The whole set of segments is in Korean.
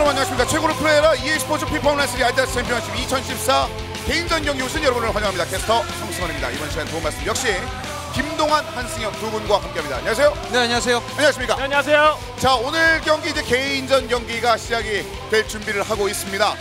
여러분 안녕하십니까. 최고로 플레이어라 EA스포츠 피파 온라인 3 알다스 챔피언십 2014 개인전 경기 우승 여러분을 환영합니다. 캐스터 성승원입니다. 이번 시간 도움 말씀 역시 김동환, 한승혁 두 분과 함께합니다. 안녕하세요. 네, 안녕하세요. 안녕하십니까. 네, 안녕하세요. 자, 오늘 경기 이제 개인전 경기가 시작이 될 준비를 하고 있습니다.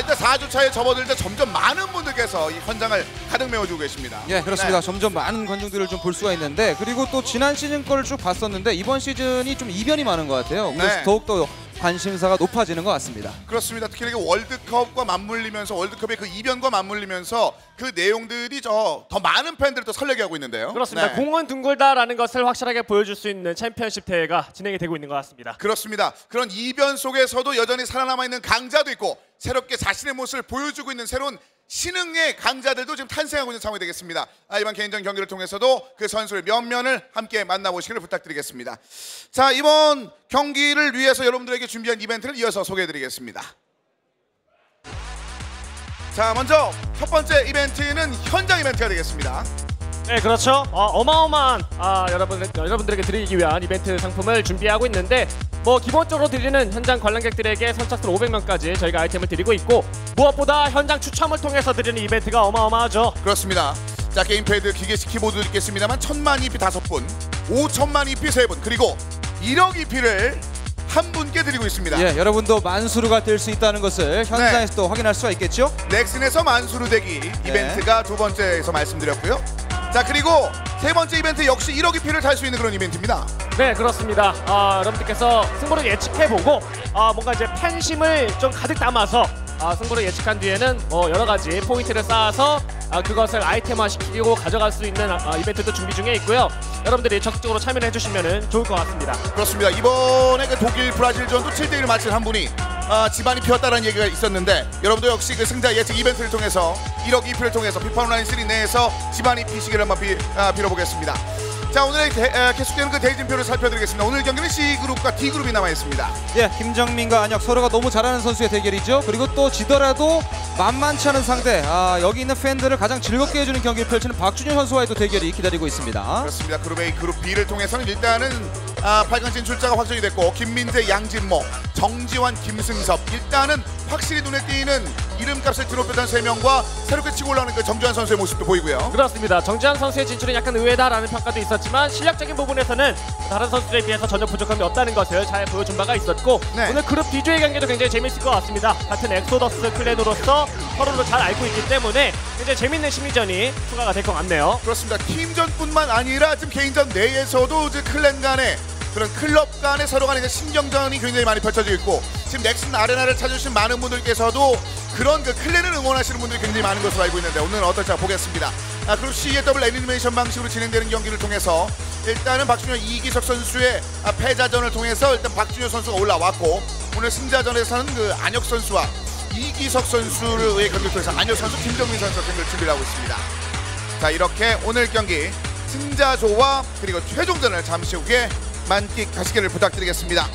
일단 4주차에 접어들 때 점점 많은 분들께서 이 현장을 가득 메워주고 계십니다. 예, 그렇습니다. 점점 많은 관중들을 좀 볼 수가 있는데, 그리고 또 지난 시즌 거를 쭉 봤었는데 이번 시즌이 좀 이변이 많은 것 같아요. 그래서 네. 더욱더 관심사가 높아지는 것 같습니다. 그렇습니다. 특히 이렇게 월드컵과 맞물리면서 월드컵의 그 이변과 맞물리면서 그 내용들이 더 많은 팬들을 또 설레게 하고 있는데요. 그렇습니다. 네. 공은 둥글다라는 것을 확실하게 보여줄 수 있는 챔피언십 대회가 진행이 되고 있는 것 같습니다. 그렇습니다. 그런 이변 속에서도 여전히 살아남아 있는 강자도 있고 새롭게 자신의 모습을 보여주고 있는 새로운 신흥의 강자들도 지금 탄생하고 있는 상황이 되겠습니다. 이번 개인전 경기를 통해서도 그 선수를 몇 면을 함께 만나보시기를 부탁드리겠습니다. 자, 이번 경기를 위해서 여러분들에게 준비한 이벤트를 이어서 소개해드리겠습니다. 자, 먼저 첫 번째 이벤트는 현장 이벤트가 되겠습니다. 네, 그렇죠. 어마어마한 여러분들에게 드리기 위한 이벤트 상품을 준비하고 있는데, 뭐 기본적으로 드리는 현장 관람객들에게 선착순 500명까지 저희가 아이템을 드리고 있고, 무엇보다 현장 추첨을 통해서 드리는 이벤트가 어마어마하죠. 그렇습니다. 자, 게임패드, 기계식 키보드 있겠습니다만 1000만 EP 5분, 5000만 EP 3분, 그리고 1억 EP를 한 분께 드리고 있습니다. 예, 여러분도 만수르가 될 수 있다는 것을 현장에서 또 확인할 수가 있겠죠? 넥슨에서 만수르 대기 이벤트가 두 번째에서 말씀드렸고요. 자, 그리고 세 번째 이벤트 역시 1억 EP를 탈 수 있는 그런 이벤트입니다. 네, 그렇습니다. 여러분들께서 승부를 예측해보고 뭔가 이제 팬심을 좀 가득 담아서 승부를 예측한 뒤에는 여러 가지 포인트를 쌓아서 그것을 아이템화시키고 가져갈 수 있는 이벤트도 준비 중에 있고요. 여러분들이 적극적으로 참여를 해주시면 좋을 것 같습니다. 그렇습니다. 이번에 그 독일 브라질전도 7대1 마친 한 분이 집안이 피었다는 얘기가 있었는데, 여러분도 역시 그 승자 예측 이벤트를 통해서 1억 EP를 통해서 피파 온라인 3 내에서 집안이 피시기를 한번 빌어보겠습니다. 자, 오늘 계속되는 그 대진표를 살펴드리겠습니다. 오늘 경기는 C그룹과 D그룹이 남아있습니다. 예, 김정민과 안혁 서로가 너무 잘하는 선수의 대결이죠. 그리고 또 지더라도 만만치 않은 상대, 여기 있는 팬들을 가장 즐겁게 해주는 경기를 펼치는 박준현 선수와의 또 대결이 기다리고 있습니다. 그렇습니다. 그룹 A, 그룹 B를 통해서는 일단은 8강 진출자가 확정이 됐고, 김민재, 양진모, 정지환, 김승섭, 일단은 확실히 눈에 띄는 이름값을 드높였던 3명과 새롭게 치고 올라오는 그 정지환 선수의 모습도 보이고요. 그렇습니다. 정지환 선수의 진출은 약간 의외다라는 평가도 있었지만, 실력적인 부분에서는 다른 선수들에 비해서 전혀 부족함이 없다는 것을 잘 보여준 바가 있었고, 네. 오늘 그룹 B조의 경기도 굉장히 재밌을 것 같습니다. 같은 엑소더스 클랜으로서 서로를 잘 알고 있기 때문에 굉장히 재밌는 심리전이 추가가 될 것 같네요. 그렇습니다. 팀전뿐만 아니라 지금 개인전 내에서도 이제 클랜 간의 그런 클럽 간의 서로 간의 신경전이 굉장히 많이 펼쳐지고 있고, 지금 넥슨 아레나를 찾으신 많은 분들께서도 그런 그 클랜을 응원하시는 분들이 굉장히 많은 것으로 알고 있는데, 오늘은 어떨지 보겠습니다. 그리고 C의 더블 애니메이션 방식으로 진행되는 경기를 통해서 일단은 박준현, 이기석 선수의 패자전을 통해서 일단 박준현 선수가 올라왔고, 오늘 승자전에서는 그 안혁 선수와 이기석 선수의 경기를 통해서 안혁 선수, 김정민 선수가 경기를 준비를 하고 있습니다. 자, 이렇게 오늘 경기 승자조와 그리고 최종전을 잠시 후에 만끽하시기를 부탁드리겠습니다.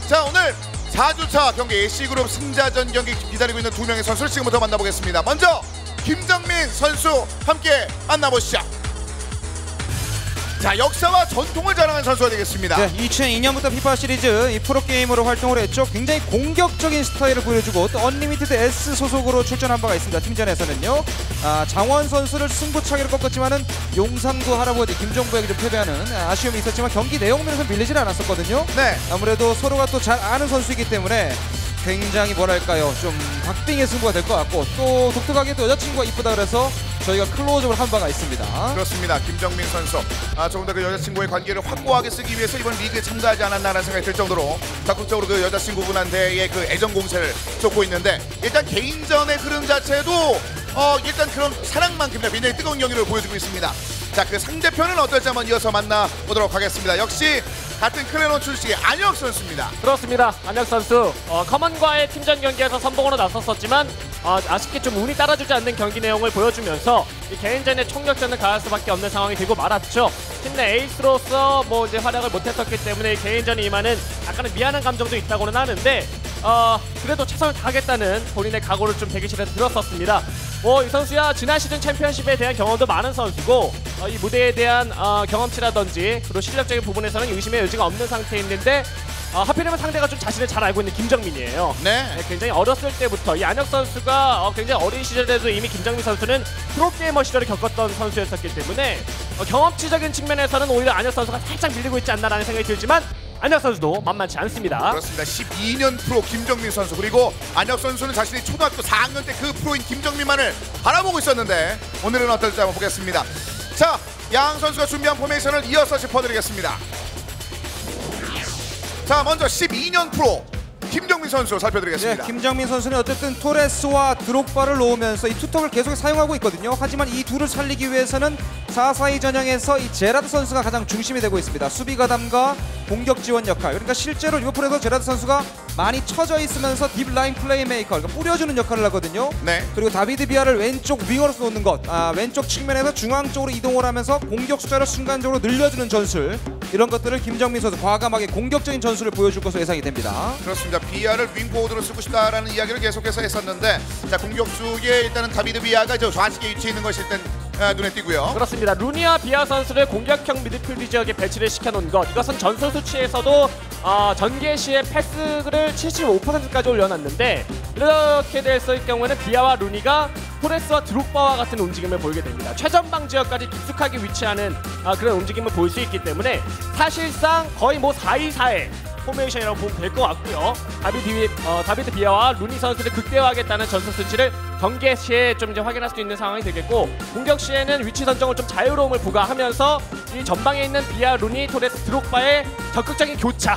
자, 오늘 4주차 경기 C그룹 승자전 경기 기다리고 있는 두 명의 선수를 지금부터 만나보겠습니다. 먼저 김정민 선수 함께 만나보시죠. 자, 역사와 전통을 자랑한 선수가 되겠습니다. 네, 2002년부터 피파 시리즈 이 프로게이머로 활동을 했죠. 굉장히 공격적인 스타일을 보여주고 또 언리미티드 S 소속으로 출전한 바가 있습니다. 팀전에서는요. 장원 선수를 승부차기로 꺾었지만은 용산구 할아버지 김종부에게 좀 패배하는 아쉬움이 있었지만 경기 내용 면에서 밀리질 않았었거든요. 네. 아무래도 서로가 또 잘 아는 선수이기 때문에 굉장히 뭐랄까요, 좀 박빙의 승부가 될 것 같고, 또 독특하게 또 여자친구가 이쁘다 그래서 저희가 클로즈업을 한 바가 있습니다. 그렇습니다. 김정민 선수 조금 더 그 여자친구의 관계를 확고하게 쓰기 위해서 이번 리그에 참가하지 않았나라는 생각이 들 정도로 적극적으로 그 여자친구분한테의 그 애정 공세를 쏟고 있는데, 일단 개인전의 흐름 자체도 일단 그런 사랑만큼이나 굉장히 뜨거운 경기를 보여주고 있습니다. 자, 그 상대편은 어떨지 한번 이어서 만나보도록 하겠습니다. 역시 같은 클레논 출신의 안혁 선수입니다. 그렇습니다. 안혁 선수 커먼과의 팀전 경기에서 선봉으로 나섰었지만 아쉽게 좀 운이 따라주지 않는 경기 내용을 보여주면서 이 개인전의 총력전을 가할 수밖에 없는 상황이 되고 말았죠. 팀 내 에이스로서 뭐 이제 활약을 못했었기 때문에 개인전에 임하는 약간의 미안한 감정도 있다고는 하는데, 그래도 최선을 다하겠다는 본인의 각오를 좀 대기실에서 들었었습니다. 이 선수야 지난 시즌 챔피언십에 대한 경험도 많은 선수고, 이 무대에 대한 경험치라든지 그리고 실력적인 부분에서는 의심의 여지가 없는 상태에 있는데, 하필이면 상대가 좀 자신을 잘 알고 있는 김정민이에요. 네. 네, 굉장히 어렸을 때부터 이 안혁 선수가 굉장히 어린 시절에도 이미 김정민 선수는 프로게이머 시절을 겪었던 선수였었기 때문에 경험치적인 측면에서는 오히려 안혁 선수가 살짝 밀리고 있지 않나라는 생각이 들지만 안혁 선수도 만만치 않습니다. 그렇습니다. 12년 프로 김정민 선수, 그리고 안혁 선수는 자신이 초등학교 4학년 때 그 프로인 김정민만을 바라보고 있었는데 오늘은 어떨지 한번 보겠습니다. 자, 양 선수가 준비한 포메이션을 이어서 짚어드리겠습니다. 자, 먼저 12년 프로 김정민 선수 살펴드리겠습니다. 네, 김정민 선수는 어쨌든 토레스와 드록바를 놓으면서 이 투톱을 계속 사용하고 있거든요. 하지만 이 둘을 살리기 위해서는 4-4-2 전형에서 이 제라드 선수가 가장 중심이 되고 있습니다. 수비 가담과 공격 지원 역할. 그러니까 실제로 리버풀에서 제라드 선수가 많이 쳐져 있으면서 딥라인 플레이메이커, 그러니까 뿌려주는 역할을 하거든요. 네. 그리고 다비드 비아를 왼쪽 윙어로서 놓는 것, 왼쪽 측면에서 중앙 쪽으로 이동을 하면서 공격 숫자를 순간적으로 늘려주는 전술, 이런 것들을 김정민 선수 과감하게 공격적인 전술을 보여줄 것으로 예상이 됩니다. 그렇습니다. 비아를 윙포워드로 쓰고 싶다라는 이야기를 계속해서 했었는데, 자, 공격수에 일단은 다비드 비아가 저 좌측에 위치해 있는 것이 일단 눈에 띄고요. 그렇습니다. 루니아 비아 선수를 공격형 미드필드 지역에 배치를 시켜놓은 것, 이것은 전술 수치에서도 전개 시에 패스를 75%까지 올려놨는데, 이렇게 됐을 경우에는 비아와 루니가 토레스와 드록바와 같은 움직임을 보이게 됩니다. 최전방 지역까지 깊숙하게 위치하는 그런 움직임을 보일 수 있기 때문에 사실상 거의 뭐 4-2-4의 포메이션이라고 보면 될 것 같고요. 다비드 비아와 루니 선수를 극대화하겠다는 전술 수치를 경기 시에 좀 이제 확인할 수 있는 상황이 되겠고, 공격 시에는 위치 선정을 좀 자유로움을 부과하면서 이 전방에 있는 비아, 루니, 토레스, 드록바의 적극적인 교차,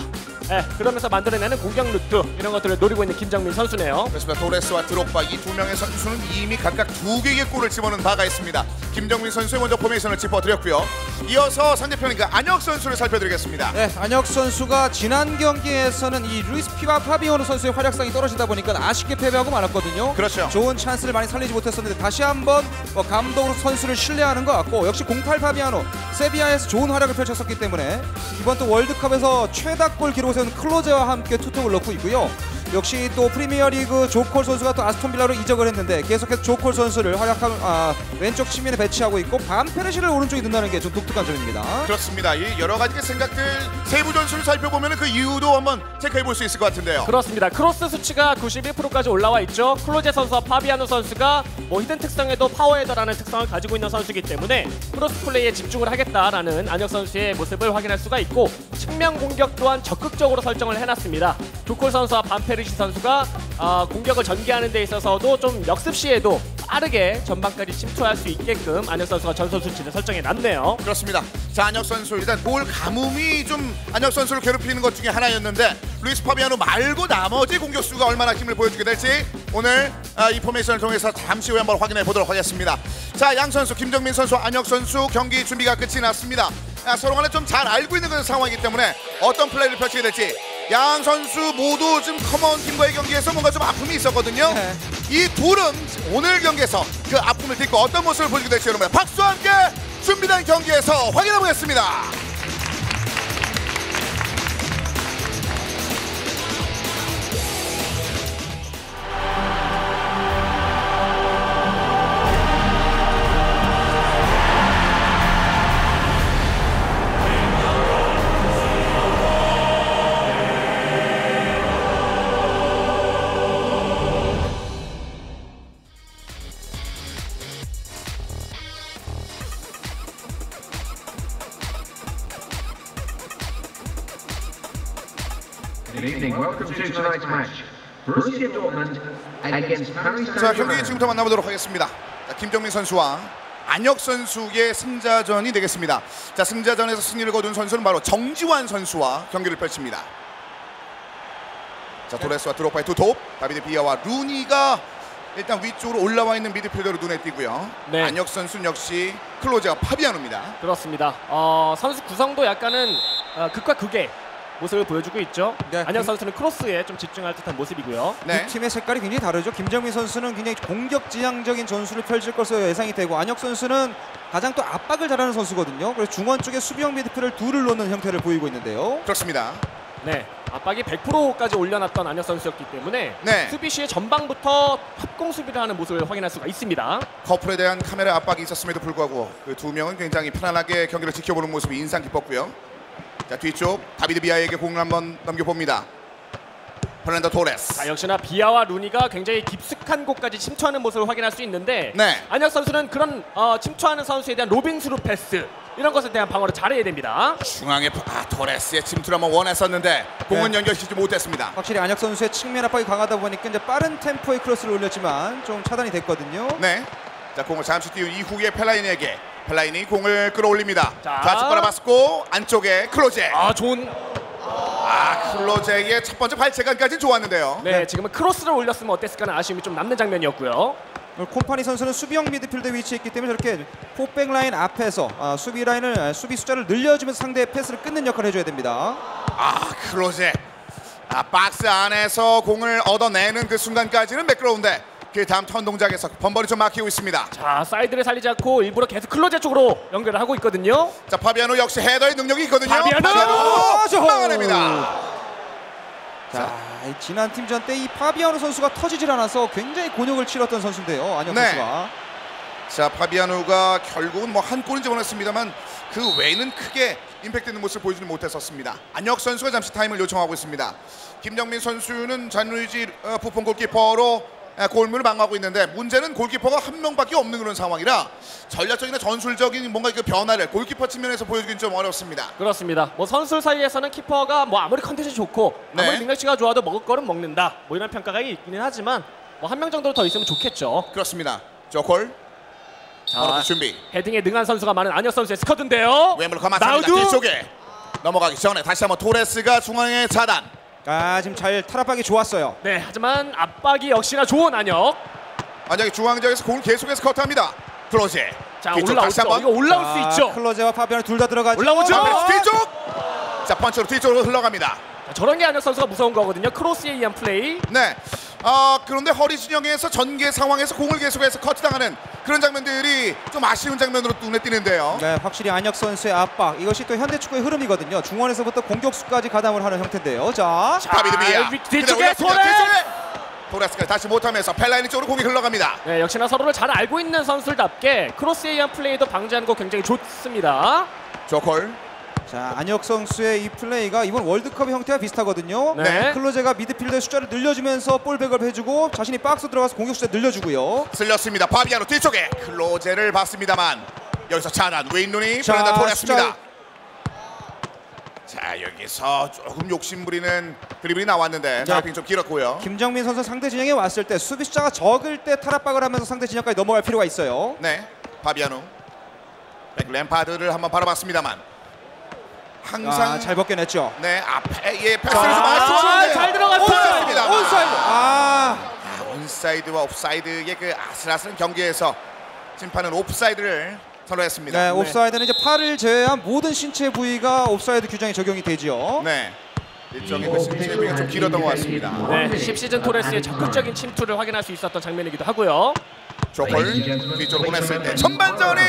그러면서 만들어내는 공격 루트, 이런 것들을 노리고 있는 김정민 선수네요. 그렇습니다. 토레스와 드록바 이 두 명의 선수는 이미 각각 2개의 골을 집어넣은 바가 있습니다. 김정민 선수의 먼저 포메이션을 짚어드렸고요. 이어서 상대편인 안혁 선수를 살펴드리겠습니다. 네, 안혁 선수가 지난 경기에서는 이 루이스 피바 파비오노 선수의 활약상이 떨어지다 보니까 아쉽게 패배하고 말았거든요. 그렇죠. 좋은 찬스를 많이 살리지 못했었는데 다시 한번 감독으로 선수를 신뢰하는 것 같고, 역시 08 파비아노 세비야에서 좋은 활약을 펼쳤었기 때문에 이번 또 월드컵에서 최다골 기록을 세운 클로제와 함께 투톱을 넣고 있고요. 역시 또 프리미어리그 조콜 선수가 또 아스톤빌라로 이적을 했는데 계속해서 조콜 선수를 왼쪽 측면에 배치하고 있고, 반페르시를 오른쪽에 넣는다는 게 좀 독특한 점입니다. 그렇습니다. 이 여러 가지 생각들 세부 전술을 살펴보면 그 이유도 한번 체크해 볼 수 있을 것 같은데요. 그렇습니다. 크로스 수치가 91%까지 올라와 있죠. 클로제 선수와 파비아노 선수가 뭐 히든 특성에도 파워헤더라는 특성을 가지고 있는 선수이기 때문에 크로스 플레이에 집중을 하겠다라는 안혁 선수의 모습을 확인할 수가 있고, 측면 공격 또한 적극적으로 설정을 해놨습니다. 조콜 선수와 반페르시 선수가 공격을 전개하는 데 있어서도 좀 역습 시에도 빠르게 전방까지 침투할 수 있게끔 안혁 선수가 전선 수치를 설정해 놨네요. 그렇습니다. 자, 안혁 선수 일단 볼 가뭄이 좀 안혁 선수를 괴롭히는 것 중에 하나였는데, 루이스 파비아노 말고 나머지 공격수가 얼마나 힘을 보여주게 될지 오늘 이 포메이션을 통해서 잠시 후에 한번 확인해 보도록 하겠습니다. 자, 양 선수 김정민 선수, 안혁 선수 경기 준비가 끝이 났습니다. 서로 간에 좀 잘 알고 있는 그런 상황이기 때문에 어떤 플레이를 펼치게 될지, 양 선수 모두 지금 커먼 팀과의 경기에서 뭔가 좀 아픔이 있었거든요. 네. 이 둘은 오늘 경기에서 그 아픔을 딛고 어떤 모습을 보여주게 될지 여러분 박수와 함께 준비된 경기에서 확인해 보겠습니다. Good evening. Welcome to tonight's match. Borussia Dortmund against Paris 자, 경기 Saint-Germain. 지금부터 만나보도록 하겠습니다. 자, 김정민 선수와 안혁 선수의 승자전이 되겠습니다. 자, 승자전에서 승리를 거둔 선수는 바로 정지환 선수와 경기를 펼칩니다. 자, 토레스와 드록바의 투톱, 다비드 비아와 루니가 일단 위쪽으로 올라와 있는 미드필더로 눈에 띄고요. 네. 안혁 선수는 역시 클로제와 파비아노입니다. 그렇습니다. 선수 구성도 약간은 극과 극의 모습을 보여주고 있죠. 네. 안혁 선수는 크로스에 좀 집중할 듯한 모습이고요. 네. 두 팀의 색깔이 굉장히 다르죠. 김정민 선수는 굉장히 공격 지향적인 전술을 펼칠 것으로 예상이 되고, 안혁 선수는 가장 또 압박을 잘하는 선수거든요. 그래서 중원 쪽에 수비형 미드필더를 둘을 놓는 형태를 보이고 있는데요. 그렇습니다. 네, 압박이 100%까지 올려놨던 안혁 선수였기 때문에 네. 수비 시에 전방부터 합공 수비를 하는 모습을 확인할 수가 있습니다. 커플에 대한 카메라 압박이 있었음에도 불구하고 그 두 명은 굉장히 편안하게 경기를 지켜보는 모습이 인상 깊었고요. 자, 뒤쪽 다비드 비아에게 공을 한번 넘겨봅니다. 페르난도 토레스. 자, 역시나 비아와 루니가 굉장히 깊숙한 곳까지 침투하는 모습을 확인할 수 있는데 네. 안혁 선수는 그런 침투하는 선수에 대한 로빙 스루 패스 이런 것에 대한 방어를 잘해야 됩니다. 중앙에 토레스의 침투를 한번 원했었는데 공은 네. 연결시키지 못했습니다. 확실히 안혁 선수의 측면 압박이 강하다 보니까 이제 빠른 템포의 크로스를 올렸지만 좀 차단이 됐거든요. 네. 자, 공을 잠시 띄운 이후에 펠라인에게 펠라인이 공을 끌어올립니다. 자. 좌측 바라봤고 안쪽에 클로제. 좋은. 클로제의 첫 번째 발재간까지는 좋았는데요. 네, 지금은 크로스를 올렸으면 어땠을까는 아쉬움이 좀 남는 장면이었고요. 콤파니 선수는 수비형 미드필드에 위치해 있기 때문에 저렇게 포백 라인 앞에서 수비 라인을 수비 숫자를 늘려주면서 상대의 패스를 끊는 역할을 해줘야 됩니다. 클로제. 박스 안에서 공을 얻어내는 그 순간까지는 매끄러운데 그 다음 턴 동작에서 번번이 좀 막히고 있습니다. 자, 사이드를 살리지 않고 일부러 계속 클로제 쪽으로 연결을 하고 있거든요. 자, 파비아노 역시 헤더의 능력이 있거든요. 파비아노! 막아냅니다. 자, 이 지난 팀전 때 이 파비아노 선수가 터지질 않아서 굉장히 곤욕을 치렀던 선수인데요. 안혁 네. 선수가. 자, 파비아노가 결국은 뭐 한 골은 집어넣었습니다만 그 외에는 크게 임팩트 있는 모습을 보여주지 못했었습니다. 안혁 선수가 잠시 타임을 요청하고 있습니다. 김정민 선수는 잔루이지 부폰 골키퍼로 골문을 방어하고 있는데 문제는 골키퍼가 한 명밖에 없는 그런 상황이라 전략적이나 전술적인 뭔가 그 변화를 골키퍼 측면에서 보여주긴 좀 어렵습니다. 그렇습니다. 뭐 선수 사이에서는 키퍼가 뭐 아무리 컨디션이 좋고 네. 아무리 능력치가 좋아도 먹을 거는 먹는다. 뭐 이런 평가가 있기는 하지만 뭐 한 명 정도 더 있으면 좋겠죠. 그렇습니다. 조콜 자, 준비. 헤딩에 능한 선수가 많은 안혁 선수의 스쿼드인데요. 왼발로 감았습니다. 나우두! 뒤쪽에 넘어가기 전에 다시 한번 토레스가 중앙에 차단. 지금 잘 탈압하기 좋았어요. 네, 하지만 압박이 역시나 좋은 안혁. 안정이 중앙지역에서 공을 계속해서 커트합니다. 클로제. 자, 뒤쪽 올라오죠. 다시 한번. 이거 올라올 수 있죠. 클로제와 파비아노 둘 다 들어가죠. 올라오죠. 자, 뒤쪽. 자, 펀치로 뒤쪽으로 흘러갑니다. 자, 저런 게 안혁 선수가 무서운 거거든요. 크로스에 의한 플레이. 네. 그런데 허리 진영에서 전개 상황에서 공을 계속해서 커트당하는 그런 장면들이 좀 아쉬운 장면으로 눈에 띄는데요. 네, 확실히 안혁 선수의 압박 이것이 또 현대 축구의 흐름이거든요. 중원에서부터 공격수까지 가담을 하는 형태인데요. 자, 다비드 비아. 뒤쪽에 토레스가 다시 못하면서 펠라이니 쪽으로 공이 흘러갑니다. 네, 역시나 서로를 잘 알고 있는 선수답게 크로스에 의한 플레이도 방지하는 거 굉장히 좋습니다. 조콜. 자, 안혁 선수의 이 플레이가 이번 월드컵 형태와 비슷하거든요. 네. 클로제가 미드필더의 숫자를 늘려주면서 볼백업 해주고 자신이 박스 들어가서 공격 숫자 늘려주고요. 쓸렸습니다. 파비아노 뒤쪽에 클로제를 봤습니다만 여기서 차단. 웨인 루니 자, 페르난도 토레스입니다. 숫자- 자, 여기서 조금 욕심부리는 드리블이 나왔는데 타이밍 좀 길었고요. 김정민 선수 상대 진영에 왔을 때 수비 숫자가 적을 때 탈압박을 하면서 상대 진영까지 넘어갈 필요가 있어요. 네, 파비아노. 램파드를 한번 바라봤습니다만 항상 잘 벗겨냈죠. 네, 앞에 패스를 좀 많이 주는데 잘 들어갔어요. 온사이드입니다. 온사이드. 온사이드와 옵사이드의 그 아슬아슬한 경기에서 심판은 옵사이드를 선언했습니다. 네, 옵사이드는 이제 팔을 제외한 모든 신체 부위가 옵사이드 규정에 적용이 되지요. 네, 일종의 그 신체 부위가 좀 길었던 것 같습니다. 네, 10시즌 토레스의 적극적인 침투를 확인할 수 있었던 장면이기도 하고요. 조콜 뒤쪽으로 보냈을 때 전반전이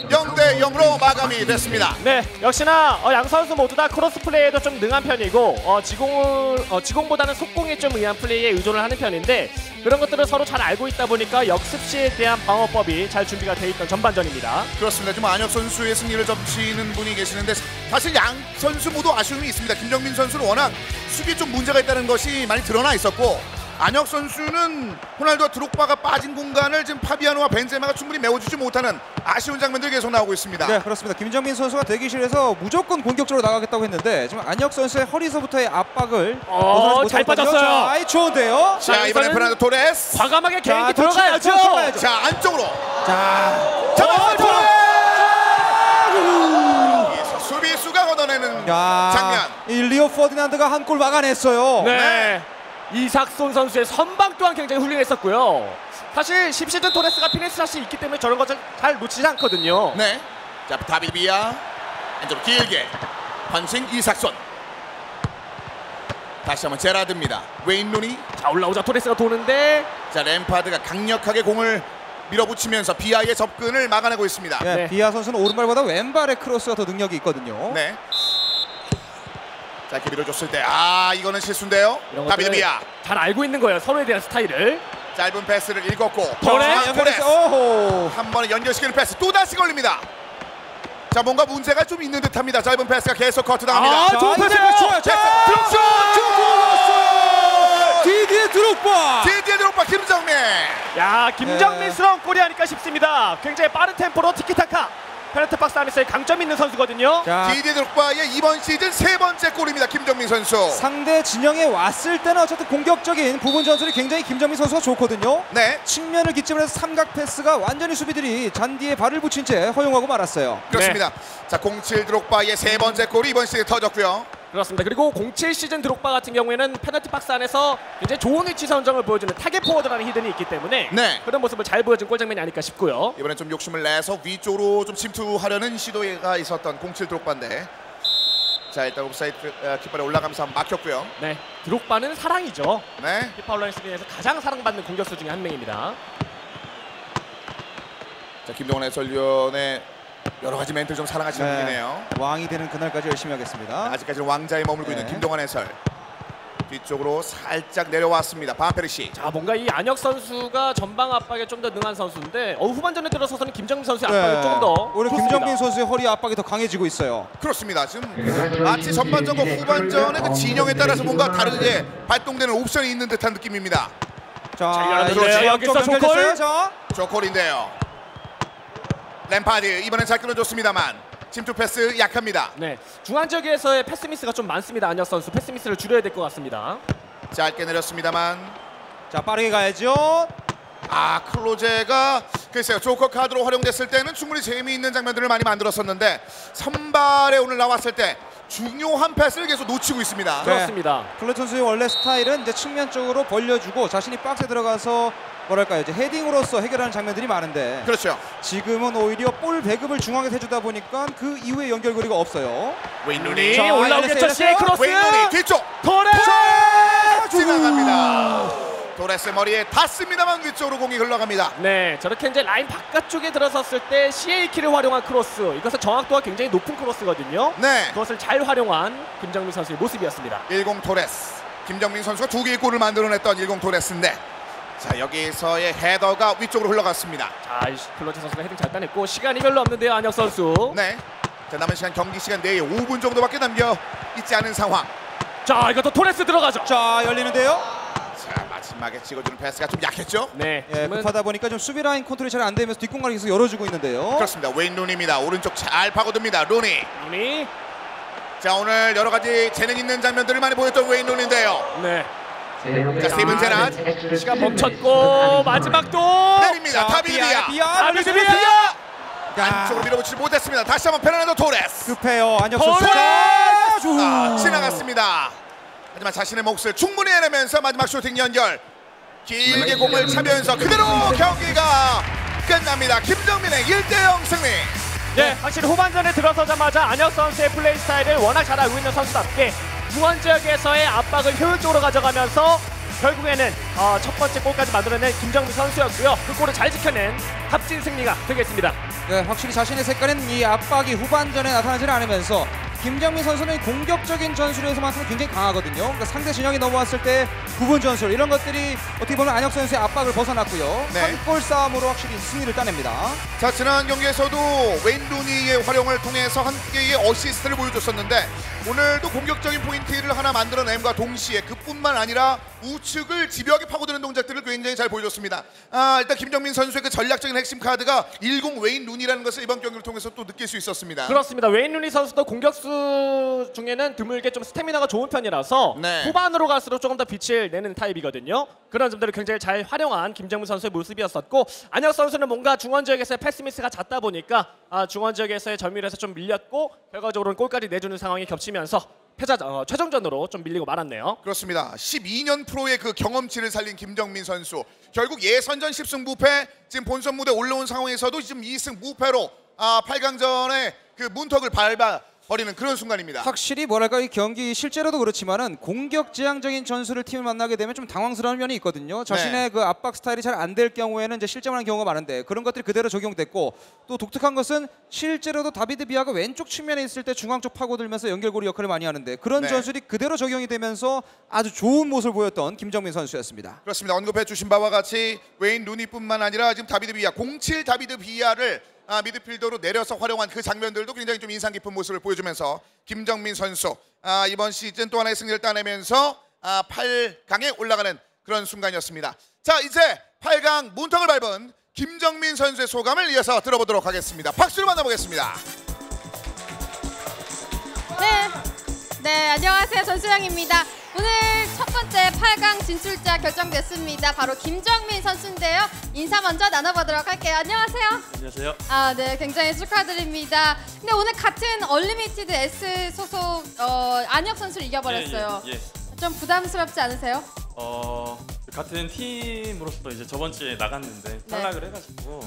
0대 0으로 마감이 됐습니다. 네, 역시나 양 선수 모두 다 크로스 플레이에도 좀 능한 편이고 지공보다는 속공에 좀 의한 플레이에 의존을 하는 편인데 그런 것들을 서로 잘 알고 있다 보니까 역습 시에 대한 방어법이 잘 준비가 돼 있던 전반전입니다. 그렇습니다. 지금 안혁 선수의 승리를 점치는 분이 계시는데 사실 양 선수 모두 아쉬움이 있습니다. 김정민 선수는 워낙 수비에 좀 문제가 있다는 것이 많이 드러나 있었고 안혁 선수는 호날두와 드록바가 빠진 공간을 지금 파비아노와 벤제마가 충분히 메워주지 못하는 아쉬운 장면들이 계속 나오고 있습니다. 네, 그렇습니다. 김정민 선수가 대기실에서 무조건 공격적으로 나가겠다고 했는데 지금 안혁 선수의 허리서부터의 압박을 잘 빠졌어요. 아이 좋은데요. 자, 이번엔 이거는 페르난도 토레스. 과감하게 개인기 더 들어가야죠. 들어가야죠. 자, 안쪽으로. 자, 잡았어요. 토레스. 수비수가 걷어내는 장면. 이 리오 퍼디난드가 한 골 막아냈어요. 네. 이삭손 선수의 선방 또한 굉장히 훌륭했었고요. 사실 10시즌 토레스가 피니스샷이 있기 때문에 저런 것을 잘 놓치지 않거든요. 네. 자, 다비드 비아. 왼쪽 길게. 환승 이삭손. 다시 한번 제라드입니다. 웨인 루니. 자, 올라오자 토레스가 도는데 자, 램파드가 강력하게 공을 밀어붙이면서 비아의 접근을 막아내고 있습니다. 네, 네. 비아 선수는 오른발보다 왼발의 크로스가 더 능력이 있거든요. 네. 자, 이렇게 밀어줬을 때 이거는 실수인데요. 이런 다비드 것들을 비아. 잘 알고 있는 거예요. 서로에 대한 스타일을. 짧은 패스를 읽었고 토레스. 토레스 오호. 한 번에 연결시키는 패스 또다시 걸립니다. 자, 뭔가 문제가 좀 있는 듯합니다. 짧은 패스가 계속 커트 당합니다. 아, 좋은 패스예요. 좋아요. 자, 들어갔어요. 디디에 드록바. 디디에 드록바 김정민. 야, 김정민스러운 골이 아닐까 싶습니다. 굉장히 빠른 템포로 티키타카. 페널티 박스 안에서의 강점 있는 선수거든요. 자, 디디에 드록바의 이번 시즌 3번째 골입니다. 김정민 선수. 상대 진영에 왔을 때는 어쨌든 공격적인 부분 전술이 굉장히 김정민 선수가 좋거든요. 네, 측면을 기점으로 해서 삼각 패스가 완전히 수비들이 잔디에 발을 붙인 채 허용하고 말았어요. 그렇습니다. 자, 07 드록바의 3번째 골이 이번 시즌 터졌고요. 그렇습니다. 그리고 07 시즌 드록바 같은 경우에는 페널티 박스 안에서 굉장히 좋은 위치 선정을 보여주는 타겟 포워드라는 히든이 있기 때문에 네. 그런 모습을 잘 보여준 골장면이 아닐까 싶고요. 이번엔 좀 욕심을 내서 위쪽으로 좀 침투하려는 시도가 있었던 07 드록바인데, 자, 일단 옵사이드 깃발에 올라가면서 한번 막혔고요. 네, 드록바는 사랑이죠. 네, 피파 온라인 시리즈에서 가장 사랑받는 공격수 중에 한 명입니다. 자, 김동원 해설위원의 여러 가지 멘트 좀 사랑하시는 분이네요. 왕이 되는 그날까지 열심히 하겠습니다. 아직까지는 왕자에 머물고 있는 네. 김동원 해설. 뒤쪽으로 살짝 내려왔습니다. 반페르시. 자, 뭔가 이 안혁 선수가 전방 압박에 좀 더 능한 선수인데 후반전에 들어서서는 김정민 선수의 압박이 조금 더 오히려 좋습니다. 김정민 선수의 허리 압박이 더 강해지고 있어요. 그렇습니다. 지금 마치 전반전과 후반전의 그 진영에 따라서 뭔가 다르게 발동되는 옵션이 있는 듯한 느낌입니다. 자, 열렸는데요. 이거 여기서 쪽 조콜. 연결됐어요. 자, 조콜인데요. 램파드 이번엔 잘 끊어줬습니다만 침투 패스 약합니다. 네, 중앙 지역에서의 패스 미스가 좀 많습니다. 안혁 선수 패스 미스를 줄여야 될 것 같습니다. 짧게 내렸습니다만, 자 빠르게 가야죠. 아, 클로제가 글쎄요, 조커 카드로 활용됐을 때는 충분히 재미있는 장면들을 많이 만들었었는데 선발에 오늘 나왔을 때 중요한 패스를 계속 놓치고 있습니다. 네. 그렇습니다. 클로트 선수의 원래 스타일은 이제 측면 쪽으로 벌려주고 자신이 박스에 들어가서 뭐랄까요, 이제 헤딩으로서 해결하는 장면들이 많은데 그렇죠. 지금은 오히려 볼 배급을 중앙에 해주다 보니까 그 이후에 연결고리가 없어요. 웨인루니. 자, 올라오겠죠. 시의 크로스. 웨인루니 뒤쪽 토레스. 지나갑니다. 도레스 머리에 닿습니다만 위쪽으로 공이 흘러갑니다. 네, 저렇게 이제 라인 바깥쪽에 들어섰을 때 CA키를 활용한 크로스. 이것은 정확도가 굉장히 높은 크로스거든요. 네, 그것을 잘 활용한 김정민 선수의 모습이었습니다. 10 토레스. 김정민 선수가 2개의 골을 만들어냈던 10 토레스인데, 자, 여기서의 헤더가 위쪽으로 흘러갔습니다. 자, 클로제 선수가 헤딩 잘 따냈고 시간이 별로 없는데요, 안혁 선수. 네, 자, 남은 시간 경기 시간 내에 5분 정도밖에 남겨 있지 않은 상황. 자, 이것도 토레스 들어가죠. 자 열리는데요. 자, 마지막에 찍어주는 패스가 좀 약했죠? 네, 예, 지금은 급하다 보니까 좀 수비 라인 컨트롤이 잘 안 되면서 뒷공간을 계속 열어주고 있는데요. 그렇습니다. 웨인 루니입니다. 오른쪽 잘 파고듭니다. 루니. 루니. 자, 오늘 여러 가지 재능 있는 장면들을 많이 보였던 웨인 루니인데요. 네, 자, 스티븐 제라드. 시간 멈췄고 마지막도 내립니다. 타비리아. 아르비비아. 안쪽으로 밀어붙이지 못했습니다. 다시 한번 페르난도 토레스. 급해요. 안혁 선수. 토레스! 아, 지나갔습니다. 하지만 자신의 몫을 충분히 해내면서 마지막 슈팅 연결. 길게 공을 차면서 그대로 경기가 끝납니다. 김정민의 1대0 승리. 네, 확실히 후반전에 들어서자마자 안혁 선수의 플레이 스타일을 워낙 잘 알고 있는 선수답게 중원 지역에서의 압박을 효율적으로 가져가면서 결국에는 첫 번째 골까지 만들어낸 김정민 선수였고요. 그 골을 잘 지켜낸 값진 승리가 되겠습니다. 네, 확실히 자신의 색깔은 이 압박이 후반전에 나타나지 않으면서 김정민 선수는 공격적인 전술에서만큼 굉장히 강하거든요. 그러니까 상대 진영이 넘어왔을 때 부분 전술 이런 것들이 어떻게 보면 안혁 선수의 압박을 벗어났고요. 네. 한 골 싸움으로 확실히 승리를 따냅니다. 자, 지난 경기에서도 웨인 루니의 활용을 통해서 한 개의 어시스트를 보여줬었는데 오늘도 공격적인 포인트를 하나 만들어냄과 동시에 그뿐만 아니라 우측을 집요하게 파고드는 동작들을 굉장히 잘 보여줬습니다. 일단 김정민 선수의 그 전략적인 핵심 카드가 10 웨인 루니라는 것을 이번 경기를 통해서 또 느낄 수 있었습니다. 그렇습니다. 웨인 루니 선수도 공격수 중에는 드물게 좀 스태미나가 좋은 편이라서 네. 후반으로 갈수록 조금 더 빛을 내는 타입이거든요. 그런 점들을 굉장히 잘 활용한 김정민 선수의 모습이었었고 안혁 선수는 뭔가 중원 지역에서의 패스 미스가 잦다 보니까 중원 지역에서의 점유율에서 좀 밀렸고 결과적으로는 골까지 내주는 상황이 겹치면서 최종전으로 좀 밀리고 말았네요. 그렇습니다. 12년 프로의 그 경험치를 살린 김정민 선수. 결국 예선전 10승 무패, 지금 본선 무대 올라온 상황에서도 지금 2승 무패로 8강전의 그 문턱을 밟아버리는 그런 순간입니다. 확실히 뭐랄까 이 경기 실제로도 그렇지만은 공격 지향적인 전술을 팀을 만나게 되면 좀 당황스러운 면이 있거든요. 자신의 그 압박 스타일이 잘 안 될 경우에는 이제 실점하는 경우가 많은데 그런 것들이 그대로 적용됐고 또 독특한 것은 실제로도 다비드 비아가 왼쪽 측면에 있을 때 중앙 쪽 파고들면서 연결고리 역할을 많이 하는데 그런 네. 전술이 그대로 적용이 되면서 아주 좋은 모습을 보였던 김정민 선수였습니다. 그렇습니다. 언급해 주신 바와 같이 웨인 루니뿐만 아니라 지금 다비드 비아 07 다비드 비아를 미드필더로 내려서 활용한 그 장면들도 굉장히 좀 인상 깊은 모습을 보여주면서 김정민 선수 이번 시즌 또 하나의 승리를 따내면서 8강에 올라가는 그런 순간이었습니다. 자, 이제 8강 문턱을 밟은 김정민 선수의 소감을 이어서 들어보도록 하겠습니다. 박수로 만나보겠습니다. 네, 안녕하세요. 전수영입니다. 오늘 첫 번째 8강 진출자 결정됐습니다. 바로 김정민 선수인데요. 인사 먼저 나눠보도록 할게요. 안녕하세요. 안녕하세요. 네, 굉장히 축하드립니다. 근데 오늘 같은 얼리미티드 S 소속 안혁 선수를 이겨버렸어요. 예. 좀 부담스럽지 않으세요? 같은 팀으로서 이제 저번 주에 나갔는데 탈락을 해가지고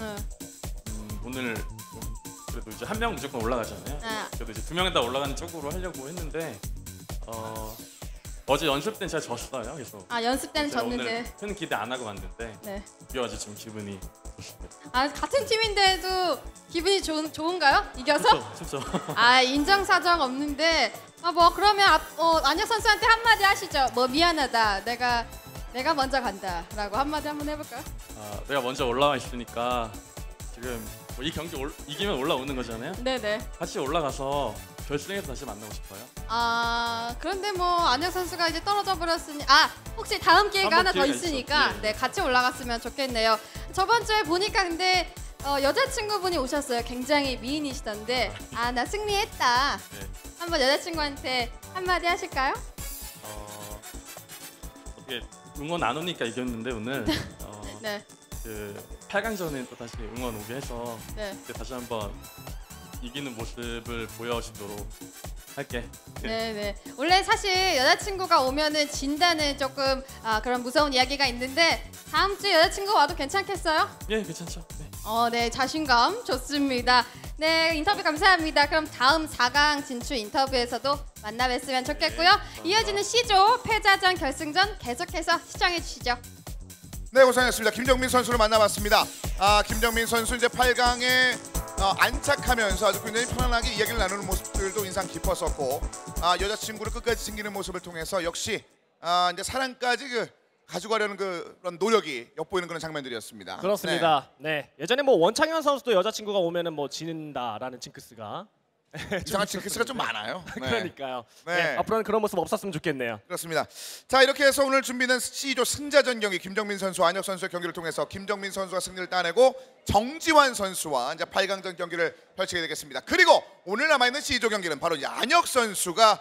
오늘 그래도 이제 한 명 무조건 올라가잖아요. 그래도 이제 2명 다 올라가는 쪽으로 하려고 했는데 어제 연습 때는 제가 졌어요. 그래서 연습 때는 제가 졌는데. 오늘 큰 기대 안 하고 왔는데 이겨가지고 지금 기분이 좋습니다. 같은 팀인데도 기분이 좋은가요? 이겨서? 좋죠. 인정사정 없는데 뭐 그러면 안혁 선수한테 한마디 하시죠. 뭐 미안하다. 내가 먼저 간다 라고 한마디 한번 해볼까요? 내가 먼저 올라와 있으니까 지금 뭐 이 경기 이기면 올라오는 거잖아요. 네네. 같이 올라가서 결승에서 다시 만나고 싶어요. 그런데 뭐 안혁 선수가 이제 떨어져 버렸으니 혹시 다음 기회가 하나 더 있으니까 있죠. 네, 같이 올라갔으면 좋겠네요. 저번 주에 보니까 근데 여자친구분이 오셨어요. 굉장히 미인이시던데 나 승리했다. 네. 한번 여자친구한테 한마디 하실까요? 어떻게 응원 안 오니까 이겼는데 오늘 네. 그 8강전에 또 다시 응원 오게 해서 네. 다시 한번 이기는 모습을 보여주도록 할게. 네네. 원래 사실 여자친구가 오면은 진다는 조금 그런 무서운 이야기가 있는데 다음 주에 여자친구 와도 괜찮겠어요? 예, 괜찮죠. 네. 네, 자신감 좋습니다. 네, 인터뷰 감사합니다. 그럼 다음 4강 진출 인터뷰에서도 만나 뵀으면 좋겠고요. 이어지는 C조 패자전 결승전 계속해서 시청해 주시죠. 네, 고생하셨습니다. 김정민 선수를 만나봤습니다. 김정민 선수 이제 8강에 안착하면서 아주 굉장히 편안하게 이야기를 나누는 모습들도 인상 깊었었고 여자친구를 끝까지 챙기는 모습을 통해서 역시 이제 사랑까지 가져가려는 그런 노력이 엿보이는 그런 장면들이었습니다. 그렇습니다. 네. 예전에 뭐 원창현 선수도 여자친구가 오면은 뭐 지는다라는 징크스가 이상한 징크스가 좀 많아요. 네. 그러니까요. 네. 네. 앞으로는 그런 모습 없었으면 좋겠네요. 그렇습니다. 자, 이렇게 해서 오늘 준비된 C조 승자전 경기 김정민 선수, 안혁 선수의 경기를 통해서 김정민 선수가 승리를 따내고 정지환 선수와 이제 8강전 경기를 펼치게 되겠습니다. 그리고 오늘 남아있는 C조 경기는 바로 안혁 선수가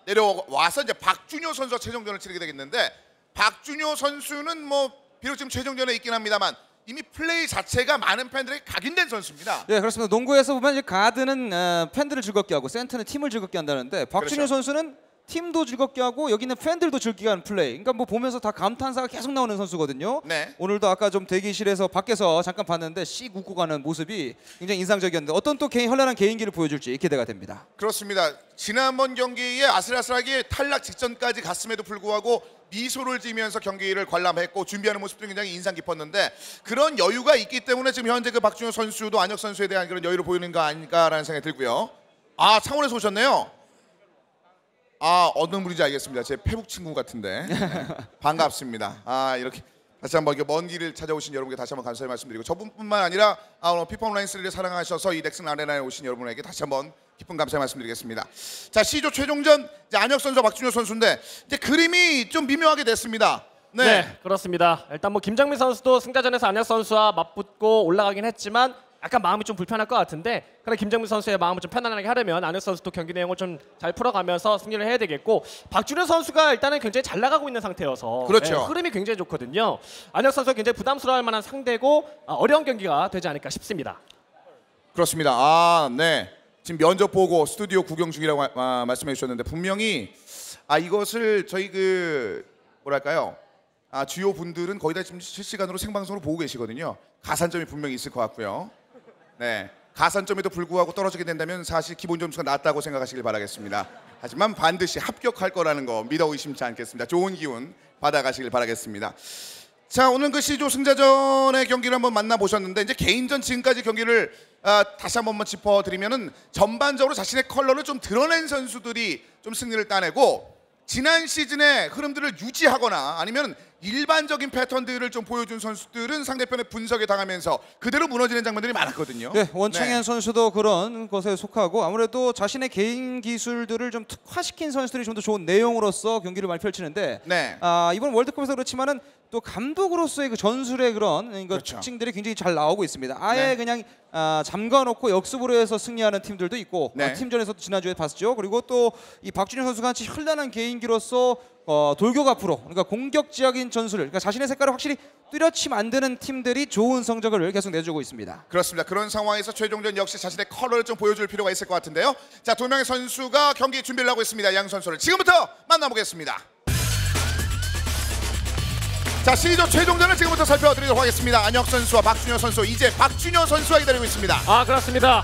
내려와서 이제 박준효 선수와 최종전을 치르게 되겠는데 박준효 선수는 뭐 비록 지금 최종전에 있긴 합니다만 이미 플레이 자체가 많은 팬들에게 각인된 선수입니다. 네, 그렇습니다. 농구에서 보면 이제 가드는 팬들을 즐겁게 하고 센터는 팀을 즐겁게 한다는데 박준효 그렇죠. 선수는 팀도 즐겁게 하고 여기 있는 팬들도 즐겁게 하는 플레이. 그러니까 뭐 보면서 다 감탄사가 계속 나오는 선수거든요. 네. 오늘도 아까 좀 대기실에서 밖에서 잠깐 봤는데 씩 웃고 가는 모습이 굉장히 인상적이었는데 어떤 또 현란한 개인기를 보여줄지 기대가 됩니다. 그렇습니다. 지난번 경기에 아슬아슬하게 탈락 직전까지 갔음에도 불구하고 미소를 지으면서 경기를 관람했고 준비하는 모습도 굉장히 인상 깊었는데 그런 여유가 있기 때문에 지금 현재 그 박준효 선수도 안혁 선수에 대한 그런 여유를 보이는 거 아닐까라는 생각이 들고요. 창원에서 오셨네요. 어느 분인지 알겠습니다. 제 페북 친구 같은데. 네. 반갑습니다. 이렇게 다시 한번 먼 길을 찾아오신 여러분께 다시 한번 감사의 말씀드리고 저분뿐만 아니라 오늘 피파 온라인 3를 사랑하셔서 이 넥슨 아레나에 오신 여러분에게 다시 한번 깊은 감사의 말씀드리겠습니다. 자, C조 최종전 이제 안혁 선수와 박준효 선수인데 이제 그림이 좀 미묘하게 됐습니다. 네, 그렇습니다. 일단 뭐 김정민 선수도 승자전에서 안혁 선수와 맞붙고 올라가긴 했지만 약간 마음이 좀 불편할 것 같은데 그래 김정민 선수의 마음을 좀 편안하게 하려면 안혁 선수도 경기 내용을 좀 잘 풀어가면서 승리를 해야 되겠고 박준효 선수가 일단은 굉장히 잘 나가고 있는 상태여서 그렇죠. 네, 흐름이 굉장히 좋거든요. 안혁 선수가 굉장히 부담스러워할 만한 상대고 어려운 경기가 되지 않을까 싶습니다. 그렇습니다. 네. 지금 면접 보고 스튜디오 구경 중이라고 말씀해 주셨는데 분명히 이것을 저희 뭐랄까요? 주요 분들은 거의 다 지금 실시간으로 생방송으로 보고 계시거든요. 가산점이 분명히 있을 것 같고요. 네. 가산점에도 불구하고 떨어지게 된다면 사실 기본 점수가 낮다고 생각하시길 바라겠습니다. 하지만 반드시 합격할 거라는 거 믿어 의심치 않겠습니다. 좋은 기운 받아가시길 바라겠습니다. 자, 오늘 그 C조 승자전의 경기를 한번 만나보셨는데 이제 개인전 지금까지 경기를 다시 한 번만 짚어드리면은 전반적으로 자신의 컬러를 좀 드러낸 선수들이 좀 승리를 따내고 지난 시즌의 흐름들을 유지하거나 아니면 일반적인 패턴들을 좀 보여준 선수들은 상대편의 분석에 당하면서 그대로 무너지는 장면들이 많았거든요. 네, 원창현 네. 선수도 그런 것에 속하고 아무래도 자신의 개인 기술들을 좀 특화시킨 선수들이 좀 더 좋은 내용으로서 경기를 많이 펼치는데 네. 이번 월드컵에서 그렇지만은 또 감독으로서의 그 전술의 그런 그렇죠. 특징들이 굉장히 잘 나오고 있습니다. 아예 네. 그냥 잠가놓고 역습으로 해서 승리하는 팀들도 있고 네. 팀전에서도 지난주에 봤죠. 그리고 또 이 박준영 선수가 같이 현란한 개인기로서 돌격 앞으로 그러니까 공격적인 전술을 그러니까 자신의 색깔을 확실히 뚜렷이 만드는 팀들이 좋은 성적을 계속 내주고 있습니다. 그렇습니다. 그런 상황에서 최종전 역시 자신의 컬러를 좀 보여줄 필요가 있을 것 같은데요. 자, 두 명의 선수가 경기 준비를 하고 있습니다. 양 선수를 지금부터 만나보겠습니다. 자, C조 최종전을 지금부터 살펴드리도록 하겠습니다. 안혁 선수와 박준효 선수, 이제 박준효 선수가 기다리고 있습니다. 그렇습니다.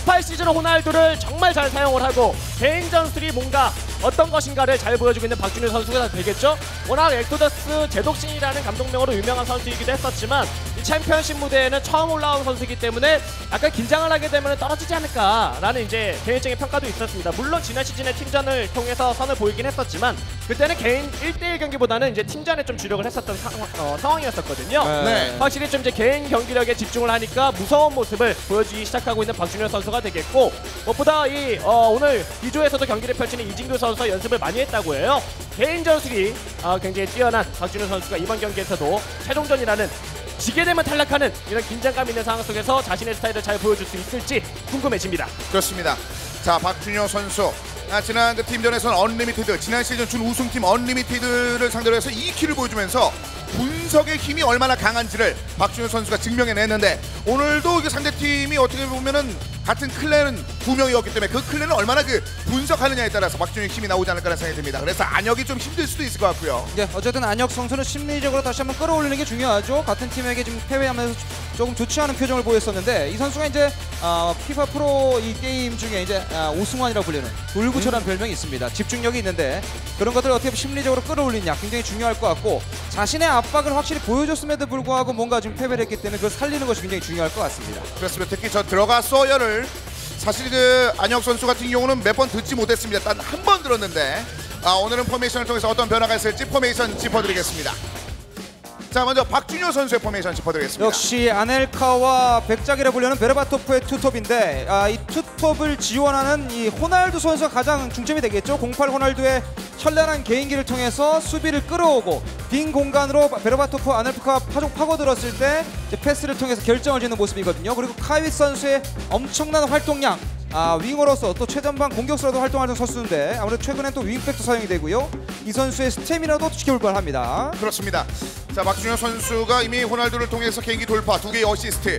08 시즌 호날두를 정말 잘 사용을 하고 개인 전술이 뭔가 어떤 것인가를 잘 보여주고 있는 박준효 선수가 되겠죠. 워낙 엑소더스 제독신이라는 감독명으로 유명한 선수이기도 했었지만 이 챔피언십 무대에는 처음 올라온 선수이기 때문에 약간 긴장을 하게 되면 떨어지지 않을까라는 이제 개인적인 평가도 있었습니다. 물론 지난 시즌에 팀전을 통해서 선을 보이긴 했었지만 그때는 개인 1대1 경기보다는 이제 팀전에 좀 주력을 했었던 상황이었었거든요. 네. 확실히 좀 이제 개인 경기력에 집중을 하니까 무서운 모습을 보여주기 시작하고 있는 박준효 선수가 되겠고, 무엇보다 이 오늘 2조에서도 경기를 펼치는 이진규 선수와 연습을 많이 했다고 해요. 개인 전술이 굉장히 뛰어난 박준효 선수가 이번 경기에서도 최종전이라는 지게 되면 탈락하는 이런 긴장감 있는 상황 속에서 자신의 스타일을 잘 보여줄 수 있을지 궁금해집니다. 그렇습니다. 자, 박준효 선수. 지난 그 팀전에서는 언리미티드, 지난 시즌 준 우승팀 언리미티드를 상대로 해서 2킬을 보여주면서 분석의 힘이 얼마나 강한지를 박준효 선수가 증명해냈는데, 오늘도 이게 상대팀이 어떻게 보면은 같은 클랜은 두 명이었기 때문에 그 클랜을 얼마나 그 분석하느냐에 따라서 박준효의 힘이 나오지 않을까라는 생각이 듭니다. 그래서 안혁이 좀 힘들 수도 있을 것 같고요. 네, 어쨌든 안혁 선수는 심리적으로 다시 한번 끌어올리는 게 중요하죠. 같은 팀에게 지금 패배하면서 조금 좋지 않은 표정을 보였었는데, 이 선수가 이제 피파 프로 이 게임 중에 이제 오승환이라고 불리는 돌구처라는 별명이 있습니다. 집중력이 있는데 그런 것들을 어떻게 심리적으로 끌어올리냐 굉장히 중요할 것 같고, 자신의 압박을 확실히 보여줬음에도 불구하고 뭔가 지금 패배를 했기 때문에 그걸 살리는 것이 굉장히 중요할 것 같습니다. 그렇습니다. 특히 저 들어갔어요를 사실 그 안혁 선수 같은 경우는 몇 번 듣지 못했습니다. 단 한 번 들었는데 오늘은 포메이션을 통해서 어떤 변화가 있을지 포메이션 짚어드리겠습니다. 자, 먼저 박준효 선수의 포메이션 짚어드리겠습니다. 역시 아넬카와 백작이라 불리는 베르바토프의 투톱인데 이 투톱을 지원하는 이 호날두 선수가 가장 중점이 되겠죠. 08 호날두의 현란한 개인기를 통해서 수비를 끌어오고 빈 공간으로 베르바토프 아넬카가 파고들었을 때 이제 패스를 통해서 결정을 짓는 모습이거든요. 그리고 카윗 선수의 엄청난 활동량, 윙어로서 또 최전방 공격수로도 활동하는 선수인데 아무래도 최근엔 또 윙백도 사용이 되고요. 이 선수의 스태미나도 지켜볼 만합니다. 그렇습니다. 자, 박준효 선수가 이미 호날두를 통해서 개인기 돌파, 2개의 어시스트,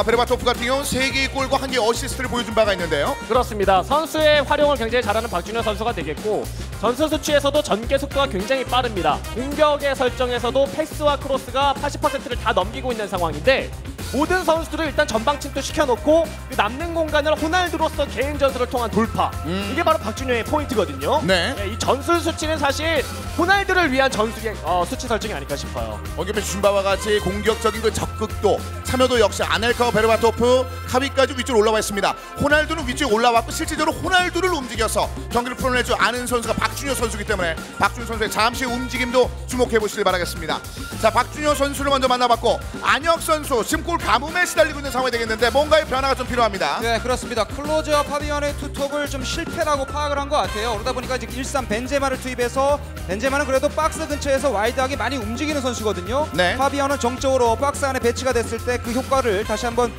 베르바토프 같은 경우는 3개의 골과 1개의 어시스트를 보여준 바가 있는데요. 그렇습니다. 선수의 활용을 굉장히 잘하는 박준효 선수가 되겠고, 전선 수치에서도 전개 속도가 굉장히 빠릅니다. 공격의 설정에서도 패스와 크로스가 80%를 다 넘기고 있는 상황인데, 모든 선수들을 일단 전방 침투시켜놓고 그 남는 공간을 호날두로서 개인 전술을 통한 돌파, 이게 바로 박준효의 포인트거든요. 네. 이 전술 수치는 사실 호날두를 위한 전술의 수치 설정이 아닐까 싶어요. 언급해 주신 바와 같이 공격적인 그 적극도, 참여도 역시 아넬카와 베르바토프, 카비까지 위쪽으로 올라와 있습니다. 호날두는 위쪽에 올라왔고 실질적으로 호날두를 움직여서 경기를 풀어낼 줄 아는 선수가 박준효 선수이기 때문에 박준효 선수의 잠시 움직임도 주목해 보시길 바라겠습니다. 자, 박준효 선수를 먼저 만나봤고, 안혁 선수 지금 골 가뭄에 시달리고 있는 상황이 되겠는데 뭔가의 변화가 좀 필요합니다. 네, 그렇습니다. 클로즈와 파비안의 투톱을 좀 실패라고 파악을 한 것 같아요. 그러다 보니까 지금 일산 벤제마를 투입해서, 벤제마는 그래도 박스 근처에서 와이드하게 많이 움직이는 선수거든요. 네. 파비안은 정적으로 박스 안에 배치가 됐을 때 그 효과를 다시 한번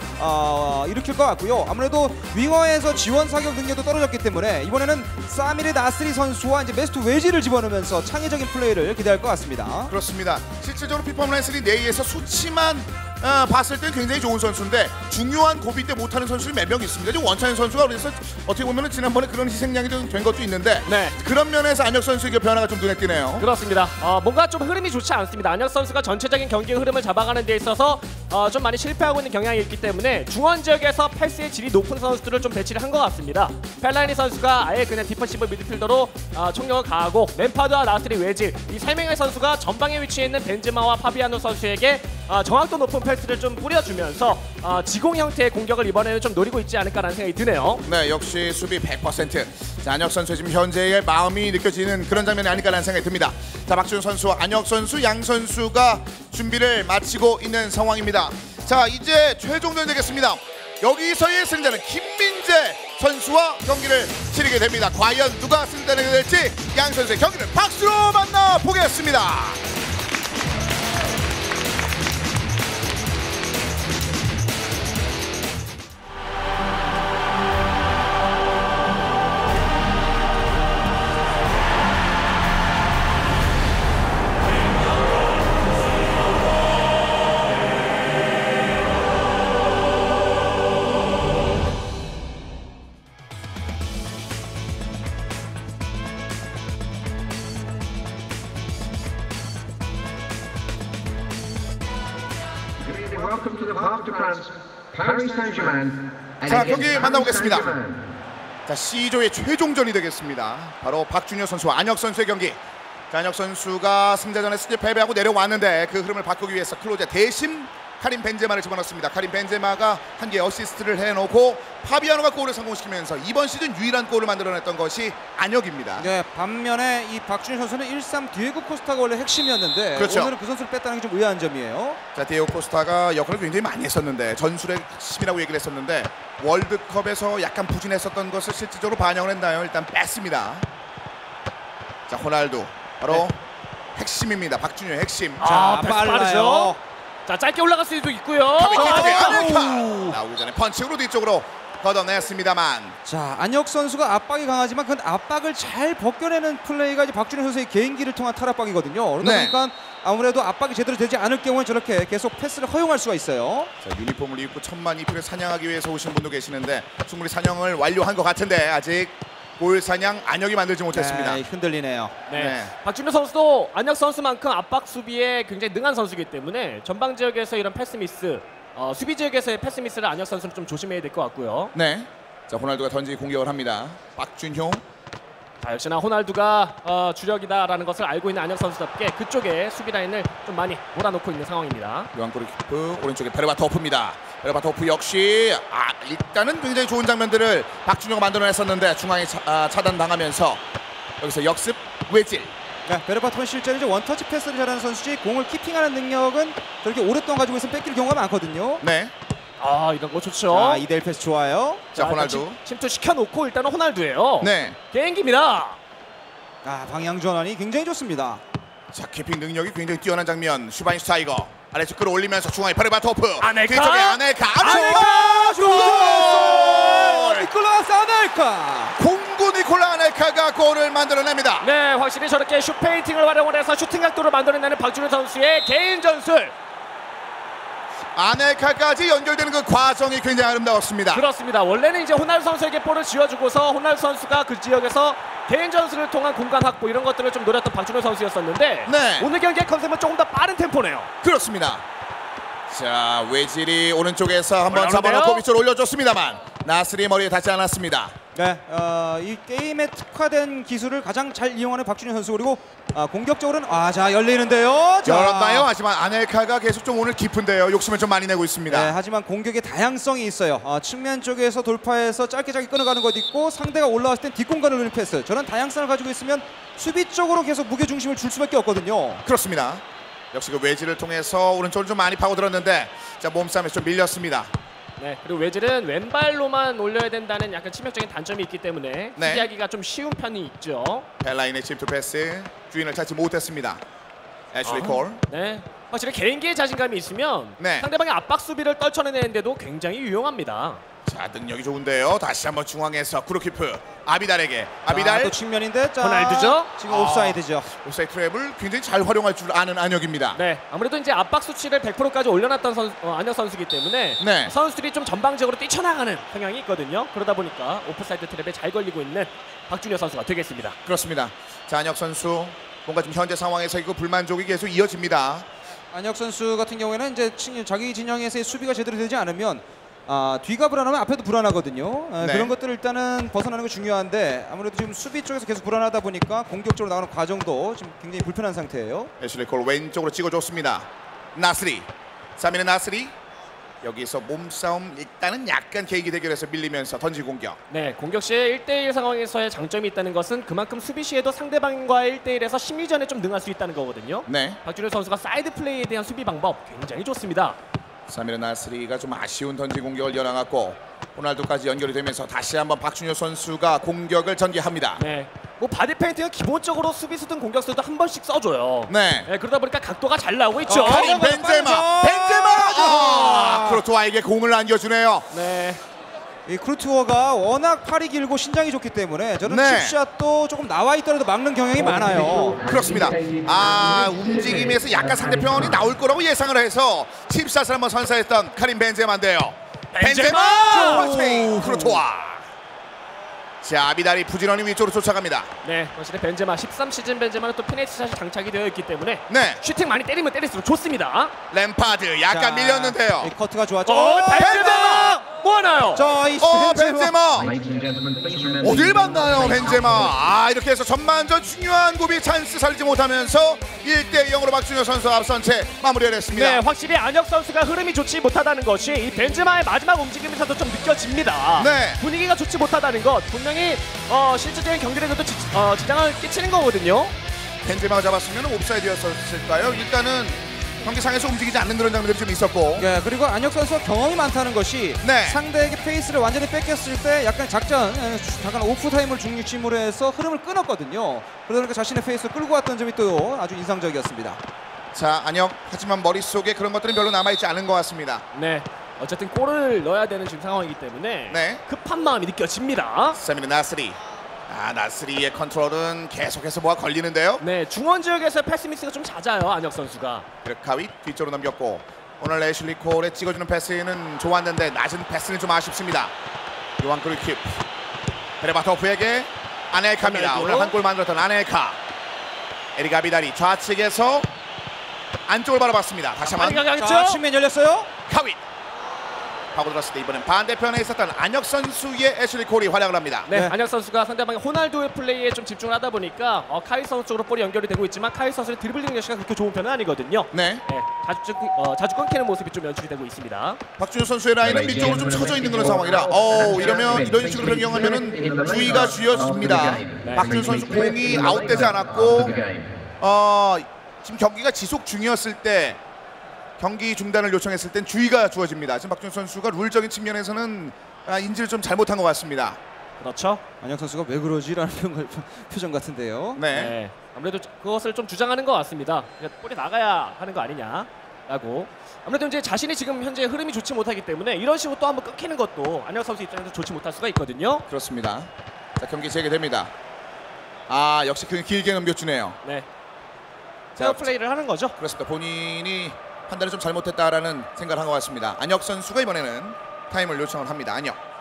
일으킬 것 같고요. 아무래도 윙어에서 지원 사격 능력도 떨어졌기 때문에 이번에는 사미르 나스리 선수와 이제 메스트 웨지를 집어넣으면서 창의적인 플레이를 기대할 것 같습니다. 그렇습니다. 실질적으로 피파 온라인 3 내에서 수치만 봤을 땐 굉장히 좋은 선수인데 중요한 고비 때 못하는 선수들이 몇 명 있습니다. 지금 원찬현 선수가 그래서 어떻게 보면 지난번에 그런 희생양이 좀 된 것도 있는데, 네. 그런 면에서 안혁 선수에게 변화가 좀 눈에 띄네요. 그렇습니다. 뭔가 좀 흐름이 좋지 않습니다. 안혁 선수가 전체적인 경기의 흐름을 잡아가는 데 있어서 좀 많이 실패하고 있는 경향이 있기 때문에 중원 지역에서 패스의 질이 높은 선수들을 좀 배치를 한 것 같습니다. 펠라이니 선수가 아예 그냥 디펜시브 미드필더로 총력을 가하고, 램파드와 나스리 외질, 이 3명의 선수가 전방에 위치해 있는 벤제마와 파비아노 선수에게 정확도 높은 패스를 좀 뿌려주면서 지공 형태의 공격을 이번에는 좀 노리고 있지 않을까라는 생각이 드네요. 네, 역시 수비 100%. 자, 안혁 선수 지금 현재의 마음이 느껴지는 그런 장면이 아닐까라는 생각이 듭니다. 자, 박준효 선수와 안혁 선수, 양 선수가 준비를 마치고 있는 상황입니다. 자, 이제 최종전 되겠습니다. 여기서의 승자는 김민재 선수와 경기를 치르게 됩니다. 과연 누가 승자가 될지 양 선수의 경기를 박수로 만나보겠습니다. Welcome to the Parc de France, Paris Saint-Germain. 자, 경기 만나보겠습니다. 자, C조의 최종전이 되겠습니다. 바로 박준효 선수와 안혁 선수의 경기. 자, 안혁 선수가 승자전에서 이제 패배하고 내려왔는데 그 흐름을 바꾸기 위해서 클로제 대신 카림 벤제마를 집어넣습니다. 카림 벤제마가 한 개 어시스트를 해놓고 파비아노가 골을 성공시키면서 이번 시즌 유일한 골을 만들어냈던 것이 안혁입니다. 네, 반면에 이 박준효 선수는 1-3 디에고 코스타가 원래 핵심이었는데 그렇죠. 오늘은 그 선수를 뺐다는 게 좀 의아한 점이에요. 자, 디에고 코스타가 역할을 굉장히 많이 했었는데 전술의 핵심이라고 얘기를 했었는데 월드컵에서 약간 부진했었던 것을 실질적으로 반영을 했나요? 일단 뺐습니다. 자, 호날두 바로 핵심입니다. 박준효의 핵심. 자, 패스 빨라요. 빠르죠? 자, 짧게 올라갈 수도 있고요. 나오기 전에 펀칭으로 뒤쪽으로 걷어냈습니다만. 자, 안혁 선수가 압박이 강하지만 그 압박을 잘 벗겨내는 플레이가 이제 박준효 선수의 개인기를 통한 탈압박이거든요. 그러다 네. 보니까 아무래도 압박이 제대로 되지 않을 경우에 저렇게 계속 패스를 허용할 수가 있어요. 자, 유니폼을 입고 1000만 이표를 사냥하기 위해서 오신 분도 계시는데 충분히 사냥을 완료한 것 같은데 아직 골 사냥 안혁이 만들지 못했습니다. 네, 흔들리네요. 네. 네. 박준효 선수도 안혁 선수만큼 압박 수비에 굉장히 능한 선수이기 때문에 전방 지역에서 이런 패스 미스, 수비 지역에서의 패스 미스를 안혁 선수는 좀 조심해야 될 것 같고요. 네. 자, 호날두가 던지기 공격을 합니다. 박준효. 자, 역시나 호날두가 주력이다라는 것을 알고 있는 안혁 선수답게 그쪽에 수비 라인을 좀 많이 몰아놓고 있는 상황입니다. 요한골 키프 오른쪽에 베르바토프입니다. 베르바토프 역시 일단은 굉장히 좋은 장면들을 박준효가 만들어냈었는데 중앙에 차단당하면서 여기서 역습 외질. 네, 베르바토는 실제로 이제 원터치 패스를 잘하는 선수지 공을 키핑하는 능력은 저렇게 오랫동안 가지고 있으면 뺏길 경우가 많거든요. 네. 이런 거 좋죠. 자, 2대1 패스 좋아요. 자, 호날두. 침투 시켜놓고 일단은 호날두예요. 네. 개인기입니다. 방향 전환이 굉장히 좋습니다. 자, 키핑 능력이 굉장히 뛰어난 장면. 슈바인슈타이거 아래쪽 끌어올리면서 중앙에 베르바토프. 아넬카. 뒤쪽에 아넬카. 니콜라스 아넬카. 공구 니콜라 아넬카가 골을 만들어냅니다. 네, 확실히 저렇게 슛 페인팅을 활용을 해서 슈팅 각도를 만들어내는 박준효 선수의 개인 전술. 아넬카까지 연결되는 그 과정이 굉장히 아름다웠습니다. 그렇습니다. 원래는 이제 호날두 선수에게 볼을 쥐어주고서 호날두 선수가 그 지역에서 개인 전술을 통한 공간 확보 이런 것들을 좀 노렸던 박준효 선수였었는데 네. 오늘 경기의 컨셉은 조금 더 빠른 템포네요. 그렇습니다. 자, 외질이 오른쪽에서 한번 올라오는데요? 잡아놓고 위쪽으로 올려줬습니다.만 나스리의 머리에 닿지 않았습니다. 네, 이 게임에 특화된 기술을 가장 잘 이용하는 박준효 선수 그리고 공격적으로는 자 열리는데요. 자. 열었나요? 하지만 아넬카가 계속 좀 오늘 깊은데요. 욕심을 좀 많이 내고 있습니다. 네, 하지만 공격의 다양성이 있어요. 측면 쪽에서 돌파해서 짧게 끊어가는 것 있고 상대가 올라왔을 땐 뒷공간을 누르는 패스. 저런 다양성을 가지고 있으면 수비 쪽으로 계속 무게 중심을 줄 수밖에 없거든요. 그렇습니다. 역시 그 외질을 통해서 오른쪽을 좀 많이 파고들었는데 자, 몸싸움에서 좀 밀렸습니다. 네, 그리고 외질은 왼발로만 올려야 된다는 약간 치명적인 단점이 있기 때문에 네. 수비하기가 좀 쉬운 편이 있죠. 벨라인의 침투 패스 주인을 찾지 못했습니다. 애슐리 콜. 네, 확실히 개인기의 자신감이 있으면 네. 상대방의 압박 수비를 떨쳐내는데도 굉장히 유용합니다. 자, 능력이 좋은데요. 다시 한번 중앙에서 쿠르키프 아비달에게 아비달 또 측면인데 자, 호날두죠? 지금 옵사이드죠. 옵사이드 트랩을 굉장히 잘 활용할 줄 아는 안혁입니다. 네, 아무래도 이제 압박 수치를 100%까지 올려놨던 안혁 선수이기 때문에 네. 선수들이 좀 전방적으로 뛰쳐나가는 성향이 있거든요. 그러다 보니까 오프사이드 트랩에 잘 걸리고 있는 박준효 선수가 되겠습니다. 그렇습니다. 자, 안혁 선수 뭔가 좀 현재 상황에서 이거 불만족이 계속 이어집니다. 안혁 선수 같은 경우에는 이제 자기 진영에서의 수비가 제대로 되지 않으면 뒤가 불안하면 앞에도 불안하거든요. 네. 그런 것들을 일단은 벗어나는 게 중요한데 아무래도 지금 수비 쪽에서 계속 불안하다 보니까 공격적으로 나가는 과정도 지금 굉장히 불편한 상태예요. 애슐리 콜 왼쪽으로 찍어줬습니다. 나스리 사미르 나스리 여기서 몸싸움 일단은 약간 개인기 대결에서 밀리면서 던지 공격. 네, 공격 시에 1대1 상황에서의 장점이 있다는 것은 그만큼 수비 시에도 상대방과의 1대1에서 심리전에 좀 능할 수 있다는 거거든요. 네. 박준효 선수가 사이드 플레이에 대한 수비 방법 굉장히 좋습니다. 사미르 나스리가 좀 아쉬운 던지 공격을 열어놨고 호날두까지 연결이 되면서 다시 한번 박준효 선수가 공격을 전개합니다. 네, 뭐 바디 페인팅은 기본적으로 수비수든 공격수든 한 번씩 써줘요. 네. 네, 그러다 보니까 각도가 잘 나오고 있죠. 카림 벤제마. 크로토와에게 공을 안겨주네요. 네, 이 크루투어가 워낙 팔이 길고 신장이 좋기 때문에 저는 네. 칩샷도 조금 나와 있더라도 막는 경향이 많아요. 그렇습니다. 움직임에서 약간 상대편이 나올 거라고 예상을 해서 칩샷을 한번 선사했던 카림 벤제마인데요. 벤제마! 크로토와. 자, 아비달이 부지런히 위쪽으로 쫓아갑니다. 네, 사실 벤제마 13시즌 벤제마는 또 피네스 샷이 장착이 되어 있기 때문에 네. 슈팅 많이 때리면 때릴수록 좋습니다. 램파드 약간 자, 밀렸는데요. 이 커트가 좋았죠. 벤제마 뭐하나요? 자, 이 벤제마 Ladies and gentlemen, please remember. 어딜 봤나요, 벤제마? 이렇게 해서 전반전 중요한 고비 찬스 살지 못하면서 1대0으로 박준효 선수 앞선 채 마무리를 했습니다. 네, 확실히 안혁 선수가 흐름이 좋지 못하다는 것이 이 벤제마의 마지막 움직임에서도 좀 느껴집니다. 네. 분위기가 좋지 못하다는 것 분명히 실질적인 경기력에도 지장을 끼치는 거거든요. 벤제마가 잡았으면 옵사이드였을까요? 일단은 경기상에서 움직이지 않는 그런 장면들이 좀 있었고. 네, 그리고 안혁 선수가 경험이 많다는 것이 네. 상대에게 페이스를 완전히 뺏겼을 때 약간 잠깐 오프타임을 중심으로 해서 흐름을 끊었거든요. 그러다 보니까 자신의 페이스를 끌고 왔던 점이 또 아주 인상적이었습니다. 자, 안혁 하지만 머릿속에 그런 것들이 별로 남아있지 않은 것 같습니다. 네, 어쨌든 골을 넣어야 되는 지금 상황이기 때문에 네. 급한 마음이 느껴집니다. 사미르 나스리. 나스리의 컨트롤은 계속해서 뭐가 걸리는데요. 네, 중원 지역에서 패스 미스가 좀 잦아요, 안혁 선수가. 그카윗 뒤쪽으로 넘겼고 오늘 애슐리 콜에 찍어주는 패스는 좋았는데 낮은 패스는 좀 아쉽습니다. 요한 크루이프 베레바토프에게 아넬카입니다. 오늘 한 골 만들었던 아넬카. 에릭 아비달이 좌측에서 안쪽을 바라봤습니다. 다시 한번 자, 측면 열렸어요. 카윗 파고들었을 때 이번엔 반대편에 있었던 안혁 선수의 애슐리 콜이 활약을 합니다. 네, 네. 안혁 선수가 상대방의 호날두의 플레이에 좀 집중을 하다 보니까 카이 선수 쪽으로 볼이 연결이 되고 있지만 카이 선수의 드리블 능력이 그렇게 좋은 편은 아니거든요. 네. 네, 자주 끊기는 모습이 좀 연출이 되고 있습니다. 박준효 선수의 라인은 밑쪽으로 좀 쳐져 있는 그런 상황이라 이러면 이런 식으로 변경하면은 주의가 쥐어집니다. 박준효 선수 공이 아웃되지 않았고 지금 경기가 지속 중이었을 때 경기 중단을 요청했을 땐 주의가 주어집니다. 지금 박준효 선수가 룰적인 측면에서는 인지를 좀 잘못한 것 같습니다. 그렇죠. 안혁 선수가 왜 그러지라는 표정 같은데요. 네. 네, 아무래도 그것을 좀 주장하는 것 같습니다. 그러니까 볼이 나가야 하는 거 아니냐라고. 아무래도 이제 자신이 지금 현재 흐름이 좋지 못하기 때문에 이런 식으로 또 한번 끊기는 것도 안혁 선수 입장에서 좋지 못할 수가 있거든요. 그렇습니다. 자, 경기 재개됩니다. 역시 그 길게 넘겨주네요. 네, 페어 플레이를 하는 거죠. 그렇습니다. 본인이 판단을 좀 잘못했다라는 생각을 한 것 같습니다. 안혁 선수가 이번에는 타임을 요청을 합니다. 안혁.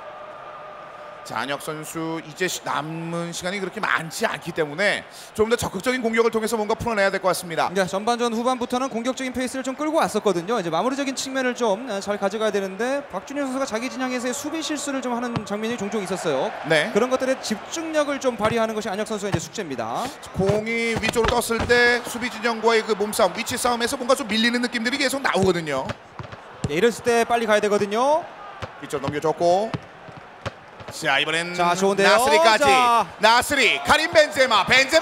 자, 안혁 선수 이제 남은 시간이 그렇게 많지 않기 때문에 좀 더 적극적인 공격을 통해서 뭔가 풀어내야 될 것 같습니다. 네, 전반전 후반부터는 공격적인 페이스를 좀 끌고 왔었거든요. 이제 마무리적인 측면을 좀 잘 가져가야 되는데 박준효 선수가 자기 진영에서의 수비 실수를 좀 하는 장면이 종종 있었어요. 네. 그런 것들의 집중력을 좀 발휘하는 것이 안혁 선수의 이제 숙제입니다. 공이 위쪽으로 떴을 때 수비 진영과의 그 몸싸움, 위치 싸움에서 뭔가 좀 밀리는 느낌들이 계속 나오거든요. 네, 이랬을 때 빨리 가야 되거든요. 위쪽 넘겨줬고, 자, 이번엔 자, 좋은데요. 나스리까지. 자. 나스리, 카림 벤제마가 왼쪽.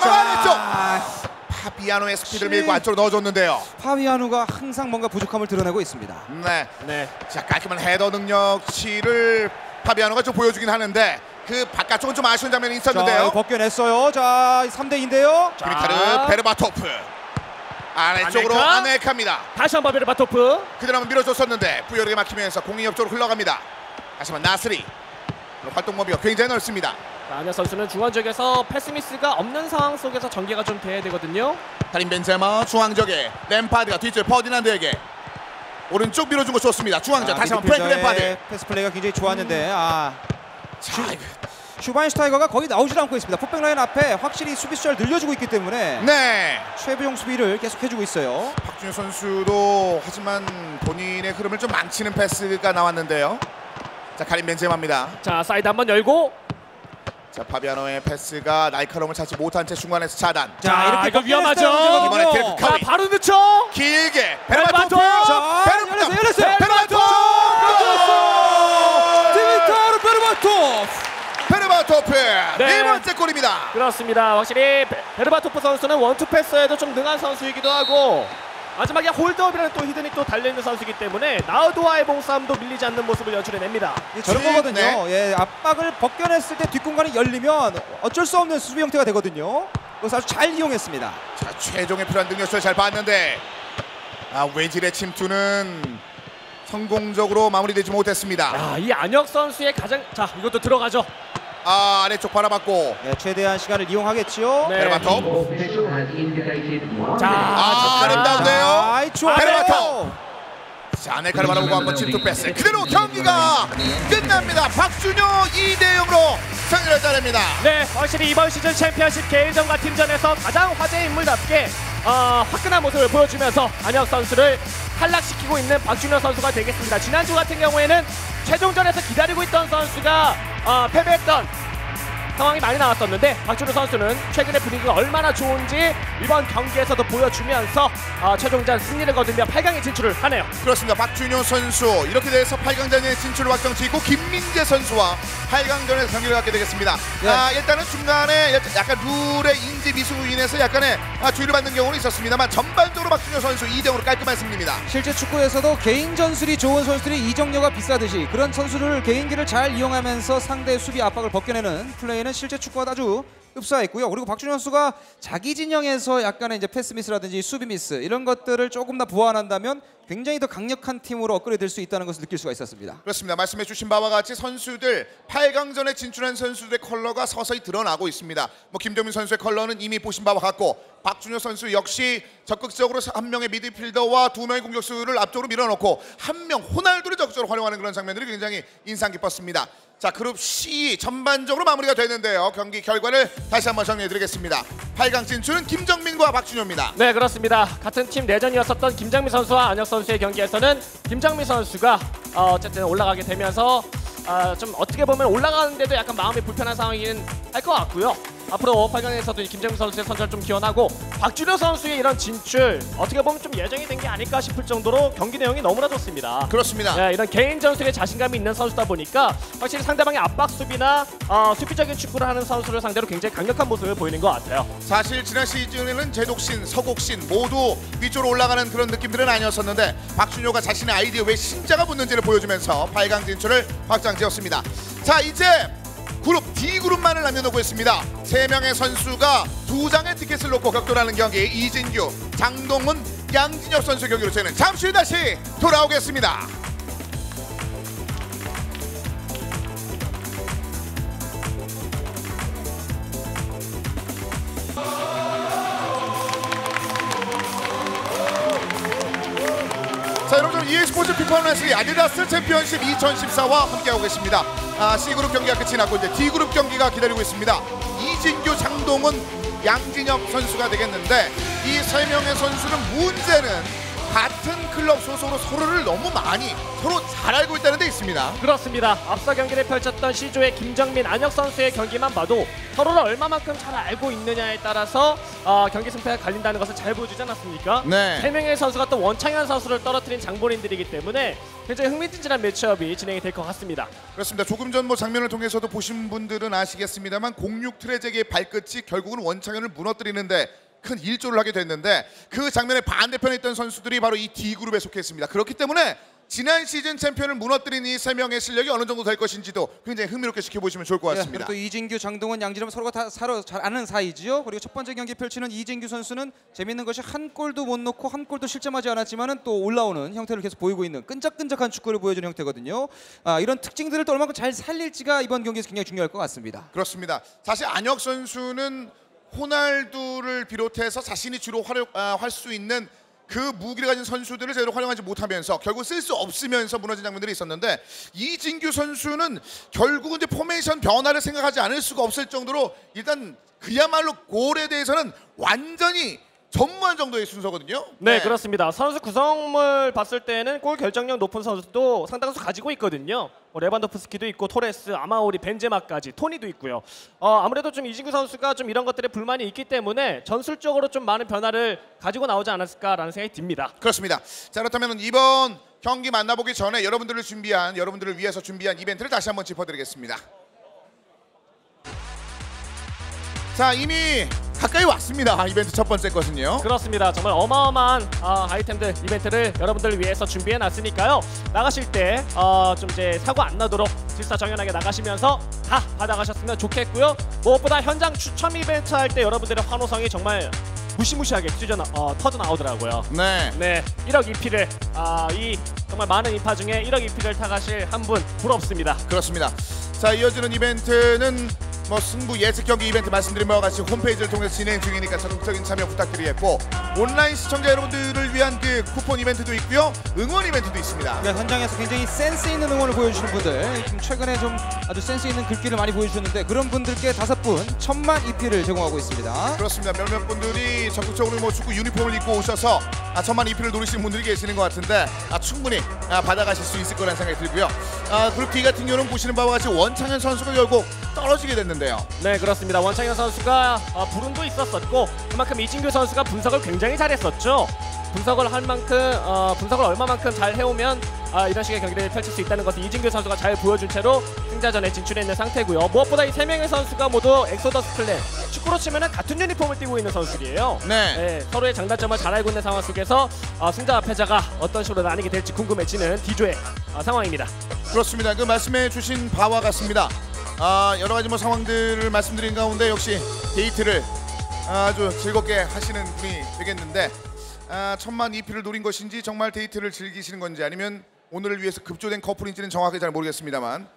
파비아노의 스피드를 밀고 안쪽으로 넣어줬는데요. 파비아누가 항상 뭔가 부족함을 드러내고 있습니다. 네. 네, 자, 깔끔한 헤더 능력치를 파비아노가 좀 보여주긴 하는데 그 바깥쪽은 좀 아쉬운 장면이 있었는데요. 자, 벗겨냈어요. 자, 3대2인데요. 그리타르 베르바토프 아래쪽으로 아넬카. 아넬카입니다. 다시 한번 베르바토프. 그대로 한번 밀어줬었는데 부여력에 막히면서 공이 옆쪽으로 흘러갑니다. 다시 한번 나스리. 활동 범위가 굉장히 넓습니다. 안혁 선수는 중원 지역에서 패스 미스가 없는 상황 속에서 전개가 좀 돼야 되거든요. 카림 벤제마 중앙적에 램파드가 뒤쪽에 퍼디난드에게 오른쪽 밀어준 거 좋습니다. 중앙적 다시 한번 프랭크 램파드. 패스 플레이가 굉장히 좋았는데 자, 슈바인슈타이거가 거의 나오질 않고 있습니다. 폭백 라인 앞에 확실히 수비 숫자를 늘려주고 있기 때문에 네. 최부용 수비를 계속해주고 있어요. 박준효 선수도 하지만 본인의 흐름을 좀 망치는 패스가 나왔는데요. 자, 카림 벤제마입니다. 자, 사이드 한번 열고 자, 파비아노의 패스가 날카로움을 찾지 못한 채 중간에서 차단. 자, 이렇게 이거 위험하죠. 이번에 테이프 자, 카위. 바로 넣죠. 길게 베르바토프! 자, 열렸어요. 베르바토프! 디미타르 베르바토프. 베르바토프 네. 네 번째 골입니다. 그렇습니다. 확실히 베르바토프 선수는 원투 패스에도 좀 능한 선수이기도 하고 마지막에 홀드업이라는 또 히든이 또 달려있는 선수이기 때문에 나우도와의 몸싸움도 밀리지 않는 모습을 연출해냅니다. 저런 거거든요. 네. 예, 압박을 벗겨냈을 때 뒷공간이 열리면 어쩔 수 없는 수비 형태가 되거든요. 그래서 아주 잘 이용했습니다. 자, 최종에 필요한 능력치를 잘 봤는데 외질의 침투는 성공적으로 마무리되지 못했습니다. 야, 이 안혁 선수의 가장 자 이것도 들어가죠. 아래쪽 바라봤고 네, 최대한 시간을 이용하겠죠. 네. 베르바토프. Official has indicated one. 자, 아름다운데요. 아이 좋아요. 베르바토프. 자, 아넬카를 바라보고 한번 침투 패스. 그대로 경기가 끝납니다. 박준효 2대0으로 승리를 따냅니다. 네, 확실히 이번 시즌 챔피언십 개인전과 팀전에서 가장 화제의 인물답게 화끈한 모습을 보여주면서 안혁 선수를 탈락시키고 있는 박준효 선수가 되겠습니다. 지난주 같은 경우에는 최종전에서 기다리고 있던 선수가 패배했던 상황이 많이 나왔었는데 박준효 선수는 최근에 분위기가 얼마나 좋은지 이번 경기에서도 보여주면서 최종전 승리를 거두며 8강에 진출을 하네요. 그렇습니다. 박준효 선수 이렇게 돼서 8강전에 진출을 확정짓고 김민재 선수와 8강전에서 경기를 갖게 되겠습니다. 네. 일단은 중간에 약간 룰의 인지 미수로 인해서 약간의 주의를 받는 경우는 있었습니다만 전반적으로 박준효 선수 2대0으로 깔끔한 승리입니다. 실제 축구에서도 개인 전술이 좋은 선수들이 이적료가 비싸듯이 그런 선수를 개인기를 잘 이용하면서 상대의 수비 압박을 벗겨내는 플레이는 실제 축구와 아주 흡사했고요. 그리고 박준효 선수가 자기 진영에서 약간의 이제 패스 미스라든지 수비 미스 이런 것들을 조금 더 보완한다면 굉장히 더 강력한 팀으로 업그레이드 될 수 있다는 것을 느낄 수가 있었습니다. 그렇습니다. 말씀해 주신 바와 같이 선수들 8강전에 진출한 선수들의 컬러가 서서히 드러나고 있습니다. 김정민 선수의 컬러는 이미 보신 바와 같고 박준효 선수 역시 적극적으로 한 명의 미드필더와 두 명의 공격수를 앞쪽으로 밀어넣고 한 명 호날두를 적극적으로 활용하는 그런 장면들이 굉장히 인상 깊었습니다. 자, 그룹 C 전반적으로 마무리가 됐는데요. 경기 결과를 다시 한번 정리해드리겠습니다. 8강 진출은 김정민과 박준효입니다. 네, 그렇습니다. 같은 팀 내전이었었던 김정민 선수와 안혁 선수의 경기에서는 김정민 선수가 어쨌든 올라가게 되면서 좀 어떻게 보면 올라가는데도 약간 마음이 불편한 상황이긴 할 것 같고요. 앞으로 8강에서도 김정민 선수의 선전을 좀 기원하고 박준효 선수의 이런 진출 어떻게 보면 좀 예정이 된 게 아닐까 싶을 정도로 경기 내용이 너무나 좋습니다. 그렇습니다. 네, 이런 개인 전술에 자신감이 있는 선수다 보니까 확실히 상대방의 압박 수비나 수비적인 축구를 하는 선수를 상대로 굉장히 강력한 모습을 보이는 것 같아요. 사실 지난 시즌에는 제독신, 서곡신 모두 위쪽으로 올라가는 그런 느낌들은 아니었었는데 박준효가 자신의 아이디어에 왜 신자가 붙는지를 보여주면서 8강 진출을 확정지었습니다. 자, 이제 그룹 D그룹만을 남겨놓고 있습니다. 3명의 선수가 2장의 티켓을 놓고 격돌하는 경기 이진규, 장동훈, 양진혁 선수 경기로 저희는 잠시 후 다시 돌아오겠습니다. 자, 여러분 EA스포츠 피파원레슬링 아디다스 챔피언십 2014와 함께하고 계십니다. C그룹 경기가 끝이 났고 이제 D그룹 경기가 기다리고 있습니다. 이진규, 장동훈, 양진혁 선수가 되겠는데 이 3명의 선수는 문제는 같은 클럽 소속으로 서로를 너무 많이 서로 잘 알고 있다는 데 있습니다. 그렇습니다. 앞서 경기를 펼쳤던 C조의 김정민, 안혁 선수의 경기만 봐도 서로를 얼마만큼 잘 알고 있느냐에 따라서 경기 승패가 갈린다는 것을 잘 보여주지 않았습니까? 네. 3명의 선수가 또 원창현 선수를 떨어뜨린 장본인들이기 때문에 굉장히 흥미진진한 매치업이 진행이 될 것 같습니다. 그렇습니다. 조금 전 장면을 통해서도 보신 분들은 아시겠습니다만 06 트레제기의 발끝이 결국은 원창현을 무너뜨리는데 큰 일조를 하게 됐는데 그 장면의 반대편에 있던 선수들이 바로 이 D그룹에 속해 있습니다. 그렇기 때문에 지난 시즌 챔피언을 무너뜨린 이 3명의 실력이 어느 정도 될 것인지도 굉장히 흥미롭게 지켜보시면 좋을 것 같습니다. 또 이진규, 장동훈, 양진혁 서로가 다 서로 잘 아는 사이지요. 그리고 첫 번째 경기 펼치는 이진규 선수는 재밌는 것이 한 골도 못 넣고 한 골도 실점하지 않았지만은 또 올라오는 형태를 계속 보이고 있는 끈적끈적한 축구를 보여주는 형태거든요. 이런 특징들을 또 얼마큼 잘 살릴지가 이번 경기에서 굉장히 중요할 것 같습니다. 그렇습니다. 사실 안혁 선수는 호날두를 비롯해서 자신이 주로 활용할 수 있는 그 무기를 가진 선수들을 제대로 활용하지 못하면서 결국 쓸 수 없으면서 무너진 장면들이 있었는데 이진규 선수는 결국은 이제 포메이션 변화를 생각하지 않을 수가 없을 정도로 일단 그야말로 골에 대해서는 완전히 전무한 정도의 순서거든요. 네, 그렇습니다. 선수 구성을 봤을 때는 골 결정력 높은 선수도 상당수 가지고 있거든요. 레반도프스키도 있고 토레스, 아마오리, 벤제마까지, 토니도 있고요. 아무래도 좀 이진규 선수가 좀 이런 것들에 불만이 있기 때문에 전술적으로 좀 많은 변화를 가지고 나오지 않았을까라는 생각이 듭니다. 그렇습니다. 자, 그렇다면 이번 경기 만나보기 전에 여러분들을 위해서 준비한 이벤트를 다시 한번 짚어드리겠습니다. 자, 이미 가까이 왔습니다. 이벤트 첫 번째 것은요. 그렇습니다. 정말 어마어마한 아이템들, 이벤트를 여러분들을 위해서 준비해놨으니까요. 나가실 때 좀 이제 사고 안 나도록 질서정연하게 나가시면서 다 받아가셨으면 좋겠고요. 무엇보다 현장 추첨 이벤트 할 때 여러분들의 환호성이 정말 무시무시하게 터져 나오더라고요. 네. 1억 2피를 이 정말 많은 인파 중에 1억 2피를 타가실 한 분 부럽습니다. 그렇습니다. 자, 이어지는 이벤트는 승부 예측 경기 이벤트 말씀드린 바와 같이 홈페이지를 통해서 진행 중이니까 적극적인 참여 부탁드리겠고, 온라인 시청자 여러분들을 위한 그 쿠폰 이벤트도 있고요, 응원 이벤트도 있습니다. 네, 현장에서 굉장히 센스 있는 응원을 보여주시는 분들, 지금 최근에 좀 아주 센스 있는 글귀를 많이 보여주셨는데 그런 분들께 5분 1000만 EP를 제공하고 있습니다. 그렇습니다. 몇몇 분들이 적극적으로 축구 유니폼을 입고 오셔서 1000만 EP를 노리시는 분들이 계시는 것 같은데 충분히 받아가실 수 있을 거라는 생각이 들고요. 그룹 D 같은 경우는 보시는 바와 같이 원창현 선수가 결국 떨어지게 됐는데요. 네, 그렇습니다. 원창현 선수가 불운도 있었었고 그만큼 이진규 선수가 분석을 굉장히 잘했었죠. 분석을 할 만큼 분석을 얼마만큼 잘 해오면 이런 식의 경기를 펼칠 수 있다는 것을 이진규 선수가 잘 보여준 채로 승자전에 진출해 있는 상태고요. 무엇보다 이 3명의 선수가 모두 엑소더스 클랜, 축구로 치면 같은 유니폼을 띄고 있는 선수들이에요. 네. 서로의 장단점을 잘 알고 있는 상황 속에서 승자와 패자가 어떤 식으로 나뉘게 될지 궁금해지는 D조의 상황입니다. 그렇습니다. 그 말씀해 주신 바와 같습니다. 여러 가지 상황들을 말씀드린 가운데 역시 데이트를 아주 즐겁게 하시는 분이 되겠는데 1000만 EP를 노린 것인지 정말 데이트를 즐기시는 건지 아니면 오늘을 위해서 급조된 커플인지는 정확히 잘 모르겠습니다만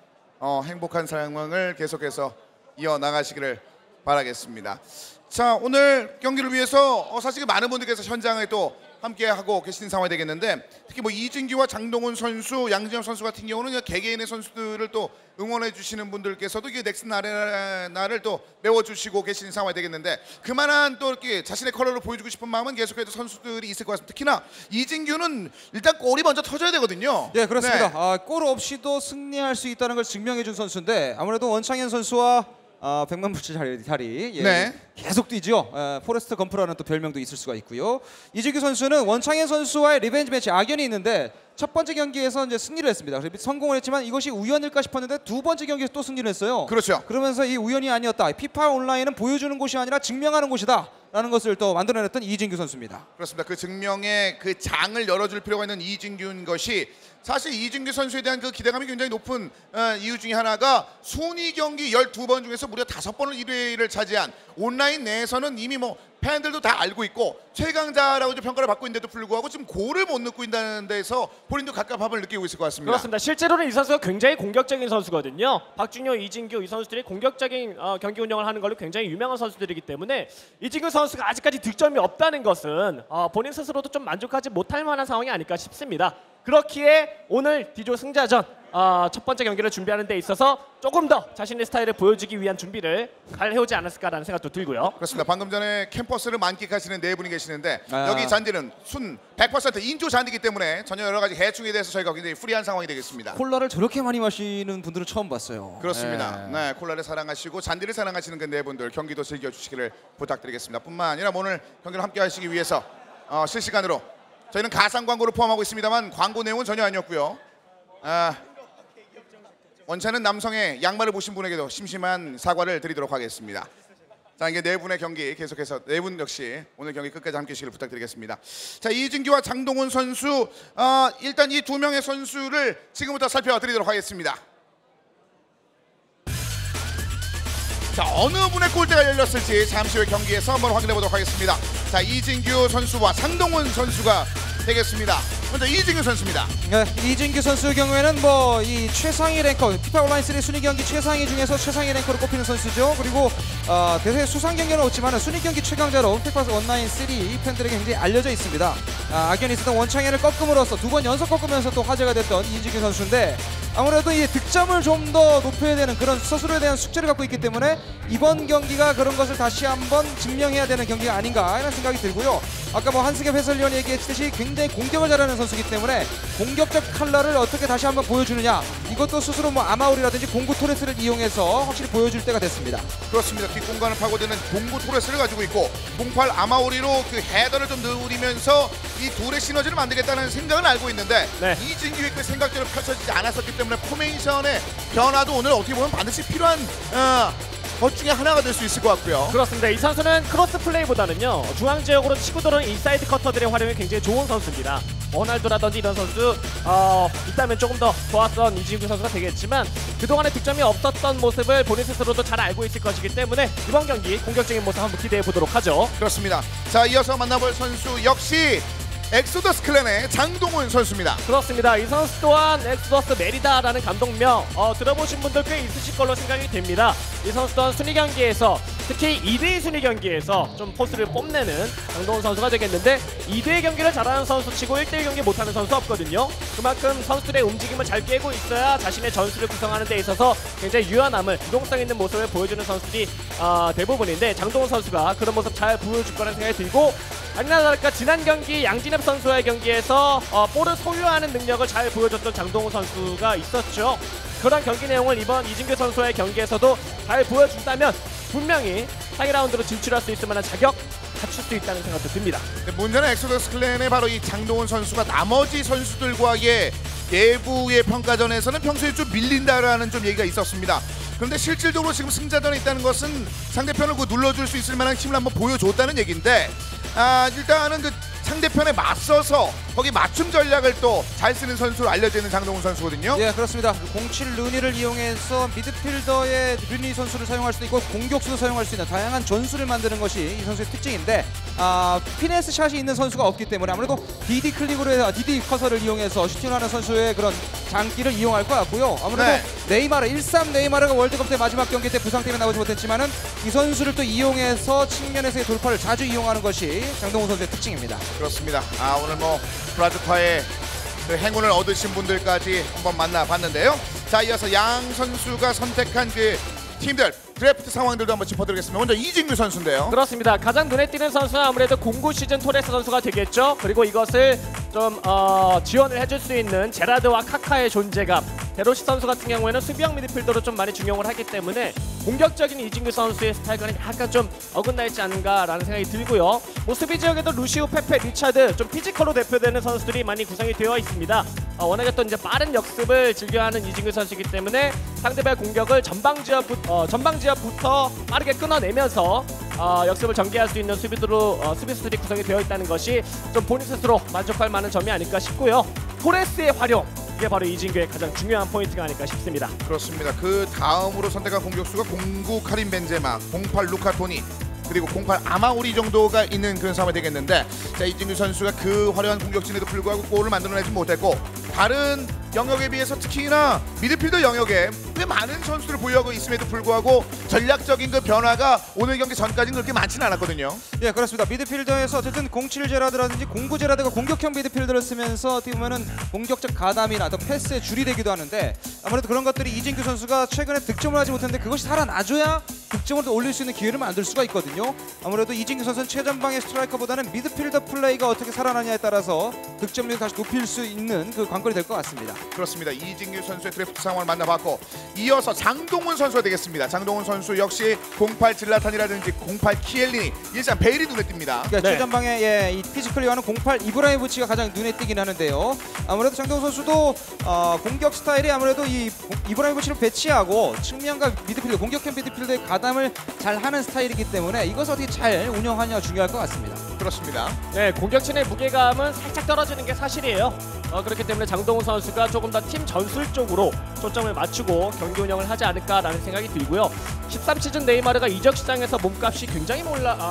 행복한 상황을 계속해서 이어나가시기를 바라겠습니다. 자, 오늘 경기를 위해서 사실 많은 분들께서 현장에 또 함께하고 계시는 상황이 되겠는데, 특히 이진규와 장동훈 선수, 양진혁 선수 같은 경우는 개개인의 선수들을 또 응원해 주시는 분들께서도 넥슨 아레나를 또 메워주시고 계시는 상황이 되겠는데, 그만한 또 이렇게 자신의 컬러를 보여주고 싶은 마음은 계속해서 선수들이 있을 것 같습니다. 특히나 이진규는 일단 골이 먼저 터져야 되거든요. 네, 그렇습니다. 골 없이도 승리할 수 있다는 걸 증명해 준 선수인데, 아무래도 원창현 선수와 100만 불치 자리 계속 뛰죠. 포레스트 검프라는 또 별명도 있을 수가 있고요. 이진규 선수는 원창현 선수와의 리벤지 매치 악연이 있는데 첫 번째 경기에서 이제 승리를 했습니다. 그래서 성공을 했지만 이것이 우연일까 싶었는데 두 번째 경기에서 또 승리를 했어요. 그렇죠. 그러면서 이 우연이 아니었다. 피파 온라인은 보여주는 곳이 아니라 증명하는 곳이다. 라는 것을 또 만들어냈던 이진규 선수입니다. 그렇습니다. 그 증명의 그 장을 열어줄 필요가 있는 이진규인 것이, 사실 이진규 선수에 대한 그 기대감이 굉장히 높은 이유 중에 하나가 순위 경기 12번 중에서 무려 5번을 1위를 차지한, 온라인 내에서는 이미 팬들도 다 알고 있고 최강자라고 평가를 받고 있는데도 불구하고 지금 골을 못 넣고 있다는 데서 본인도 갑갑함을 느끼고 있을 것 같습니다. 그렇습니다. 실제로는 이 선수가 굉장히 공격적인 선수거든요. 박준효, 이진규 이 선수들이 공격적인 경기 운영을 하는 걸로 굉장히 유명한 선수들이기 때문에 이진규 선수가 아직까지 득점이 없다는 것은 본인 스스로도 좀 만족하지 못할 만한 상황이 아닐까 싶습니다. 그렇기에 오늘 D조 승자전 첫 번째 경기를 준비하는 데 있어서 조금 더 자신의 스타일을 보여주기 위한 준비를 잘 해오지 않았을까라는 생각도 들고요. 그렇습니다. 방금 전에 캠퍼스를 만끽하시는 네 분이 계시는데 여기 잔디는 순 100% 인조 잔디이기 때문에 전혀 여러 가지 해충에 대해서 저희가 굉장히 프리한 상황이 되겠습니다. 콜라를 저렇게 많이 마시는 분들은 처음 봤어요. 그렇습니다. 네, 콜라를 사랑하시고 잔디를 사랑하시는 그 네 분들 경기도 즐겨주시기를 부탁드리겠습니다. 뿐만 아니라 오늘 경기를 함께 하시기 위해서 실시간으로 저희는 가상 광고를 포함하고 있습니다만 광고 내용은 전혀 아니었고요. 원차는 남성의 양말을 보신 분에게도 심심한 사과를 드리도록 하겠습니다. 자, 이게 네 분의 경기 계속해서 네 분 역시 오늘 경기 끝까지 함께 해주시길 부탁드리겠습니다. 자, 이진규와 장동훈 선수, 일단 이 두 명의 선수를 지금부터 살펴드리도록 하겠습니다. 자, 어느 분의 골대가 열렸을지 잠시 후에 경기에서 한번 확인해 보도록 하겠습니다. 자, 이진규 선수와 장동훈 선수가 되겠습니다. 먼저 이진규 선수입니다. 네, 이진규 선수의 경우에는 뭐 이 최상위 랭커 피파 온라인 3 순위 경기 최상위 중에서 최상위 랭커로 꼽히는 선수죠. 그리고 대회 수상 경기는 없지만 순위 경기 최강자로 피파 온라인 3 팬들에게 굉장히 알려져 있습니다. 악연이 있었던 원창현을 꺾음으로써 2번 연속 꺾으면서 또 화제가 됐던 이진규 선수인데 아무래도 이 득점을 좀 더 높여야 되는 그런 스스로에 대한 숙제를 갖고 있기 때문에 이번 경기가 그런 것을 다시 한번 증명해야 되는 경기가 아닌가 이런 생각이 들고요. 아까 뭐 한승엽 해설위원이 얘기했듯이 굉장히 공격을 잘하는 선수이기 때문에 공격적 칼날을 어떻게 다시 한번 보여주느냐 이것도 스스로 뭐 아마울이라든지 공구 토레스를 이용해서 확실히 보여줄 때가 됐습니다. 그렇습니다. 뒷공간을 파고드는 공구 토레스를 가지고 있고 08 아마오리로 그 헤더를 좀 누리면서 이 둘의 시너지를 만들겠다는 생각은 알고 있는데 네. 이진규의 그 생각대로 펼쳐지지 않았었기 때문에 포메이션의 변화도 오늘 어떻게 보면 반드시 필요한 것 중에 하나가 될 수 있을 것 같고요. 그렇습니다. 이 선수는 크로스 플레이보다는요 중앙 지역으로 치고 들어오는 인사이드 커터들의 활용이 굉장히 좋은 선수입니다. 호날두라든지 이런 선수 있다면 조금 더 좋았던 이진규 선수가 되겠지만 그동안에 득점이 없었던 모습을 본인 스스로도 잘 알고 있을 것이기 때문에 이번 경기 공격적인 모습 한번 기대해 보도록 하죠. 그렇습니다. 자, 이어서 만나볼 선수 역시 엑소더스 클랜의 장동훈 선수입니다. 그렇습니다. 이 선수 또한 엑소더스 메리다라는 감독명 들어보신 분들 꽤 있으실 걸로 생각이 됩니다. 이 선수 또한 순위 경기에서 특히 2대2 순위 경기에서 좀 포스를 뽐내는 장동훈 선수가 되겠는데 2대2 경기를 잘하는 선수치고 1대1 경기 못하는 선수 없거든요. 그만큼 선수들의 움직임을 잘 깨고 있어야 자신의 전술을 구성하는 데 있어서 굉장히 유연함을 유동성 있는 모습을 보여주는 선수들이 대부분인데 장동훈 선수가 그런 모습 잘 보여줄 거라는 생각이 들고 아니나 다를까 지난 경기 양진엽 선수와의 경기에서 볼을 소유하는 능력을 잘 보여줬던 장동훈 선수가 있었죠. 그런 경기 내용을 이번 이진규 선수와의 경기에서도 잘 보여준다면 분명히 상위 라운드로 진출할 수 있을 만한 자격 갖출 수 있다는 생각도 듭니다. 문제는 엑소더스 클랜의 바로 이 장동훈 선수가 나머지 선수들과의 내부의 평가전에서는 평소에 좀 밀린다라는 좀 얘기가 있었습니다. 그런데 실질적으로 지금 승자전에 있다는 것은 상대편을 눌러줄 수 있을 만한 힘을 한번 보여줬다는 얘기인데 일단은 그 상대편에 맞서서 거기 맞춤 전략을 또 잘 쓰는 선수로 알려져 있는 장동훈 선수거든요. 예, 그렇습니다. 07 르니를 이용해서 미드필더의 르니 선수를 사용할 수도 있고 공격수도 사용할 수 있는 다양한 전술을 만드는 것이 이 선수의 특징인데 피네스 샷이 있는 선수가 없기 때문에 아무래도 DD 클릭으로 해서 DD 커서를 이용해서 슈팅하는 선수의 그런 장기를 이용할 것 같고요. 아무래도 네이마르 13 네이마르가 월드컵 때 마지막 경기 때 부상 때문에 나오지 못했지만은 이 선수를 또 이용해서 측면에서의 돌파를 자주 이용하는 것이 장동훈 선수의 특징입니다. 그렇습니다. 오늘 뭐 브라즈파의 그 행운을 얻으신 분들까지 한번 만나봤는데요. 자, 이어서 양 선수가 선택한 그 팀들 드래프트 상황들도 한번 짚어드리겠습니다. 먼저 이진규 선수인데요. 그렇습니다. 가장 눈에 띄는 선수는 아무래도 공구 시즌 토레스 선수가 되겠죠. 그리고 이것을 좀 지원을 해줄 수 있는 제라드와 카카의 존재감. 데로시 선수 같은 경우에는 수비형 미드필더로 좀 많이 중용을 하기 때문에 공격적인 이진규 선수의 스타일과는 약간 좀 어긋나 있지 않은가라는 생각이 들고요. 뭐 수비 지역에도 루시우, 페페, 리차드 좀 피지컬로 대표되는 선수들이 많이 구성이 되어 있습니다. 워낙에 또 이제 빠른 역습을 즐겨하는 이진규 선수이기 때문에 상대방의 공격을 전방 지역부터 빠르게 끊어내면서 역습을 전개할 수 있는 수비수들이 구성이 되어 있다는 것이 좀 본인 스스로 만족할 만한 점이 아닐까 싶고요. 토레스의 활용 이게 바로 이진규의 가장 중요한 포인트가 아닐까 싶습니다. 그렇습니다. 그 다음으로 선택한 공격수가 09 카림 벤제마, 08 루카 토니 그리고 08 아마우리 정도가 있는 그런 상황이 되겠는데 자, 이진규 선수가 그 화려한 공격진에도 불구하고 골을 만들어내지 못했고 다른 영역에 비해서 특히나 미드필더 영역에 꽤 많은 선수를 보유하고 있음에도 불구하고 전략적인 그 변화가 오늘 경기 전까지는 그렇게 많지는 않았거든요. 예, 그렇습니다. 미드필더에서 어쨌든 07 제라드라든지 09 제라드가 공격형 미드필더를 쓰면서 어떻게 보면은 공격적 가담이나 또 패스에 줄이 되기도 하는데 아무래도 그런 것들이 이진규 선수가 최근에 득점을 하지 못했는데 그것이 살아나줘야 득점을 올릴 수 있는 기회를 만들 수가 있거든요. 아무래도 이진규 선수는 최전방의 스트라이커보다는 미드필더 플레이가 어떻게 살아나냐에 따라서 득점률을 다시 높일 수 있는 그 관건이 될 것 같습니다. 그렇습니다. 이진규 선수의 드래프트 상황을 만나봤고 이어서 장동훈 선수가 되겠습니다. 장동훈 선수 역시 08 질라탄이라든지 08 키엘리니 일단 베일이 눈에 띕니다. 그러니까 최전방에 이 피지컬이 하는 08 이브라이모비치가 가장 눈에 띄긴 하는데요. 아무래도 장동훈 선수도 공격 스타일이 아무래도 이 이브라이모비치를 배치하고 측면과 미드필더 공격형 미드필더의 가담을 잘 하는 스타일이기 때문에 이것을 어떻게 잘 운영하냐가 중요할 것 같습니다. 그렇습니다. 네, 공격진의 무게감은 살짝 떨어지는 게 사실이에요. 그렇기 때문에 장동훈 선수가 조금 더 팀 전술 쪽으로 초점을 맞추고 경기 운영을 하지 않을까라는 생각이 들고요. 13시즌 네이마르가 이적 시장에서 몸값이 굉장히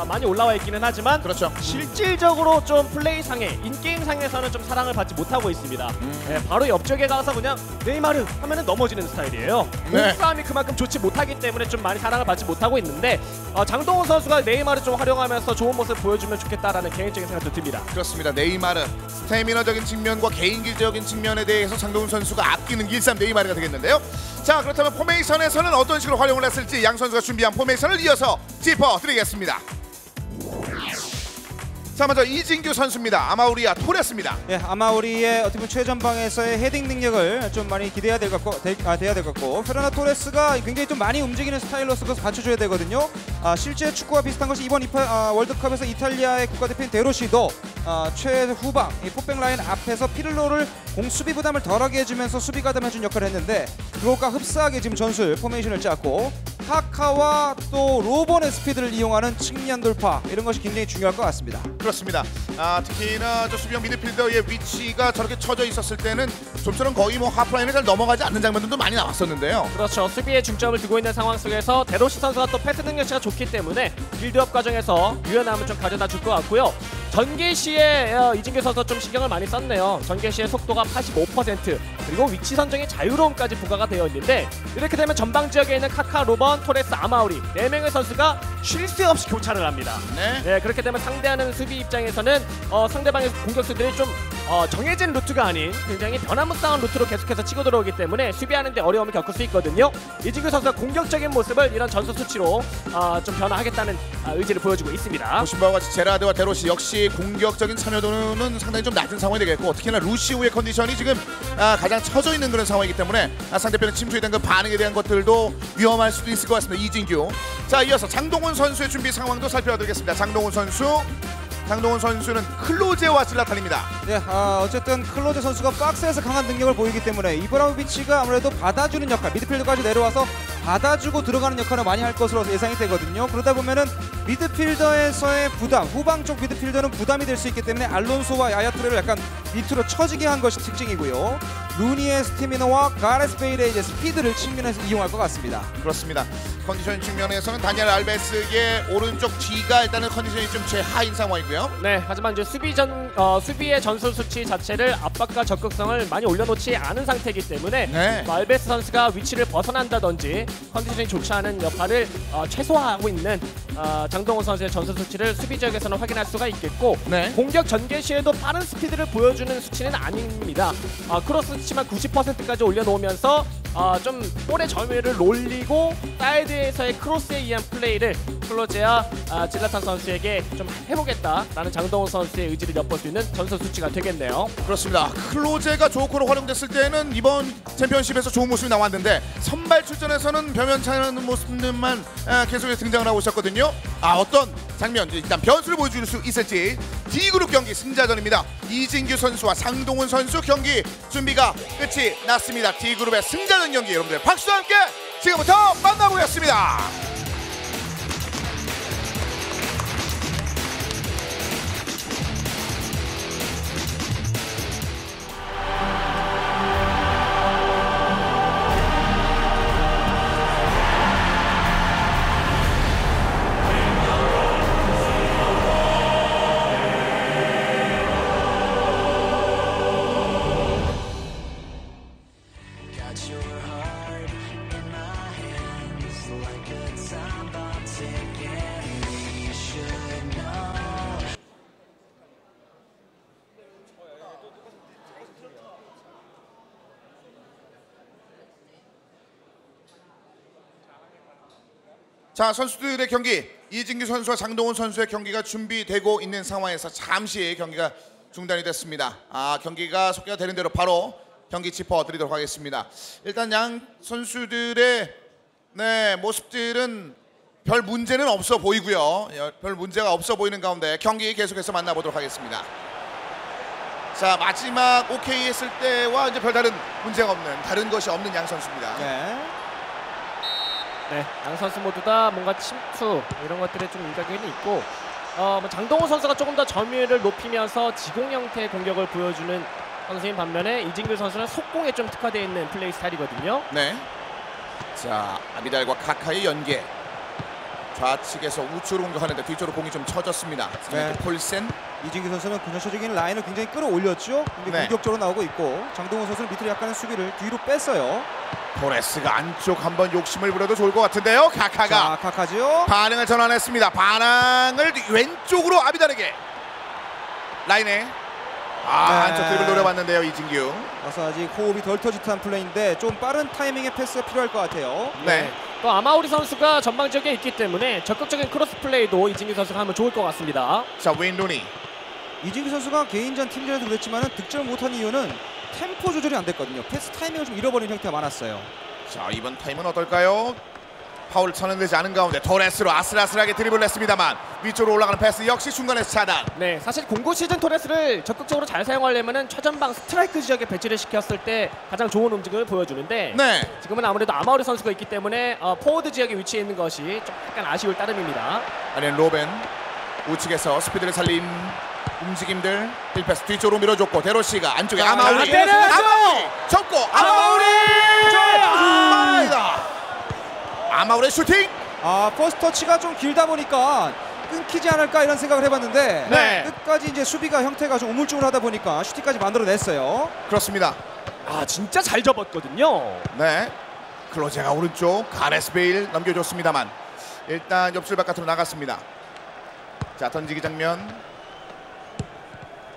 많이 올라와 있기는 하지만 그렇죠. 실질적으로 좀 플레이상에 인게임상에서는 좀 사랑을 받지 못하고 있습니다. 네, 바로 옆쪽에 가서 그냥 네이마르 하면은 넘어지는 스타일이에요. 네. 몸싸움이 그만큼 좋지 못하기 때문에 좀 많이 사랑을 받지 못하고 있는데 장동훈 선수가 네이마르 좀 활용하면서 좋은 모습 보여주면 좋겠다라는 개인적인 생각도 듭니다. 그렇습니다. 네이마르 스태미너적인 측면과 개인기적인 측면에 대해서 장동훈 선수가 아끼는 길쌈 네이마르가 되겠는데요. 자, 그렇다면 포메이션에서는 어떤 식으로 활용을 했을지 양 선수가 준비한 포메이션을 이어서 짚어드리겠습니다. 자, 먼저 이진규 선수입니다. 아마우리와 토레스입니다. 예, 아마우리의 어떻게 보면 최전방에서의 헤딩 능력을 좀 많이 기대해야 될 것 같고 페르나 토레스가 굉장히 좀 많이 움직이는 스타일로서 그것을 받쳐줘야 되거든요. 실제 축구와 비슷한 것이 이번 월드컵에서 이탈리아의 국가대표인 데로시도 최후방 이 포백 라인 앞에서 피를로를 공수비 부담을 덜하게 해주면서 수비 가담해준 역할을 했는데 그것과 흡사하게 지금 전술 포메이션을 짰고 카카와 또 로본의 스피드를 이용하는 측면 돌파 이런 것이 굉장히 중요할 것 같습니다. 그렇습니다. 특히나 저 수비형 미드필더의 위치가 저렇게 쳐져 있었을 때는 좀처럼 거의 뭐 하프라인을 잘 넘어가지 않는 장면들도 많이 나왔었는데요. 그렇죠. 수비에 중점을 두고 있는 상황 속에서 데로시 선수가 또 패스 능력치가 좋기 때문에 빌드업 과정에서 유연함을 좀 가져다 줄 것 같고요. 전개 시에 이진규 선수가 좀 신경을 많이 썼네요. 전개 시의 속도가 85% 그리고 위치 선정의 자유로움까지 부과가 되어 있는데 이렇게 되면 전방 지역에 있는 카카, 로번, 토레스, 아마우리 4명의 선수가 쉴 새 없이 교차를 합니다. 네, 그렇게 되면 상대하는 수비 입장에서는 상대방의 공격수들이 좀 정해진 루트가 아닌 굉장히 변화무쌍한 루트로 계속해서 치고 들어오기 때문에 수비하는데 어려움을 겪을 수 있거든요. 이진규 선수가 공격적인 모습을 이런 전술 수치로 좀 변화하겠다는 의지를 보여주고 있습니다. 보신 바와 같이 제라드와 데로시 역시 공격적인 참여도는 상당히 좀 낮은 상황이 되겠고 특히나 루시우의 컨디션이 지금 가장 처져 있는 그런 상황이기 때문에 상대편의 침투에 대한 그 반응에 대한 것들도 위험할 수도 있을 것 같습니다. 이진규. 자, 이어서 장동훈 선수의 준비 상황도 살펴드리겠습니다. 장동훈 선수는 클로제와 질라탄입니다. 네, 어쨌든 클로제 선수가 박스에서 강한 능력을 보이기 때문에 이브라우비치가 아무래도 받아주는 역할, 미드필더까지 내려와서 받아주고 들어가는 역할을 많이 할 것으로 예상이 되거든요. 그러다 보면은 미드필더에서의 부담, 후방 쪽 미드필더는 부담이 될 수 있기 때문에 알론소와 야야투레를 약간 밑으로 처지게 한 것이 특징이고요. 루니의 스태미너와 가레스 베일의 이제 스피드를 측면에서 이용할 것 같습니다. 그렇습니다. 컨디션 측면에서는 다니엘 알베스의 오른쪽 뒤가 일단은 컨디션이 좀 최하인 상황이고요. 네, 하지만 이제 수비의 전술 수치 자체를 압박과 적극성을 많이 올려놓지 않은 상태이기 때문에 알베스 선수가 위치를 벗어난다든지 컨디션이 좋지 않은 여파를 최소화하고 있는 장동훈 선수의 전술 수치를 수비 지역에서는 확인할 수가 있겠고 공격 전개 시에도 빠른 스피드를 보여주는 수치는 아닙니다. 크로스 수치만 90%까지 올려놓으면서 좀 볼의 점유율을 올리고 사이드에서의 크로스에 의한 플레이를 클로제와 질라탄 선수에게 좀 해보겠다라는 장동훈 선수의 의지를 엿볼 수 있는 전술 수치가 되겠네요. 그렇습니다. 클로제가 조커로 활용됐을 때는 이번 챔피언십에서 좋은 모습이 나왔는데 선발 출전에서는 변변찮은 모습들만 계속해서 등장을 하고 있었거든요. 어떤 장면, 일단 변수를 보여줄 수 있을지 D그룹 경기 승자전입니다. 이진규 선수와 장동훈 선수 경기 준비가 끝이 났습니다. D그룹의 승자전 경기 여러분들 박수와 함께 지금부터 만나보겠습니다. 자, 선수들의 경기 이진규 선수와 장동훈 선수의 경기가 준비되고 있는 상황에서 잠시 경기가 중단이 됐습니다. 경기가 속기가 되는 대로 바로 경기 짚어드리도록 하겠습니다. 일단 양 선수들의 모습들은 별 문제는 없어 보이고요. 별 문제가 없어 보이는 가운데 경기 계속해서 만나보도록 하겠습니다. 자, 마지막 OK 했을 때와 이제 별다른 문제가 없는 다른 것이 없는 양 선수입니다. 네, 양 선수 모두 다 뭔가 침투 이런 것들에 좀 일가견이 있고 장동훈 선수가 조금 더 점유율을 높이면서 지공 형태의 공격을 보여주는 선수인 반면에 이진규 선수는 속공에 좀 특화되어 있는 플레이 스타일이거든요. 네. 자, 아비달과 카카의 연계. 좌측에서 우측으로 공격하는데 뒤쪽으로 공이 좀 쳐졌습니다. 네. 폴센. 이진규 선수는 근처적인 라인을 굉장히 끌어올렸죠. 근데 네. 공격적으로 나오고 있고 장동훈 선수는 밑으로 약간의 수비를 뒤로 뺐어요. 토레스가 안쪽 한번 욕심을 부려도 좋을 것 같은데요. 카카가 자, 카카지요. 반응을 전환했습니다. 반항을 왼쪽으로 아비달에게 라인에 네. 안쪽 드립을 노려봤는데요. 이진규. 그래서 아직 호흡이 덜 터짓한 플레이인데 좀 빠른 타이밍의 패스가 필요할 것 같아요. 네. 또 아마우리 선수가 전방 지역에 있기 때문에 적극적인 크로스 플레이도 이진규 선수가 하면 좋을 것 같습니다. 자, 웨인 루니. 이진규 선수가 개인전 팀전에도 그랬지만 득점을 못한 이유는 템포 조절이 안 됐거든요. 패스 타이밍을 좀 잃어버린 형태가 많았어요. 자, 이번 타임은 어떨까요? 파울 선언되지 않은 가운데 토레스로 아슬아슬하게 드리블을 했습니다만 위쪽으로 올라가는 패스 역시 중간에서 차단. 네, 사실 공고 시즌 토레스를 적극적으로 잘 사용하려면은 최전방 스트라이크 지역에 배치를 시켰을 때 가장 좋은 움직임을 보여주는데 네. 지금은 아무래도 아마우리 선수가 있기 때문에 포워드 지역에 위치해 있는 것이 좀 약간 아쉬울 따름입니다. 아니면 로벤 우측에서 스피드를 살린 움직임들 1패스 뒤쪽으로 밀어줬고 데로시가 안쪽에 아마우리 접고 아마우리 아마우리 슈팅. 퍼스트 터치가 좀 길다 보니까 끊기지 않을까 이런 생각을 해봤는데 네. 끝까지 이제 수비가 형태가 좀 우물쭈물하다 보니까 슈팅까지 만들어냈어요. 그렇습니다. 진짜 잘 접었거든요. 네. 클로제가 오른쪽 가레스 베일 넘겨줬습니다만 일단 옆줄 바깥으로 나갔습니다. 자, 던지기 장면.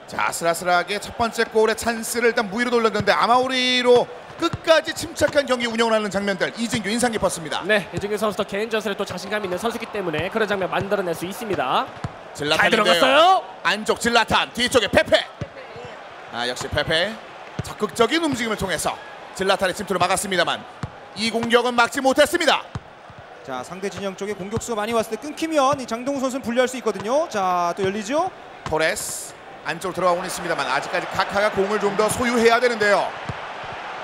자, 아슬아슬하게 첫 번째 골의 찬스를 일단 무위로 돌렸는데 아마우리로 끝까지 침착한 경기 운영을 하는 장면들 이진규 인상 깊었습니다. 네, 이진규 선수도 개인 전술에 또 자신감 있는 선수이기 때문에 그런 장면 만들어낼 수 있습니다. 잘 질라탄인데요. 들어갔어요. 안쪽 질라탄 뒤쪽에 페페. 역시 페페 적극적인 움직임을 통해서 질라탄의 침투를 막았습니다만 이 공격은 막지 못했습니다. 자, 상대 진영 쪽에 공격수가 많이 왔을 때 끊기면 이 장동훈 선수는 불리할 수 있거든요. 자, 또 열리죠. 토레스 안쪽으로 들어가고는 있습니다만 아직까지 카카가 공을 좀 더 소유해야 되는데요.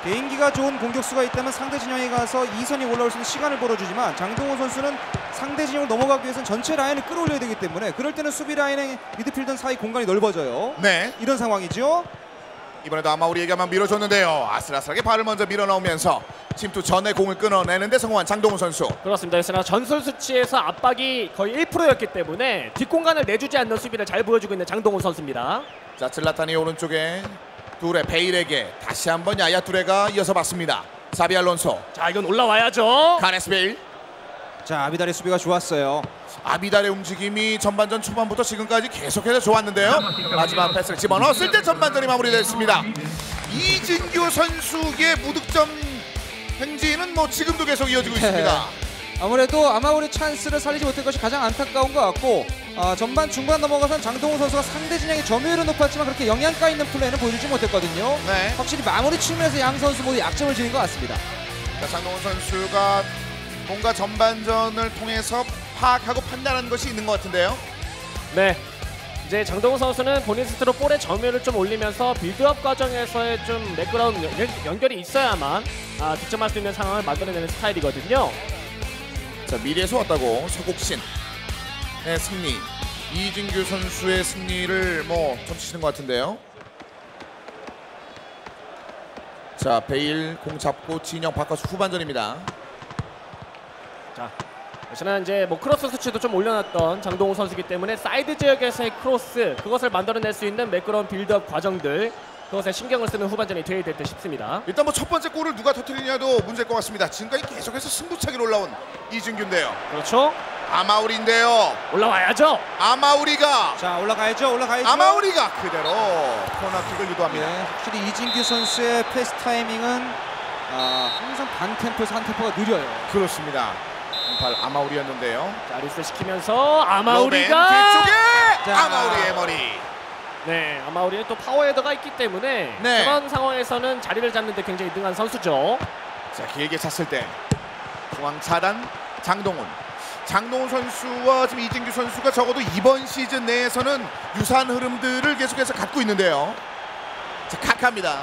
개인기가 좋은 공격수가 있다면 상대 진영에 가서 2선이 올라올 수 있는 시간을 벌어주지만 장동훈 선수는 상대 진영을 넘어가기 위해서는 전체 라인을 끌어올려야 되기 때문에 그럴 때는 수비 라인의 미드필더 사이 공간이 넓어져요. 네. 이런 상황이죠. 이번에도 아마우리에게만 밀어줬는데요. 아슬아슬하게 발을 먼저 밀어넣으면서 침투 전에 공을 끊어내는데 성공한 장동훈 선수. 그렇습니다. 그러나 전술 수치에서 압박이 거의 1%였기 때문에 뒷공간을 내주지 않는 수비를 잘 보여주고 있는 장동훈 선수입니다. 자, 질라탄이 오른쪽에 두레 베일에게 다시 한번 야야 두레가 이어서 봤습니다. 사비 알론소. 자, 이건 올라와야죠. 가레스 베일. 자, 아비달의 수비가 좋았어요. 아비달의 움직임이 전반전 초반부터 지금까지 계속해서 좋았는데요. 마지막 패스를 집어넣었을 때 전반전이 마무리됐습니다. 이진규 선수의 무득점 행진은 뭐 지금도 계속 이어지고 있습니다. 아무래도 아마우리 찬스를 살리지 못한 것이 가장 안타까운 것 같고 전반 중반 넘어가선 장동훈 선수가 상대 진영의 점유율은 높았지만 그렇게 영양가 있는 플레이는 보여주지 못했거든요. 네. 확실히 마무리 측면에서 양 선수 모두 약점을 지닌 것 같습니다. 자, 장동훈 선수가 뭔가 전반전을 통해서 파악하고 판단하는 것이 있는 것 같은데요. 네. 이제 장동훈 선수는 본인 스스로 볼의 점유율을 좀 올리면서 빌드업 과정에서의 좀 매끄러운 연결이 있어야만 득점할 수 있는 상황을 만들어내는 스타일이거든요. 자, 미래에서 왔다고 서국신의 승리. 이진규 선수의 승리를 뭐 점치시는 것 같은데요. 자, 베일 공 잡고 진영 바꿔서 후반전입니다. 자, 역시나 이제 뭐 크로스 수치도 좀 올려놨던 장동훈 선수이기 때문에 사이드 지역에서의 크로스 그것을 만들어낼 수 있는 매끄러운 빌드업 과정들 그것에 신경을 쓰는 후반전이 되어야 될 듯 싶습니다. 일단 뭐 첫 번째 골을 누가 터뜨리냐도 문제일 것 같습니다. 지금까지 계속해서 승부차기로 올라온 이진규인데요. 그렇죠? 아마우리인데요. 올라와야죠. 아마우리가 자, 올라가야죠. 아마우리가 그대로 코너킥을 유도합니다. 네, 확실히 이진규 선수의 패스 타이밍은 항상 반 템포에서 한 템포가 느려요. 그렇습니다. 발 아마우리였는데요. 자, 리스 시키면서 아마우리가 로벤 뒤쪽에 자. 아마우리의 머리. 네, 아마우리는 또 파워 헤더가 있기 때문에 네. 그런 상황에서는 자리를 잡는 데 굉장히 능한 선수죠. 자, 길게 찼을 때 중앙 차단 장동훈 선수와 지금 이진규 선수가 적어도 이번 시즌 내에서는 유사한 흐름들을 계속해서 갖고 있는데요. 자, 카카입니다.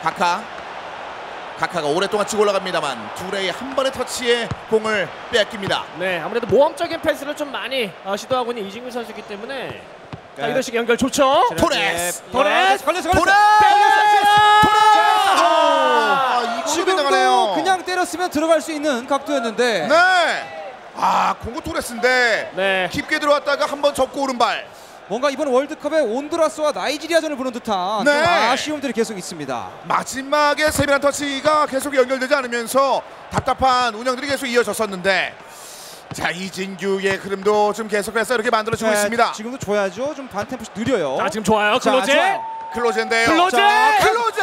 카카가 오랫동안 치고 올라갑니다만 두레이 한 번의 터치에 공을 빼앗깁니다. 네, 아무래도 모험적인 패스를 좀 많이 시도하고 있는 이진규 선수이기 때문에 자, 네. 이런 식의 연결 좋죠. 토레스! 걸렸어. 토레스! 지금도 그냥 때렸으면 들어갈 수 있는 각도였는데. 네. 아, 공구 토레스인데 네. 깊게 들어왔다가 한번 접고 오른발. 뭔가 이번 월드컵에 온두라스와 나이지리아전을 보는 듯한 네. 좀 아쉬움들이 계속 있습니다. 마지막에 세밀한 터치가 계속 연결되지 않으면서 답답한 운영들이 계속 이어졌었는데, 자, 이진규의 흐름도 좀 계속해서 이렇게 만들어지고 있습니다. 지금도 줘야죠. 좀 반템포 느려요. 자, 지금 좋아요. 클로제. 좋아요. 클로제인데요. 클로제! 클로제!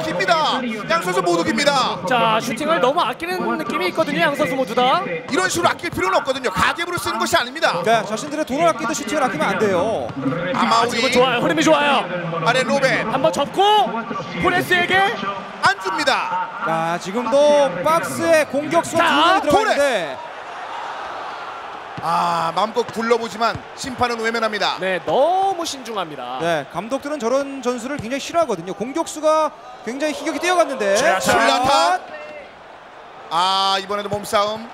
깁니다. 양 선수 모두 깁니다. 자, 슈팅을 너무 아끼는 느낌이 있거든요. 양 선수 모두 다. 이런 식으로 아낄 필요는 없거든요. 가계부를 쓰는 것이 아닙니다. 그러니까 자신들의 돈을 아끼듯 슈팅을 아끼면 안 돼요. 아마우리 지금 좋아요. 흐름이 좋아요. 아래 로벤 한번 접고 포레스에게 안 줍니다. 자, 지금도 박스에 공격수가 자, 두 명이 들어있는데 마음껏 굴러보지만 심판은 외면합니다. 네, 너무 신중합니다. 네, 감독들은 저런 전술을 굉장히 싫어하거든요. 공격수가 굉장히 희격이 뛰어갔는데 슬라탄. 이번에도 몸싸움.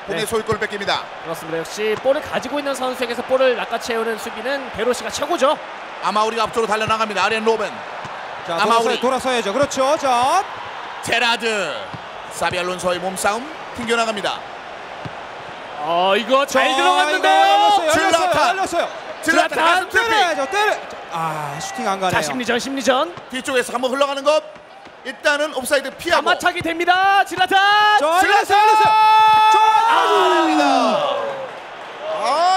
공의 네. 소유권을 뺏깁니다. 그렇습니다. 역시 볼을 가지고 있는 선수에게서 볼을 낚아채우는 수비는 베로시가 최고죠. 아마우리가 앞쪽으로 달려나갑니다. 아렌 로벤. 자, 아마우리. 돌아서야죠. 그렇죠. 자, 제라드. 사비 알론소의 몸싸움 튕겨나갑니다. 이거 잘 자, 들어갔는데요. 이거 질라탄. 열렸어요. 질라탄 가슴 트래핑. 때려야죠. 슈팅 안 가네요. 자, 심리전. 뒤쪽에서 한번 흘러가는 것. 일단은 옵사이드 피하고. 가마차기 됩니다. 질라탄. 질라탄.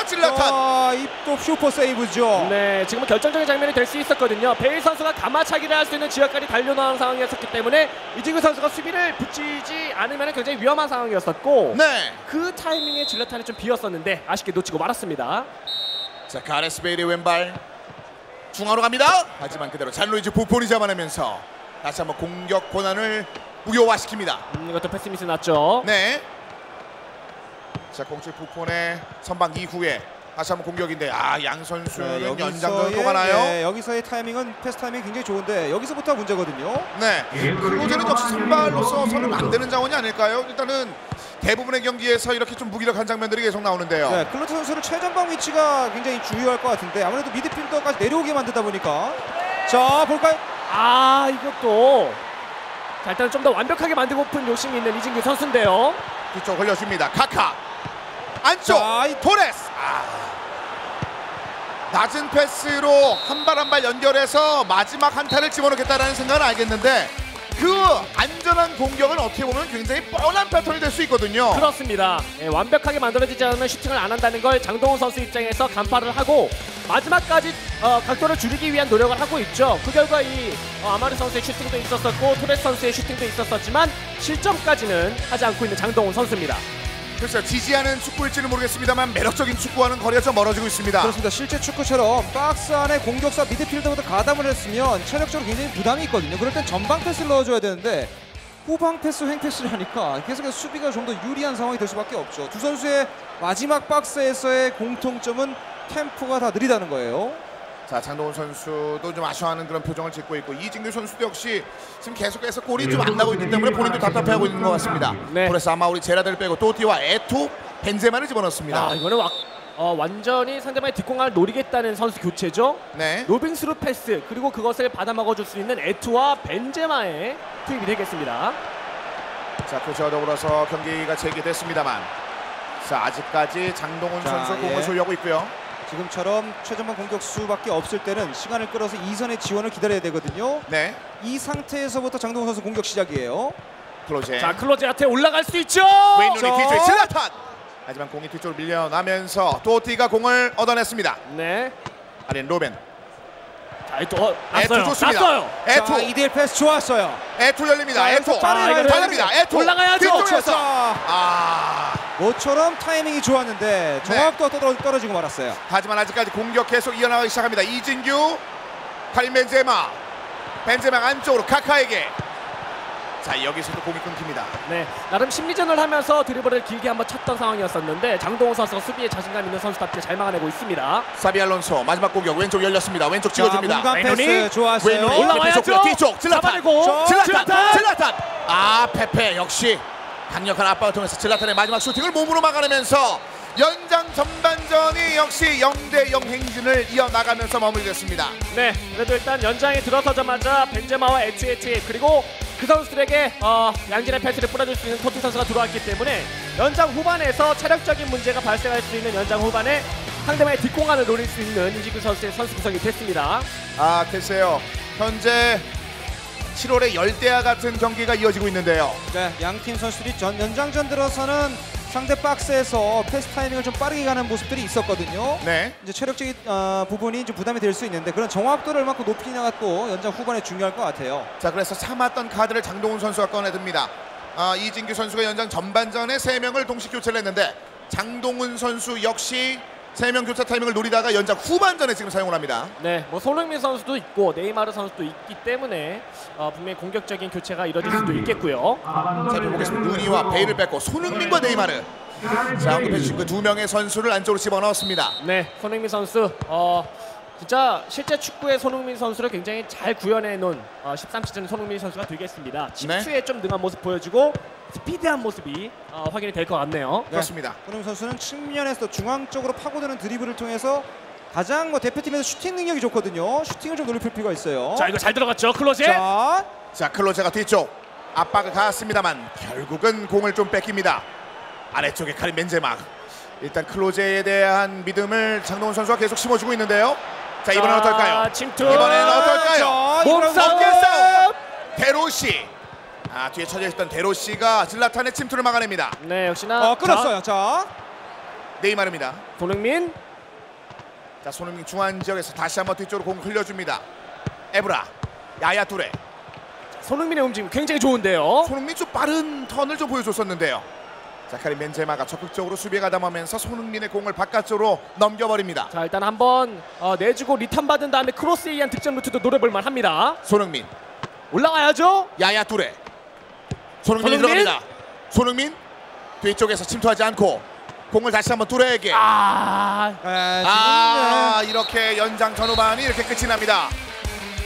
질라탄. 입도 슈퍼 세이브죠. 네, 지금은 결정적인 장면이 될 수 있었거든요. 베일 선수가 가마차기를 할 수 있는 지역까지 달려나온 상황이었기 때문에 이진구 선수가 수비를 붙이지 않으면 굉장히 위험한 상황이었었고 네. 그 타이밍에 질라탄이 좀 비었었는데 아쉽게 놓치고 말았습니다. 자, 가레스 베일의 왼발 중앙으로 갑니다. 하지만 그대로 잔루이지 부폰이 잡아내면서 다시 한번 공격 권한을 무효화시킵니다. 이것도 패스 미스 났죠. 네. 자, 공칠 부폰의 선방 이후에 다시 한번 공격인데 양 선수는 연장전 또 가나요? 네, 여기서의 타이밍은 패스 타이밍이 굉장히 좋은데 여기서부터 문제거든요. 네. 클로제는 역시 선발로서 선을 만드는 자원이 아닐까요? 일단은 대부분의 경기에서 이렇게 좀 무기력한 장면들이 계속 나오는데요. 네, 클로트 선수를 최전방 위치가 굉장히 중요할 것 같은데 아무래도 미드필더까지 내려오게 만들다 보니까 자, 볼까요? 이것도 자, 일단 좀 더 완벽하게 만들고픈 욕심이 있는 이진규 선수인데요. 뒤쪽 흘려줍니다. 카카 안쪽 자, 토레스. 낮은 패스로 한 발 한 발 연결해서 마지막 한타를 집어넣겠다라는 생각은 알겠는데 그 안전한 공격은 어떻게 보면 굉장히 뻔한 패턴이 될 수 있거든요. 그렇습니다. 완벽하게 만들어지지 않으면 슈팅을 안 한다는 걸 장동훈 선수 입장에서 간파를 하고 마지막까지 각도를 줄이기 위한 노력을 하고 있죠. 그 결과 이 아마르 선수의 슈팅도 있었었고 토레스 선수의 슈팅도 있었었지만 실점까지는 하지 않고 있는 장동훈 선수입니다. 그렇죠. 지지하는 축구일지는 모르겠습니다만 매력적인 축구와는 거리가 좀 멀어지고 있습니다. 그렇습니다. 실제 축구처럼 박스 안에 공격수와 미드필더보다 가담을 했으면 체력적으로 굉장히 부담이 있거든요. 그럴 땐 전방 패스를 넣어줘야 되는데 후방 패스, 횡 패스를 하니까 계속해서 수비가 좀 더 유리한 상황이 될 수밖에 없죠. 두 선수의 마지막 박스에서의 공통점은 템포가 다 느리다는 거예요. 자, 장동훈 선수도 좀 아쉬워하는 그런 표정을 짓고 있고 이진규 선수도 역시 지금 계속해서 골이 좀 안 나고 있기 때문에 본인도 답답해하고 있는 것 같습니다. 네. 그래서 아마우리 제라드를 빼고 또띠와 에투 벤제마를 집어넣습니다. 이거는 완전히 상대방의 뒷공간을 노리겠다는 선수 교체죠. 네. 로빙스루 패스 그리고 그것을 받아먹어줄 수 있는 에투와 벤제마의 투입이 되겠습니다. 자, 그저 더불어서 경기가 재개됐습니다만 자, 아직까지 장동훈 선수 공을 소유하고 있고요. 지금처럼 최전방 공격수밖에 없을 때는 시간을 끌어서 이선의 지원을 기다려야 되거든요. 네. 이 상태에서부터 장동훈 선수 공격 시작이에요. 클로제. 자, 클로제한테 올라갈 수 있죠. 웨인 루니 뒤쪽에 슬라탄. 하지만 공이 뒤쪽으로 밀려나면서 또띠가 공을 얻어냈습니다. 네. 아렌 로벤. 자, 에투 에투 좋습니다. 났어요. 에투. 자, 2대1 패스 좋았어요. 에투 열립니다. 자, 에투. 빠르게 달립니다. 에투. 올라가야죠. 뒤쪽에서. 자, 모처럼 타이밍이 좋았는데 정확도가 떨어지고 말았어요. 하지만 아직까지 공격 계속 이어나가기 시작합니다. 이진규, 카림 벤제마, 벤제마 안쪽으로 카카에게. 자, 여기서도 공이 끊깁니다. 네, 나름 심리전을 하면서 드리블을 길게 한번 쳤던 상황이었었는데 장동훈 선수가 수비에 자신감 있는 선수답게 잘 막아내고 있습니다. 사비 알론소 마지막 공격 왼쪽 열렸습니다. 왼쪽 찍어줍니다. 공간 패스 왼손이? 좋았어요. 왼손이 올라와야죠. 뒤쪽 질라탄. 잡아내고 질라탄. 페페 역시 강력한 압박을 통해서 질라탄의 마지막 슈팅을 몸으로 막아내면서 연장 전반전이 역시 0대0 행진을 이어나가면서 마무리됐습니다. 네, 그래도 일단 연장에 들어서자마자 벤제마와 에투의 투입 그리고 그 선수들에게 양진의 패스를 뿌려줄 수 있는 토티 선수가 들어왔기 때문에 연장 후반에서 체력적인 문제가 발생할 수 있는 연장 후반에 상대방의 뒷공간을 노릴 수 있는 이진규 선수의 선수 구성이 됐습니다. 아, 글쎄요. 현재 7월의 열대야 같은 경기가 이어지고 있는데요. 네, 양팀 선수들이 연장전 들어서는 상대 박스에서 패스 타이밍을 좀 빠르게 가는 모습들이 있었거든요. 네. 이제 체력적인 부분이 좀 부담이 될 수 있는데 그런 정확도를 얼마큼 높이냐가 또 연장 후반에 중요할 것 같아요. 자, 그래서 참았던 카드를 장동훈 선수가 꺼내듭니다. 이진규 선수가 연장 전반전에 3명을 동시 교체를 했는데 장동훈 선수 역시 3명 교체 타이밍을 노리다가 연장 후반전에 지금 사용을 합니다. 네, 뭐 손흥민 선수도 있고 네이마르 선수도 있기 때문에 분명히 공격적인 교체가 이뤄질 수도 있겠고요. 살펴보겠습니다. 누니와 베일을 뺐고 손흥민과 네이마르. 자, 언급해주신 그 2명의 선수를 안쪽으로 집어넣었습니다. 네, 손흥민 선수 진짜 실제 축구의 손흥민 선수를 굉장히 잘 구현해 놓은 13시즌 손흥민 선수가 되겠습니다. 침투에 좀 능한 모습 보여주고 스피드한 모습이 확인이 될 것 같네요. 그렇습니다. 손흥민 선수는 측면에서 중앙 쪽으로 파고드는 드리블을 통해서 가장 대표팀에서 슈팅 능력이 좋거든요. 슈팅을 좀 높일 필요가 있어요. 자, 이거 잘 들어갔죠, 클로제. 자, 클로제가 뒤쪽 압박을 가했습니다만 결국은 공을 좀 뺏깁니다. 아래쪽에 카린 벤제마. 일단 클로제에 대한 믿음을 장동훈 선수가 계속 심어주고 있는데요. 자, 이번엔 어떨까요? 침투. 이번엔 어떨까요? 몸싸움. 어깨 싸움. 데로시. 뒤에 쳐져 있던 데로시가 질라탄의 침투를 막아냅니다. 네, 역시나 끊었어요. 자, 네이마르입니다. 손흥민. 자, 손흥민 중앙 지역에서 다시 한번 뒤쪽으로 공 흘려줍니다. 에브라, 야야 뚜레. 손흥민의 움직임 굉장히 좋은데요. 손흥민 좀 빠른 턴을 좀 보여줬었는데요. 자, 카린 벤제마가 적극적으로 수비에 가담하면서 손흥민의 공을 바깥쪽으로 넘겨버립니다. 자, 일단 한번 내주고 리턴 받은 다음에 크로스에 의한 득점 루트도 노려볼만 합니다. 손흥민, 올라가야죠. 야야 뚜레. 손흥민이 들어갑니다. 손흥민 뒤쪽에서 침투하지 않고 공을 다시 한번 뚜레에게. 이렇게 연장 전후반이 이렇게 끝이 납니다.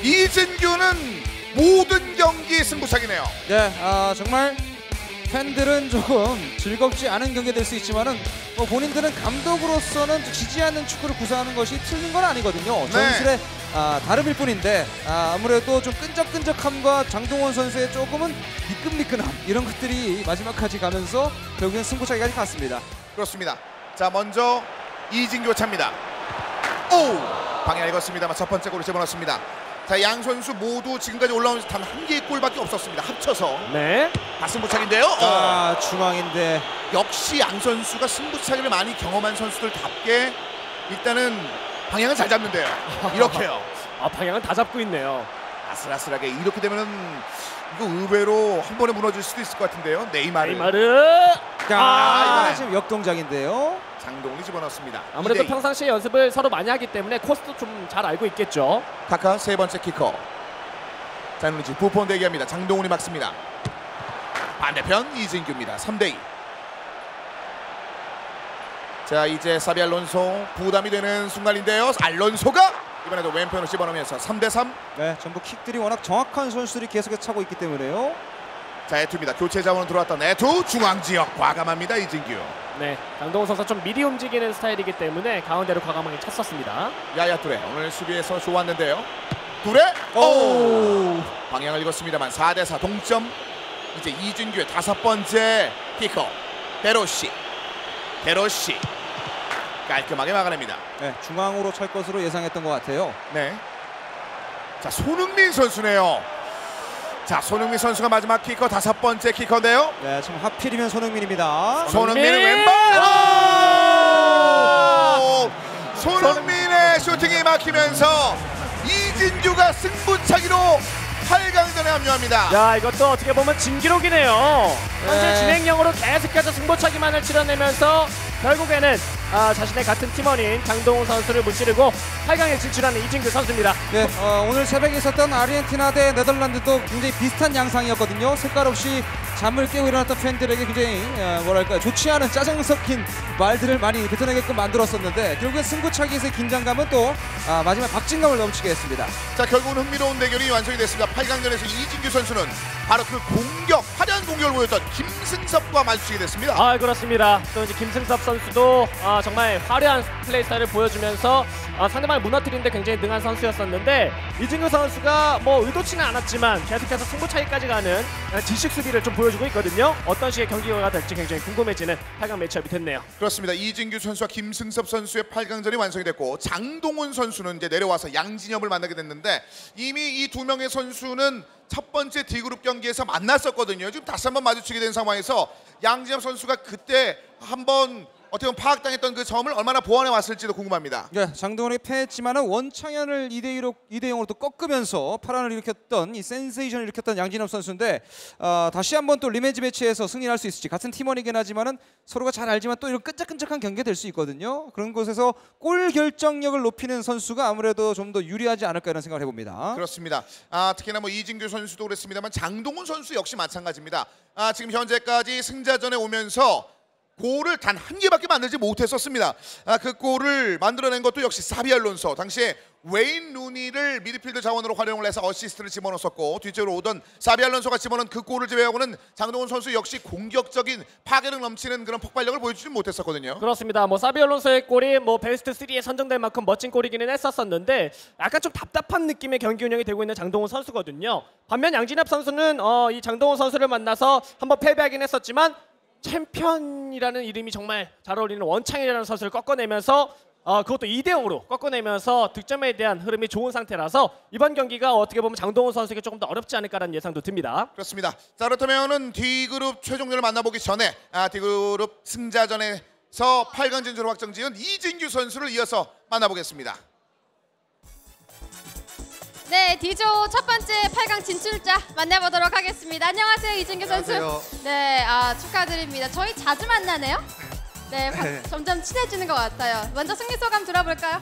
이진규는 모든 경기 승부차기네요. 네, 정말 팬들은 조금 즐겁지 않은 경기가 될 수 있지만은 본인들은 감독으로서는 지지 않는 축구를 구사하는 것이 틀린 건 아니거든요. 전술의 다름일 뿐인데 아무래도 좀 끈적끈적함과 장동원 선수의 조금은 미끈미끈함 이런 것들이 마지막까지 가면서 결국엔 승부차기까지 갔습니다. 그렇습니다. 자, 먼저 이진규 차입니다. 오! 방향 읽었습니다만 첫 번째 골을 집어넣습니다. 자, 양 선수 모두 지금까지 올라오면서 단 한 개의 골밖에 없었습니다. 합쳐서. 네. 다 승부차기인데요. 중앙인데 역시 양 선수가 승부차기를 많이 경험한 선수들답게 일단은 방향을 잘 잡는데요. 이렇게요. 방향은 다 잡고 있네요. 아슬아슬하게 이렇게 되면은 이거 의외로 한 번에 무너질 수도 있을 것 같은데요. 네이마르. 이번에 지금 역동작인데요. 장동훈이 집어넣습니다. 아무래도 2대2. 평상시에 연습을 서로 많이 하기 때문에 코스도 좀 잘 알고 있겠죠. 카카 세 번째 키커. 자누지 부폰 대기합니다. 장동훈이 막습니다. 반대편 이진규입니다. 3대2. 자, 이제 사비 알론소 부담이 되는 순간인데요. 알론소가 이번에도 왼편으로 집어넣으면서 3대3. 네, 전부 킥들이 워낙 정확한 선수들이 계속해서 차고 있기 때문에요. 자, 에투입니다. 교체 자원으로 들어왔던 에투. 중앙지역 과감합니다. 이진규. 네, 장동훈 선수 좀 미리 움직이는 스타일이기 때문에 가운데로 과감하게 찼었습니다. 야야 뚜레 오늘 수비에서 좋았는데요. 뚜레. 오! 방향을 읽었습니다만 4대4 동점. 이제 이진규의 5번째 키커. 데로시 깔끔하게 막아냅니다. 네, 중앙으로 찰 것으로 예상했던 것 같아요. 네. 자, 손흥민 선수네요. 자, 손흥민 선수가 마지막 키커 5번째 키커인데요. 네, 지금 하필이면 손흥민입니다. 손흥민의 왼발. 손흥민의 슈팅이 막히면서 이진규가 승부차기로 8강전에 합류합니다. 야, 이것도 어떻게 보면 진기록이네요. 현재 네. 진행형으로 계속해서 승부차기만을 치러내면서 결국에는 자신의 같은 팀원인 장동훈 선수를 무찌르고 8강에 진출하는 이진규 선수입니다. 네, 오늘 새벽에 있었던 아르헨티나 대 네덜란드도 굉장히 비슷한 양상이었거든요. 색깔 없이 잠을 깨고 일어났던 팬들에게 굉장히 뭐랄까 좋지 않은 짜증 섞인 말들을 많이 뱉어내게끔 만들었었는데 결국엔 승부차기에서의 긴장감은 또 마지막 박진감을 넘치게 했습니다. 자, 결국은 흥미로운 대결이 완성이 됐습니다. 8강전에서 이진규 선수는 바로 그 공격, 화려한 공격을 보였던 김승섭과 마주치게 됐습니다. 아 그렇습니다. 또 이제 김승섭 선수도 정말 화려한 플레이 스타일을 보여주면서 상대방을 무너뜨리는데 굉장히 능한 선수였었는데 이진규 선수가 뭐 의도치는 않았지만 계속해서 승부차기까지 가는 지식 수비를 좀 보여주고 있거든요. 어떤 식의 경기가 될지 굉장히 궁금해지는 8강 매치업이 됐네요. 그렇습니다. 이진규 선수와 김승섭 선수의 8강전이 완성이 됐고 장동훈 선수는 이제 내려와서 양진엽을 만나게 됐는데 이미 이 두 명의 선수는 첫 번째 D그룹 경기에서 만났었거든요. 지금 다시 한번 마주치게 된 상황에서 양진엽 선수가 그때 한번 어떻게 보면 파악당했던 그 점을 얼마나 보완해 왔을지도 궁금합니다. 네, 장동훈이 패했지만은 원창현을 2대0으로 또 꺾으면서 파란을 일으켰던 이 센세이션을 일으켰던 양진엽 선수인데 다시 한번 또 리매치 매치에서 승리할 수 있을지 같은 팀원이긴 하지만은 서로가 잘 알지만 또 이런 끈적끈적한 경기가 될 수 있거든요. 그런 곳에서 골 결정력을 높이는 선수가 아무래도 좀 더 유리하지 않을까 이런 생각을 해봅니다. 그렇습니다. 특히나 뭐 이진규 선수도 그랬습니다만 장동훈 선수 역시 마찬가지입니다. 지금 현재까지 승자전에 오면서 골을 단 한 개밖에 만들지 못했었습니다. 그 골을 만들어낸 것도 역시 사비 알론소. 당시에 웨인 루니를 미드필드 자원으로 활용을 해서 어시스트를 집어넣었었고 뒤쪽으로 오던 사비 알론소가 집어넣은 그 골을 제외하고는 장동훈 선수 역시 공격적인 파괴력 넘치는 그런 폭발력을 보여주지 못했었거든요. 그렇습니다. 뭐 사비 알론소의 골이 뭐 베스트 3에 선정될 만큼 멋진 골이기는 했었었는데 약간 좀 답답한 느낌의 경기 운영이 되고 있는 장동훈 선수거든요. 반면 양진엽 선수는 이 장동훈 선수를 만나서 한번 패배하긴 했었지만 챔피언이라는 이름이 정말 잘 어울리는 원창이라는 선수를 꺾어내면서 그것도 2대0으로 꺾어내면서 득점에 대한 흐름이 좋은 상태라서 이번 경기가 어떻게 보면 장동훈 선수에게 조금 더 어렵지 않을까라는 예상도 듭니다. 그렇습니다. 자 그렇다면은 D그룹 최종전을 만나보기 전에 D그룹 승자전에서 8강 진출을 확정지은 이진규 선수를 이어서 만나보겠습니다. 네, D조 첫 번째 8강 진출자 만나보도록 하겠습니다. 안녕하세요, 이진규 선수. 안녕하세요. 네, 축하드립니다. 저희 자주 만나네요. 네, 점점 친해지는 것 같아요. 먼저 승리 소감 들어볼까요?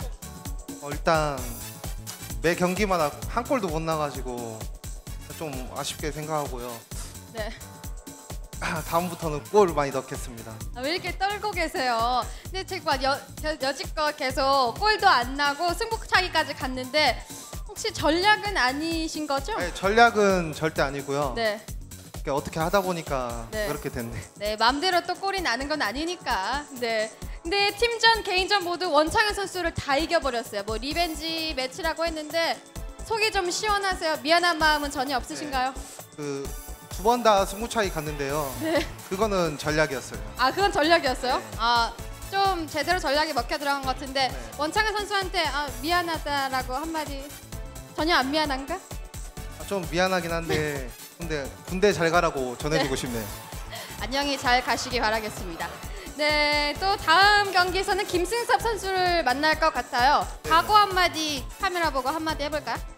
일단 매 경기마다 한 골도 못 나가지고 좀 아쉽게 생각하고요. 네. 다음부터는 골 많이 넣겠습니다. 왜 이렇게 떨고 계세요? 근데 지금 여지껏 계속 골도 안 나고 승부차기까지 갔는데 혹시 전략은 아니신 거죠? 아니, 전략은 절대 아니고요. 네. 어떻게 하다 보니까 네. 그렇게 됐네. 네, 마음대로 또 골이 나는 건 아니니까. 네. 근데 팀전, 개인전 모두 원창현 선수를 다 이겨버렸어요. 뭐 리벤지 매치라고 했는데 속이 좀 시원하세요? 미안한 마음은 전혀 없으신가요? 그 두 번 다 승부차기 갔는데요. 네. 그거는 전략이었어요. 그건 전략이었어요? 네. 좀 제대로 전략이 먹혀 들어간 것 같은데 네. 원창현 선수한테 미안하다라고 한마디 전혀 안 미안한가? 좀 미안하긴 한데 근데 군대 잘 가라고 전해주고 네. 싶네요. 안녕히 잘 가시기 바라겠습니다. 네, 또 다음 경기에서는 김승섭 선수를 만날 것 같아요. 네. 각오 한마디 카메라 보고 한마디 해볼까요?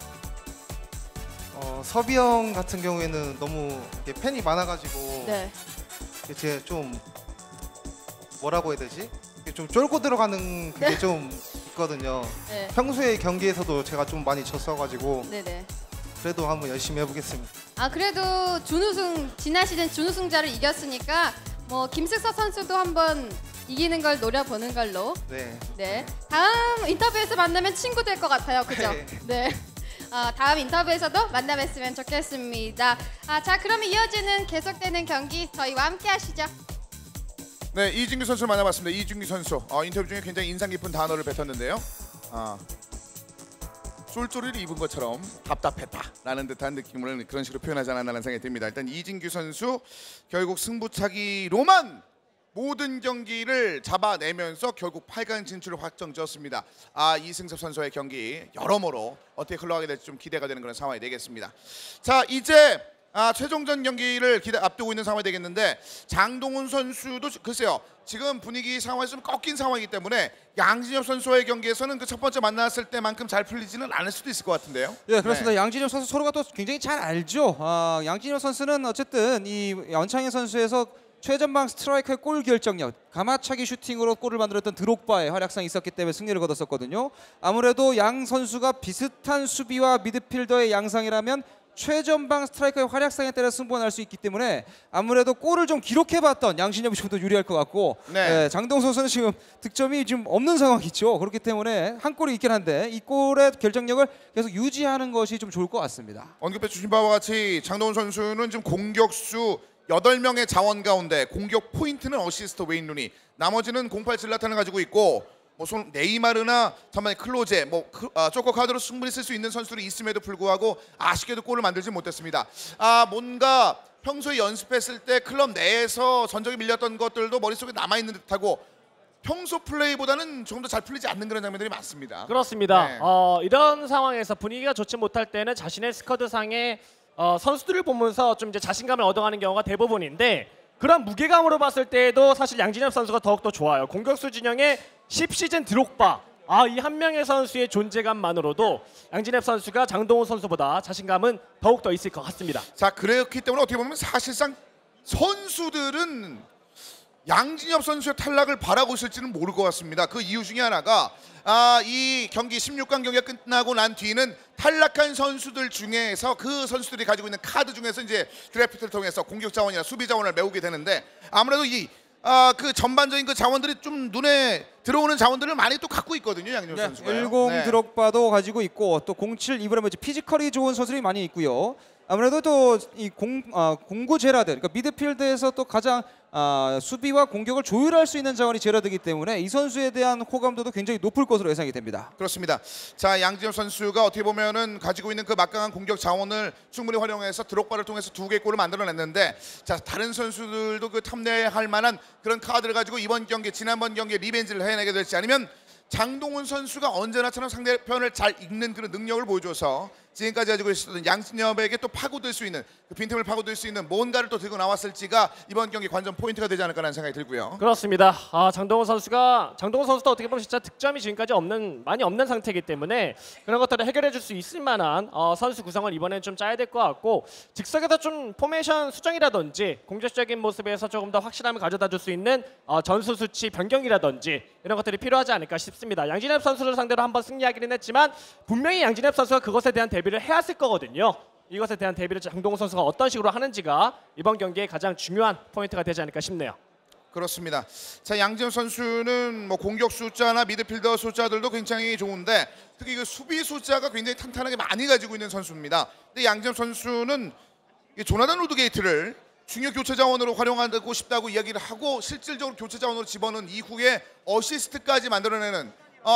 섭이 형 같은 경우에는 너무 이렇게 팬이 많아가지고 네. 제 좀 뭐라고 해야 되지? 좀 쫄고 들어가는 그게 네. 좀 있거든요. 네. 평소에 경기에서도 제가 좀 많이 졌어가지고 네네. 그래도 한번 열심히 해보겠습니다. 그래도 지난 시즌 준우승자를 이겼으니까 뭐 김승섭 선수도 한번 이기는 걸 노려보는 걸로. 네. 네. 다음 인터뷰에서 만나면 친구 될 것 같아요. 그죠? 네. 다음 인터뷰에서도 만나뵀으면 좋겠습니다. 자, 그러면 이어지는 계속되는 경기 저희와 함께 하시죠. 네, 이진규 선수를 만나봤습니다. 이진규 선수 인터뷰 중에 굉장히 인상 깊은 단어를 뱉었는데요. 쫄쫄이를 입은 것처럼 답답했다라는 듯한 느낌을 그런 식으로 표현하지 않았나라는 생각이 듭니다. 일단 이진규 선수 결국 승부차기로만 모든 경기를 잡아내면서 결국 8강 진출을 확정지었습니다. 이승섭 선수의 경기 여러모로 어떻게 흘러가게 될지 좀 기대가 되는 그런 상황이 되겠습니다. 자, 이제 최종전 경기를 앞두고 있는 상황이 되겠는데 장동훈 선수도 글쎄요. 지금 분위기 상황에서 좀 꺾인 상황이기 때문에 양진엽 선수와의 경기에서는 그 첫 번째 만났을 때만큼 잘 풀리지는 않을 수도 있을 것 같은데요. 네, 그렇습니다. 네. 양진엽 선수 서로가 또 굉장히 잘 알죠. 양진엽 선수는 어쨌든 이 원창현 선수에서 최전방 스트라이커의 골 결정력, 가마차기 슈팅으로 골을 만들었던 드록바의 활약상이 있었기 때문에 승리를 거뒀었거든요. 아무래도 양 선수가 비슷한 수비와 미드필더의 양상이라면 최전방 스트라이커의 활약상에 따라 승부가 날 수 있기 때문에 아무래도 골을 좀 기록해봤던 양진엽이 좀 더 유리할 것 같고 네. 장동훈 선수는 지금 득점이 지금 없는 상황이죠. 그렇기 때문에 한 골이 있긴 한데 이 골의 결정력을 계속 유지하는 것이 좀 좋을 것 같습니다. 언급해 주신 바와 같이 장동훈 선수는 지금 공격수 8명의 자원 가운데 공격 포인트는 어시스트 웨인 루니, 나머지는 08 질라탄을 가지고 있고 뭐 네이마르나 전반에 클로제, 조커 카드로 충분히 쓸 수 있는 선수들이 있음에도 불구하고 아쉽게도 골을 만들지 못했습니다. 뭔가 평소에 연습했을 때 클럽 내에서 전적이 밀렸던 것들도 머릿속에 남아있는 듯하고 평소 플레이보다는 조금 더 잘 풀리지 않는 그런 장면들이 많습니다. 그렇습니다. 네. 이런 상황에서 분위기가 좋지 못할 때는 자신의 스쿼드상의 선수들을 보면서 좀 이제 자신감을 얻어가는 경우가 대부분인데 그런 무게감으로 봤을 때에도 사실 양진엽 선수가 더욱더 좋아요. 공격수 진영의 10시즌 드록바, 이 한 명의 선수의 존재감만으로도 양진엽 선수가 장동훈 선수보다 자신감은 더욱더 있을 것 같습니다. 자, 그렇기 때문에 어떻게 보면 사실상 선수들은 양진엽 선수의 탈락을 바라고 있을지는 모를 것 같습니다. 그 이유 중에 하나가 이 경기 16강 경기가 끝나고 난 뒤는 탈락한 선수들 중에서 그 선수들이 가지고 있는 카드 중에서 이제 드래프트를 통해서 공격 자원이나 수비 자원을 메우게 되는데 아무래도 그 전반적인 그 자원들이 좀 눈에 들어오는 자원들을 많이 또 갖고 있거든요, 양진엽 선수가. 10 드록바도 가지고 있고 또 07 이브라모비치 피지컬이 좋은 선수들이 많이 있고요. 아무래도 또 이 공구 제라드, 그러니까 미드필드에서 또 가장 수비와 공격을 조율할 수 있는 자원이 제라드이기 때문에 이 선수에 대한 호감도도 굉장히 높을 것으로 예상이 됩니다. 그렇습니다. 자, 양진엽 선수가 어떻게 보면은 가지고 있는 그 막강한 공격 자원을 충분히 활용해서 드록바를 통해서 2개의 골을 만들어냈는데, 자, 다른 선수들도 그 탐내할 만한 그런 카드를 가지고 이번 경기, 지난번 경기에 리벤지를 해내게 될지, 아니면 장동훈 선수가 언제나처럼 상대편을 잘 읽는 그런 능력을 보여줘서 지금까지 가지고 있었던 양진엽에게 또 파고들 수 있는, 그 빈틈을 파고들 수 있는 뭔가를 또 들고 나왔을지가 이번 경기 관전 포인트가 되지 않을까라는 생각이 들고요. 그렇습니다. 장동훈 선수도 어떻게 보면 진짜 득점이 지금까지 많이 없는 상태이기 때문에 그런 것들을 해결해 줄 수 있을 만한 선수 구성을 이번엔 좀 짜야 될 것 같고, 즉석에서 좀 포메이션 수정이라든지 공격적인 모습에서 조금 더 확실함을 가져다 줄 수 있는 전술 수치 변경이라든지 이런 것들이 필요하지 않을까 싶습니다. 양진엽 선수를 상대로 한번 승리하기는 했지만 분명히 양진엽 선수가 그것에 대한 대비를 해왔을 거거든요. 이것에 대한 대비를 장동훈 선수가 어떤 식으로 하는지가 이번 경기의 가장 중요한 포인트가 되지 않을까 싶네요. 그렇습니다. 자, 양진엽 선수는 뭐 공격 숫자나 미드필더 숫자들도 굉장히 좋은데 특히 그 수비 숫자가 굉장히 탄탄하게 많이 가지고 있는 선수입니다. 근데 양진엽 선수는 이 조나단 우드게이트를 중요 교체 자원으로 활용하고 싶다고 이야기를 하고 실질적으로 교체 자원으로 집어넣은 이후에 어시스트까지 만들어내는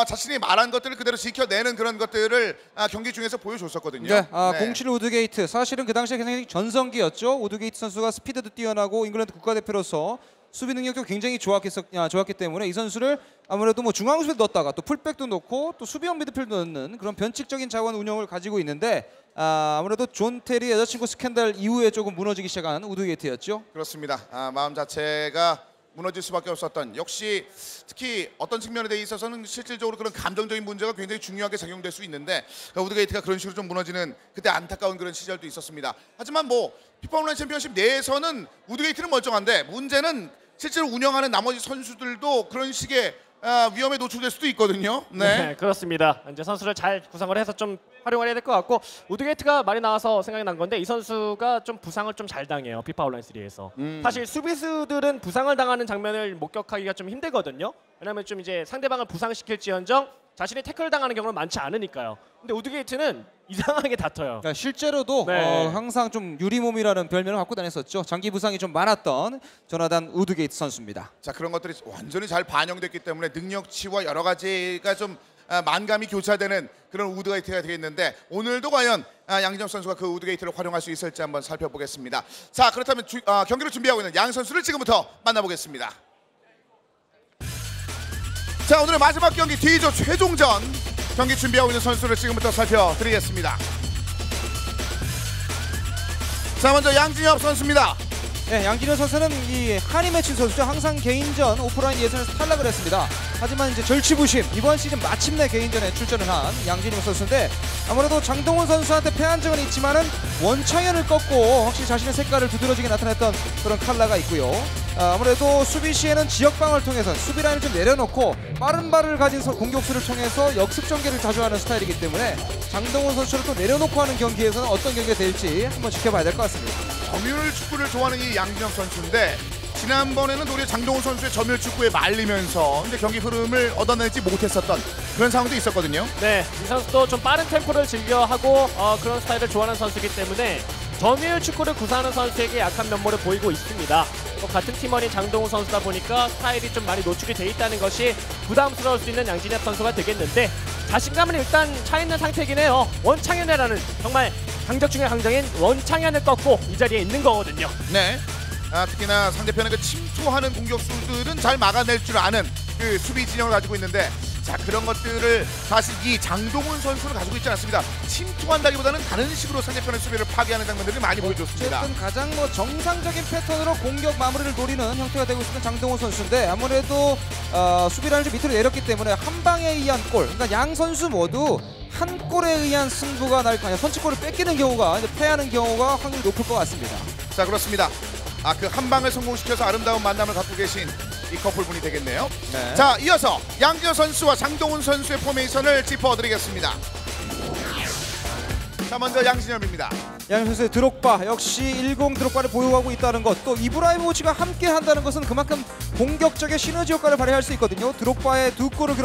자신이 말한 것들을 그대로 지켜내는 그런 것들을 경기 중에서 보여줬었거든요. 네, 07 우드게이트 사실은 그 당시에 굉장히 전성기였죠. 우드게이트 선수가 스피드도 뛰어나고 잉글랜드 국가대표로서 수비 능력도 굉장히 좋았기 때문에 이 선수를 아무래도 뭐 중앙 수비도 넣었다가 또 풀백도 넣고 또 수비형 미드필드 넣는 그런 변칙적인 자원 운영을 가지고 있는데 아무래도 존 테리 여자친구 스캔들 이후에 조금 무너지기 시작한 우드게이트였죠. 그렇습니다. 마음 자체가 무너질 수밖에 없었던, 역시 특히 어떤 측면에 대해 있어서는 실질적으로 그런 감정적인 문제가 굉장히 중요하게 작용될 수 있는데 우드게이트가 그런 식으로 좀 무너지는 그때 안타까운 그런 시절도 있었습니다. 하지만 뭐 피파 온라인 챔피언십 내에서는 우드게이트는 멀쩡한데 문제는 실제로 운영하는 나머지 선수들도 그런 식의 위험에 노출될 수도 있거든요. 네, 그렇습니다. 이제 선수를 잘 구성을 해서 좀 활용을 해야 될 것 같고, 우드게이트가 말이 나와서 생각이 난 건데 이 선수가 좀 부상을 좀 잘 당해요. 피파 온라인 3에서. 사실 수비수들은 부상을 당하는 장면을 목격하기가 좀 힘들거든요. 왜냐하면 좀 이제 상대방을 부상시킬지언정 자신이 태클을 당하는 경우는 많지 않으니까요. 근데 우드게이트는 이상하게 다퉈요. 그러니까 실제로도 항상 좀 유리몸이라는 별명을 갖고 다녔었죠. 장기 부상이 좀 많았던 조나단 우드게이트 선수입니다. 자, 그런 것들이 완전히 잘 반영됐기 때문에 능력치와 여러 가지가 좀 만감이 교차되는 그런 우드게이트가 되겠는데, 오늘도 과연 양진엽 선수가 그 우드게이트를 활용할 수 있을지 한번 살펴보겠습니다. 자, 그렇다면 경기를 준비하고 있는 양 선수를 지금부터 만나보겠습니다. 자, 오늘의 마지막 경기 D조 최종전 경기 준비하고 있는 선수를 지금부터 살펴드리겠습니다. 자, 먼저 양진엽 선수입니다. 네, 양진엽 선수는 이 한이 맺힌 선수죠. 항상 개인전 오프라인 예선에서 탈락을 했습니다. 하지만 이제 절치부심 이번 시즌 마침내 개인전에 출전을 한 양진엽 선수인데, 아무래도 장동훈 선수한테 패한 적은 있지만은 원창현을 꺾고 확실히 자신의 색깔을 두드러지게 나타냈던 그런 칼라가 있고요. 아무래도 수비 시에는 지역방을 통해서 수비 라인을 좀 내려놓고 빠른 발을 가진 공격수를 통해서 역습 전개를 자주 하는 스타일이기 때문에 장동훈 선수를 또 내려놓고 하는 경기에서는 어떤 경기가 될지 한번 지켜봐야 될 것 같습니다. 점유율 축구를 좋아하는 이 양진혁 선수인데 지난번에는 도리어 장동훈 선수의 점유율 축구에 말리면서 근데 경기 흐름을 얻어내지 못했었던 그런 상황도 있었거든요. 네, 이 선수도 좀 빠른 템포를 즐겨하고 그런 스타일을 좋아하는 선수이기 때문에 점유율 축구를 구사하는 선수에게 약한 면모를 보이고 있습니다. 또 같은 팀원인 장동훈 선수다 보니까 스타일이 좀 많이 노출이 돼 있다는 것이 부담스러울 수 있는 양진혁 선수가 되겠는데 자신감은 일단 차 있는 상태이긴 해요. 원창현이라는 정말 강적 중의 강적인 원창현을 꺾고 이 자리에 있는 거거든요. 네. 특히나 상대편의 그 침투하는 공격수들은 잘 막아낼 줄 아는 그 수비 진영을 가지고 있는데 자 그런 것들을 사실 이 장동훈 선수는 가지고 있지 않습니다. 침투한다기보다는 다른 식으로 상대편의 수비를 파괴하는 장면들이 많이 보여줬습니다. 어쨌든 가장 정상적인 패턴으로 공격 마무리를 노리는 형태가 되고 있는 장동훈 선수인데 아무래도 수비라인을 좀 밑으로 내렸기 때문에 한 방에 의한 골, 그러니까 양 선수 모두 한 골에 의한 승부가 날 거 아니라 선취골을 뺏기는 경우가 이제 패하는 경우가 확률이 높을 것 같습니다. 자 그렇습니다. 그 한 방을 성공시켜서 아름다운 만남을 갖고 계신 이 커플분이 되겠네요. 네. 자 이어서 양진혁 선수와 장동훈 선수의 포메이션을 짚어드리겠습니다. 자 먼저 양진혁입니다. 양 선수의 드록바 역시 10 드록바를 보유하고 있다는 것, 또 이브라이모비치가 함께 한다는 것은 그만큼 공격적인 시너지 효과를 발휘할 수 있거든요. 드록바의 2골을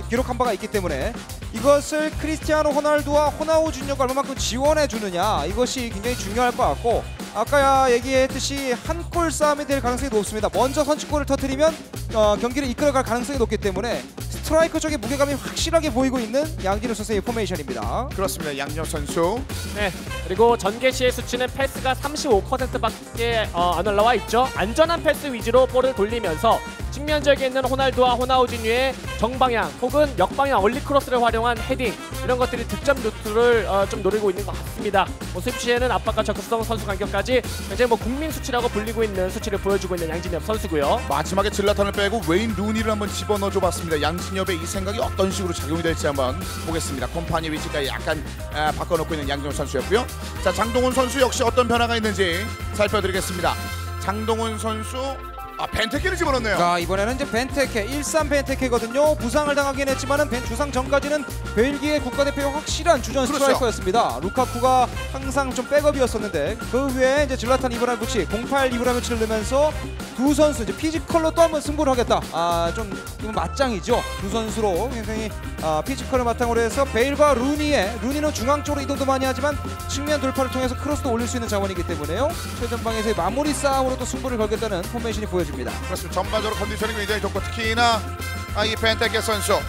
기록한 바가 있기 때문에 이것을 크리스티아노 호날두와 호나우 주니어가 얼마만큼 지원해 주느냐, 이것이 굉장히 중요할 것 같고 아까 얘기했듯이 한 골 싸움이 될 가능성이 높습니다. 먼저 선취골을 터뜨리면 경기를 이끌어갈 가능성이 높기 때문에 스트라이커 쪽의 무게감이 확실하게 보이고 있는 양진혁 선수의 포메이션입니다. 그렇습니다. 양진혁 선수. 네, 그리고 전개 시의 수치는 패스가 35%밖에 안 올라와 있죠. 안전한 패스 위주로 볼을 돌리면서 측면 지역에 있는 호날두와 호나우지뉴의 정방향 혹은 역방향 얼리크로스를 활용한 헤딩, 이런 것들이 득점 루트를 좀 노리고 있는 것 같습니다. 수비 시에는 압박과 적극성, 선수 간격까지 굉장히 국민 수치라고 불리고 있는 수치를 보여주고 있는 양진혁 선수고요. 마지막에 질라탄을 빼고 웨인 루니를 한번 집어넣어줘봤습니다. 양진혁의 이 생각이 어떤 식으로 작용이 될지 한번 보겠습니다. 콤파니 위치까지 약간 바꿔놓고 있는 양진혁 선수였고요. 자 장동훈 선수 역시 어떤 변화가 있는지 살펴드리겠습니다. 장동훈 선수 벤테케를 집어넣네요. 자 이번에는 이제 벤테케 1-3 벤테케거든요. 부상을 당하긴 했지만은 주상 전까지는 벨기에 국가대표의 확실한 주전 스트라이커였습니다. 루카쿠가 항상 좀 백업이었었는데 그 외에 이제 질라탄 이브라이모비치 08 이브라이모비치를 넣으면서 두 선수 이제 피지컬로 또 한번 승부를 하겠다. 좀 이건 맞짱이죠. 두 선수로 굉장히 피지컬을 바탕으로 해서 베일과 루니는 중앙 쪽으로 이동도 많이 하지만 측면 돌파를 통해서 크로스도 올릴 수 있는 자원이기 때문에요. 최전방에서의 마무리 싸움으로 또 승부를 걸겠다는 포메이션이 보여집니다. 그렇습니다. 전반적으로 컨디션이 굉장히 좋고 특히나 이 벤테케 선수,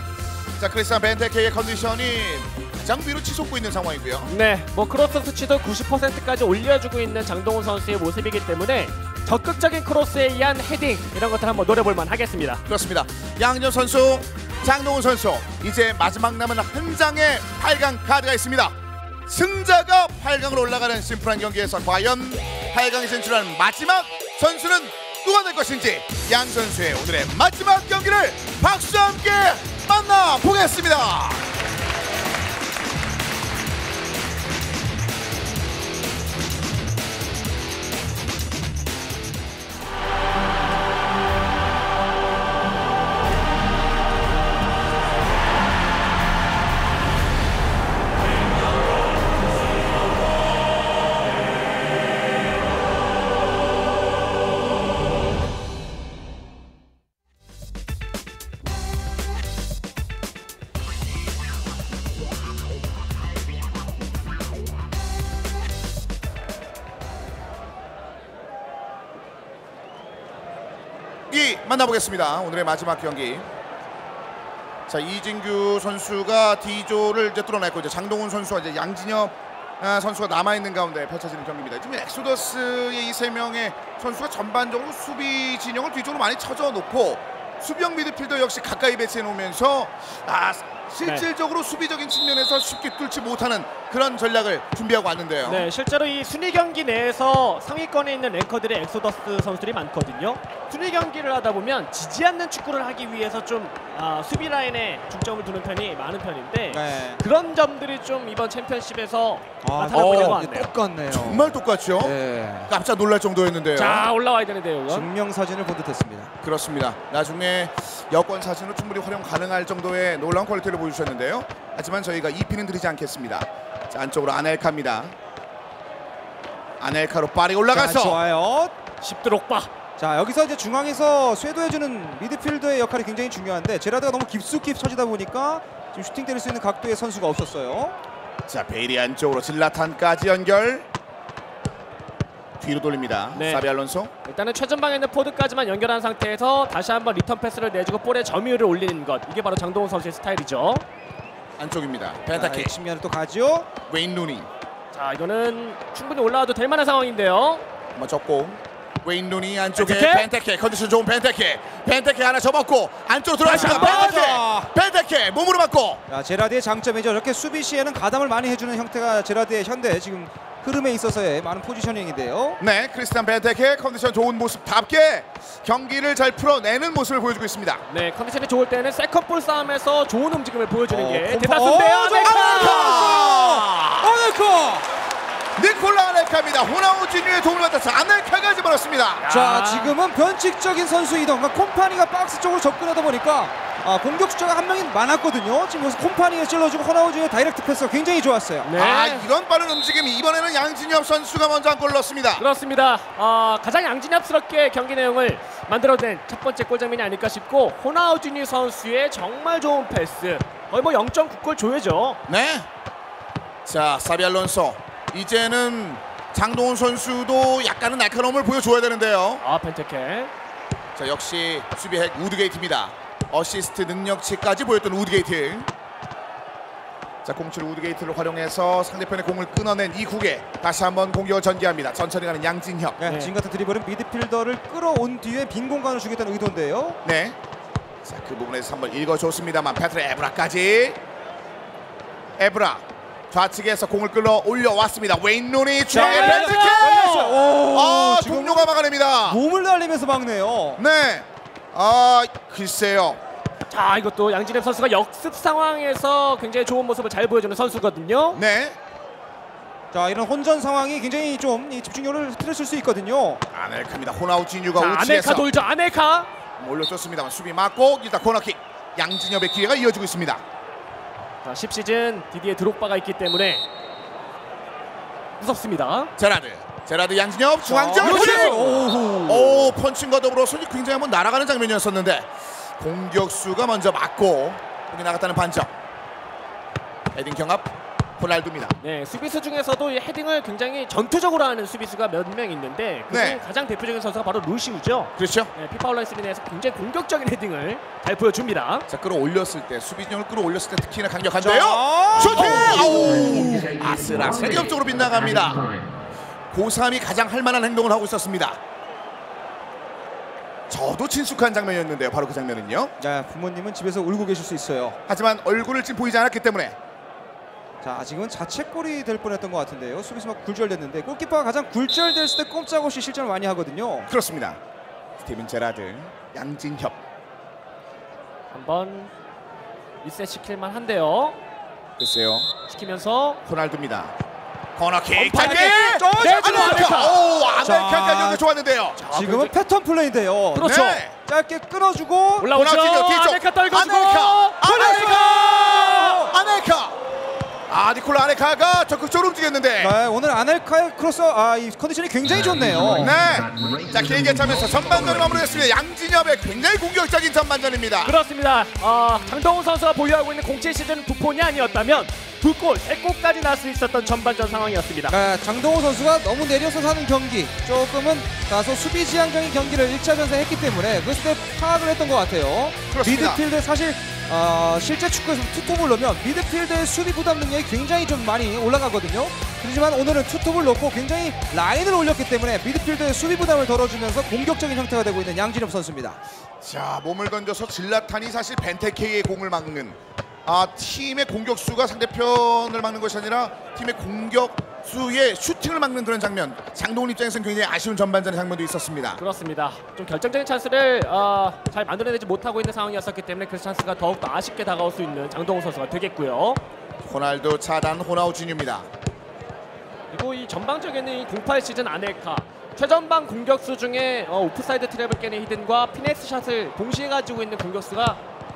자 크리스티안 벤테케의 컨디션이 가장 위로 치솟고 있는 상황이고요. 네, 크로스 수치도 90%까지 올려주고 있는 장동훈 선수의 모습이기 때문에 적극적인 크로스에 의한 헤딩, 이런 것들 한번 노려볼만 하겠습니다. 그렇습니다. 양진혁 선수, 장동훈 선수, 이제 마지막 남은 한 장의 8강 카드가 있습니다. 승자가 8강으로 올라가는 심플한 경기에서 과연 8강에 진출하는 마지막 선수는 누가 될 것인지 양 선수의 오늘의 마지막 경기를 박수와 함께 만나보겠습니다. 만나보겠습니다. 오늘의 마지막 경기. 자 이진규 선수가 D조를 이제 뚫어냈고 이제 장동훈 선수와 이제 양진혁 선수가 남아 있는 가운데 펼쳐지는 경기입니다. 지금 엑소더스의 이 세 명의 선수가 전반적으로 수비 진영을 뒤쪽으로 많이 쳐져 놓고 수비형 미드필더 역시 가까이 배치해 놓으면서 실질적으로 수비적인 측면에서 쉽게 뚫지 못하는 그런 전략을 준비하고 왔는데요. 네, 실제로 이 순위 경기 내에서 상위권에 있는 랭커들의 엑소더스 선수들이 많거든요. 순위 경기를 하다 보면 지지 않는 축구를 하기 위해서 좀 수비 라인에 중점을 두는 편이 많은 편인데 네. 그런 점들이 좀 이번 챔피언십에서 나타나고 있는 것 같네요. 똑같네요. 정말 똑같죠? 네. 깜짝 놀랄 정도였는데요. 자, 올라와야 되는데요. 이건. 증명 사진을 본 듯했습니다. 그렇습니다. 나중에 여권 사진으로 충분히 활용 가능할 정도의 놀라운 퀄리티를 보여주셨는데요. 하지만 저희가 EP는 드리지 않겠습니다. 자, 안쪽으로 아넬카입니다. 아넬카로 빠르게 올라가서 자, 좋아요. 십드록바. 자, 여기서 이제 중앙에서 쇄도해주는 미드필더의 역할이 굉장히 중요한데 제라드가 너무 깊숙이 쳐지다 보니까 지금 슈팅 때릴 수 있는 각도의 선수가 없었어요. 자, 베일이 안쪽으로 질라탄까지 연결. 뒤로 돌립니다. 네. 사비 알론소. 일단은 최전방에 있는 포드까지만 연결한 상태에서 다시 한번 리턴 패스를 내주고 볼의 점유율을 올리는 것. 이게 바로 장동훈 선수의 스타일이죠. 안쪽입니다. 자, 펜타키. 이 측면을 또 가죠. 웨인 루니. 자, 이거는 충분히 올라와도 될 만한 상황인데요. 접고 웨인 루니 안쪽에 펜테케? 펜테케 컨디션 좋은 펜테케 하나 접었고 안쪽으로 들어갔습니다. 다시 펜테케 몸으로 맞고. 자, 제라드의 장점이죠. 이렇게 수비 시에는 가담을 많이 해주는 형태가 제라드의 현대 지금 흐름에 있어서의 많은 포지셔닝인데요. 네, 크리스탄 펜테케 컨디션 좋은 모습답게 경기를 잘 풀어내는 모습을 보여주고 있습니다. 네, 컨디션이 좋을 때는 세컨볼 싸움에서 좋은 움직임을 보여주는 게 콤파- 대다수인데요. 아넬카! 니콜라 아넬카입니다. 호나우지뉴의 도움을 받아서 아넬카가 집어넣습니다. 자, 지금은 변칙적인 선수 이동. 그러니까 콤파니가 박스 쪽으로 접근하다 보니까 공격 숫자가 한 명이 많았거든요. 지금 여기서 콤파니가 찔러주고 호나우지뉴의 다이렉트 패스가 굉장히 좋았어요. 네. 이런 빠른 움직임. 이번에는 양진엽 선수가 먼저 한 골을 넣었습니다. 그렇습니다. 가장 양진엽스럽게 경기 내용을 만들어낸 첫 번째 골 장면이 아닐까 싶고 호나우지뉴 선수의 정말 좋은 패스. 거의 뭐 0.9골 조회죠. 네. 자, 사비 알론소. 이제는 장동훈 선수도 약간은 날카로움을 보여줘야 되는데요. 펜테케. 자, 역시 수비 핵 우드게이트입니다. 어시스트 능력치까지 보였던 우드게이트. 자, 공칠 우드게이트를 활용해서 상대편의 공을 끊어낸 이국에 다시 한번 공격을 전개합니다. 천천히 가는 양진혁. 네, 지금 같은 드리블은 미드필더를 끌어온 뒤에 빈 공간을 주겠다는 의도인데요. 네. 자, 그 부분에서 한번 읽어줬습니다만 페트르 에브라까지. 에브라 좌측에서 공을 끌어 올려왔습니다. 웨인 루니 중앙에 펜테케. 지금 동료가 막아냅니다. 몸을 날리면서 막네요. 네. 글쎄요. 자, 이것도 양진엽 선수가 역습 상황에서 굉장히 좋은 모습을 잘 보여주는 선수거든요. 네. 자, 이런 혼전 상황이 굉장히 좀 이 집중력을 흐트렸을 수 있거든요. 아넬카입니다. 호나우지뉴가 자, 우측에서 아넬카 돌죠. 아넬카. 올려줬습니다만 수비 맞고 일단 코너킥. 양진엽의 기회가 이어지고 있습니다. 자, 10시즌 디디에 드록바가 있기 때문에 무섭습니다. 제라드 양진엽 중앙점. 오, 펀칭과 더불어 손이 굉장히 한번 날아가는 장면이었었는데 공격수가 먼저 맞고 여기 나갔다는 반점. 헤딩 경합 호날두입니다. 네, 수비수 중에서도 이 헤딩을 굉장히 전투적으로 하는 수비수가 몇 명 있는데 그중 네. 가장 대표적인 선수가 바로 루시우죠. 그렇죠. 네, 피파 온라인 3 내에서 굉장히 공격적인 헤딩을 잘 보여줍니다. 자, 끌어올렸을 때 수비진영을 끌어올렸을 때 특히나 강력한데요. 자, 슈팅! 아슬아슬 옆쪽으로 빗나갑니다. 고3이 가장 할만한 행동을 하고 있었습니다. 저도 친숙한 장면이었는데요. 바로 그 장면은요. 자, 부모님은 집에서 울고 계실 수 있어요. 하지만 얼굴을 지금 보이지 않았기 때문에. 자, 지금은 자책골이 될 뻔했던 것 같은데요. 수비수 막 굴절됐는데 골키퍼가 가장 굴절됐을 때 꼼짝없이 실점을 많이 하거든요. 그렇습니다. 스티븐 제라드, 양진협. 한번 리셋 시킬만 한데요. 글쎄요. 시키면서 호날두입니다. 코너킥 컴파니! 아넬카! 오, 아넬카까지 연결 좋았는데요. 지금은 패턴 플레이인데요. 그렇죠. 네. 짧게 끊어주고 올라오죠. 호나우지뉴 뒤쪽. 아넬카 떨궈주고 아넬카! 니콜라 아넬카가 적극적으로 움직였는데. 네, 오늘 아넬카의 크로스 이 컨디션이 굉장히 좋네요. 네. 자, 길게 차면서 전반전을 마무리했습니다. 양진엽의 굉장히 공격적인 전반전입니다. 그렇습니다. 장동훈 선수가 보유하고 있는 07시즌 2폰이 아니었다면 2골, 3골까지 날 수 있었던 전반전 상황이었습니다. 장동호 선수가 너무 내려서 사는 경기, 조금은 다소 수비 지향적인 경기를 1차전에서 했기 때문에 그때 파악을 했던 것 같아요. 그렇습니다. 미드필드 사실 실제 축구에서 투톱을 넣으면 미드필드의 수비 부담 능력이 굉장히 좀 많이 올라가거든요. 하지만 오늘은 투톱을 넣고 굉장히 라인을 올렸기 때문에 미드필드의 수비 부담을 덜어주면서 공격적인 형태가 되고 있는 양진엽 선수입니다. 자, 몸을 던져서 질라탄이 사실 벤테케의 공을 막는 팀의 공격수가 상대편을 막는 것이 아니라 팀의 공격수의 슈팅을 막는 그런 장면. 장동훈 입장에서는 굉장히 아쉬운 전반전의 장면도 있었습니다. 그렇습니다. 좀 결정적인 찬스를 잘 만들어내지 못하고 있는 상황이었기 때문에 그 찬스가 더욱더 아쉽게 다가올 수 있는 장동훈 선수가 되겠고요. 호날두 차단 호나우지뉴입니다. 그리고 이 전방적에는 이 08 시즌 아넬카 최전방 공격수 중에 오프사이드 트랩을 깨는 히든과 피네스 샷을 동시에 가지고 있는 공격수가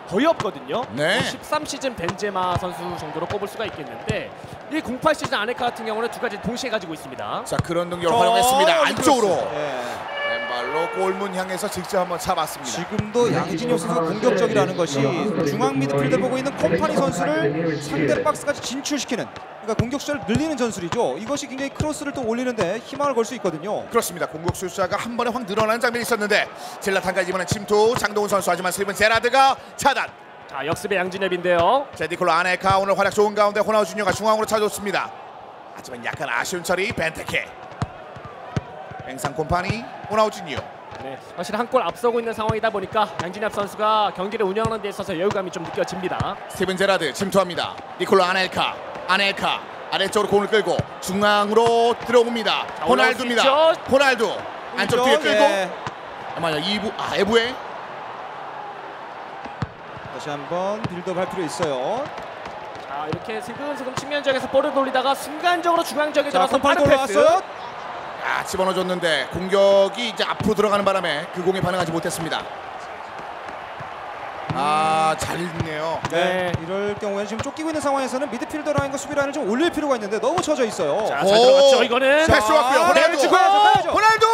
거의 없거든요. 네. 13 시즌 벤제마 선수 정도로 꼽을 수가 있겠는데 이 08 시즌 아넬카 같은 경우는 두 가지 동시에 가지고 있습니다. 자, 그런 능력을 활용했습니다. 안쪽으로 예. 왼발로 골문 향해서 직접 한번 잡았습니다. 지금도 양진혁 선수가 공격적이라는 것이 중앙 미드필더 보고 있는 콤파니 선수를 상대 박스까지 진출시키는, 그러니까 공격수를 늘리는 전술이죠. 이것이 굉장히 크로스를 또 올리는데 희망을 걸 수 있거든요. 그렇습니다. 공격수 숫자가 한 번에 확 늘어나는 장면이 있었는데 질라탄까지 이번엔 침투 장동훈 선수, 하지만 스티븐 제라드가 차단. 자, 역습의 양진엽인데요. 제디콜로 아넬카 오늘 활약 좋은 가운데 호나우지뉴가 중앙으로 찾아줬습니다. 하지만 약간 아쉬운 처리. 벤테케 뱅상 콤파니 호나우지뉴. 네, 사실 한 골 앞서고 있는 상황이다 보니까 양진엽 선수가 경기를 운영하는 데 있어서 여유감이 좀 느껴집니다. 스티븐 제라드 침투합니다. 니콜로 아넬카 아래쪽으로 공을 끌고 중앙으로 들어옵니다. 자, 호날두입니다. 올라올 수 호날두 안쪽 뒤에 끌고 예. 아마야 에부에 다시 한번 빌드업 할 필요 있어요. 자, 이렇게 슬금슬금 측면 지역에서 볼을 돌리다가 순간적으로 중앙 지역에 자, 들어서 콤파니 빠른 패스. 올라왔어요. 집어넣어줬는데 공격이 이제 앞으로 들어가는 바람에 그 공에 반응하지 못했습니다. 잘 있네요. 네. 이럴 경우에는 지금 쫓기고 있는 상황에서는 미드필더 라인과 수비 라인을 좀 올릴 필요가 있는데 너무 쳐져 있어요. 자, 잘 들어갔죠. 이거는 패스 왔고요. 호날두. 내주고 해야죠. 호날두.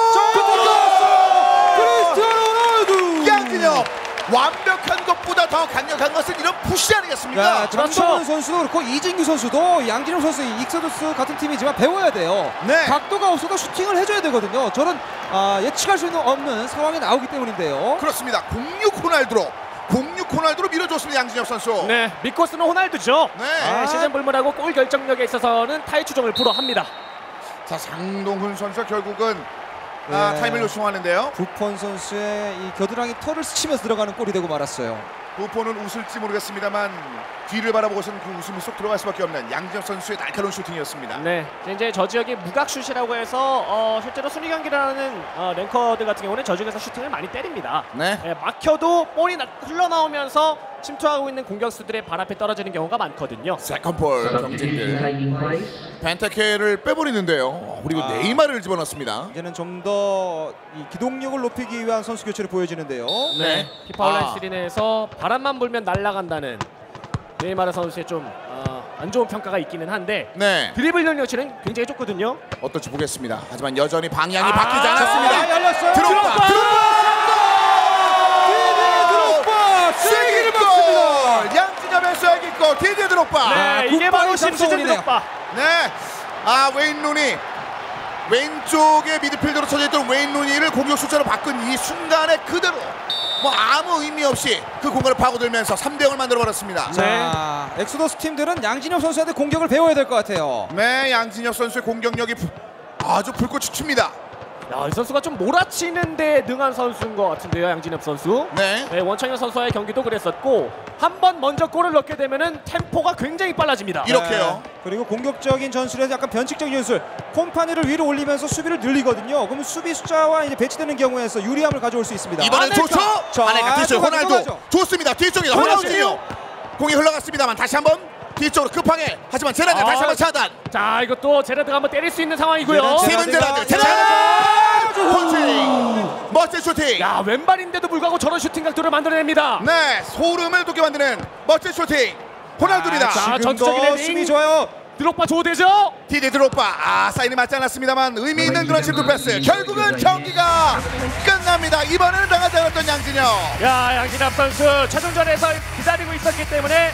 크리스티아노 호날두. 양진혁 완벽한 것보다 더 강력한 것은 이런 푸시 아니겠습니까? 야, 장동훈 선수도 그렇고 이진규 선수도 양진혁 선수 익서더스 같은 팀이지만 배워야 돼요. 네. 각도가 없어도 슈팅을 해줘야 되거든요. 저는 예측할 수 없는 상황이 나오기 때문인데요. 그렇습니다. 06 호날두로 밀어줬습니다. 양진혁 선수. 네, 믿고 쓰는 호날두죠. 네. 시즌 불문하고 골 결정력에 있어서는 타이 추종을 불허합니다. 자, 장동훈 선수가 결국은 타임을 요청하는데요. 부폰 선수의 이 겨드랑이 털을 스치면서 들어가는 골이 되고 말았어요. 부폰은 웃을지 모르겠습니다만 뒤를 바라보고서는 그 웃음이 쏙 들어갈 수밖에 없는 양진혁 선수의 날카로운 슈팅이었습니다. 네, 이제 저 지역이 무각슛이라고 해서 실제로 순위 경기라는 랭커드 같은 경우는 저 지역에서 슈팅을 많이 때립니다. 네. 막혀도 볼이 흘러나오면서 침투하고 있는 공격수들의 발 앞에 떨어지는 경우가 많거든요. 세컨볼 경쟁들. 벤테케를 빼버리는데요. 그리고 네이마르를 집어넣습니다. 이제는 좀 더 이 기동력을 높이기 위한 선수 교체를 보여지는데요. 네, 피파 온라인 시리즈에서 바람만 불면 날아간다는 네이마르 선수의 좀 안 좋은 평가가 있기는 한데 네. 드리블 능력치는 굉장히 좋거든요. 어떨지 보겠습니다. 하지만 여전히 방향이 바뀌지 않았습니다. 열렸어요. 드롭바. 쐐기골. 양진혁의 쐐기골. 디디에 드롭바. 네, 이게 바로 심시즌 장동훈이네요. 드롭바. 네. 웨인 루니. 왼쪽에 미드필더로 쳐져있던 웨인 루니를 공격 숫자로 바꾼 이 순간에 그대로 아무 의미 없이 그 공간을 파고들면서 3대0을 만들어버렸습니다. 자, 엑소더스 팀들은 양진혁 선수한테 공격을 배워야 될 것 같아요. 네, 양진혁 선수의 공격력이 아주 불꽃이 춥니다. 야, 이 선수가 좀 몰아치는데 능한 선수인 것 같은데요, 양진엽 선수. 네. 원창현 선수와의 경기도 그랬었고 한 번 먼저 골을 넣게 되면은 템포가 굉장히 빨라집니다. 이렇게요. 그리고 공격적인 전술에서 약간 변칙적인 전술, 콤파니를 위로 올리면서 수비를 늘리거든요. 그러면 수비 숫자와 이제 배치되는 경우에서 유리함을 가져올 수 있습니다. 이번엔 좋죠. 아넬카 뒤쪽 호날두 들어가죠. 좋습니다. 뒤쪽이다. 호날두요. 공이 흘러갔습니다.만 다시 한번 뒤쪽으로 급하게. 하지만 제라드 다시 한번 차단. 자, 이것도 제라드가 한번 때릴 수 있는 상황이고요. 스티븐 제라드. 슈팅. 멋진 슈팅. 야, 왼발인데도 불구하고 저런 슈팅 각도를 만들어냅니다. 네, 소름을 돋게 만드는 멋진 슈팅. 호날두입니다. 자, 전투적인 헤딩. 수비 좋아요. 드롭바 조대죠. 디디 드롭바. 사인이 맞지 않았습니다만 의미 있는 그런 침투 패스. 결국은 경기가 끝납니다. 이번에는 당하지 않았던 양진혁. 야, 양진엽 선수 최종전에서 기다리고 있었기 때문에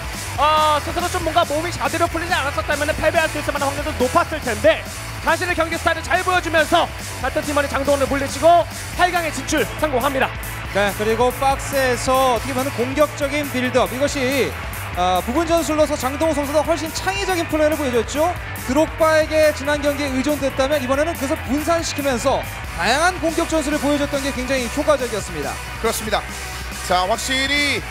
스스로 좀 뭔가 몸이 제대로 풀리지 않았었다면 패배할 수 있을 만한 확률도 높았을 텐데 자신의 경기 스타일을 잘 보여주면서 같은 팀원의 장동훈을 물리치고 8강에 진출 성공합니다. 네, 그리고 박스에서 어떻게 보면 공격적인 빌드업, 이것이 부분 전술로서 장동훈 선수가 훨씬 창의적인 플레이를 보여줬죠. 드록바에게 지난 경기에 의존됐다면 이번에는 그것을 분산시키면서 다양한 공격 전술을 보여줬던 게 굉장히 효과적이었습니다. 그렇습니다. 자, 확실히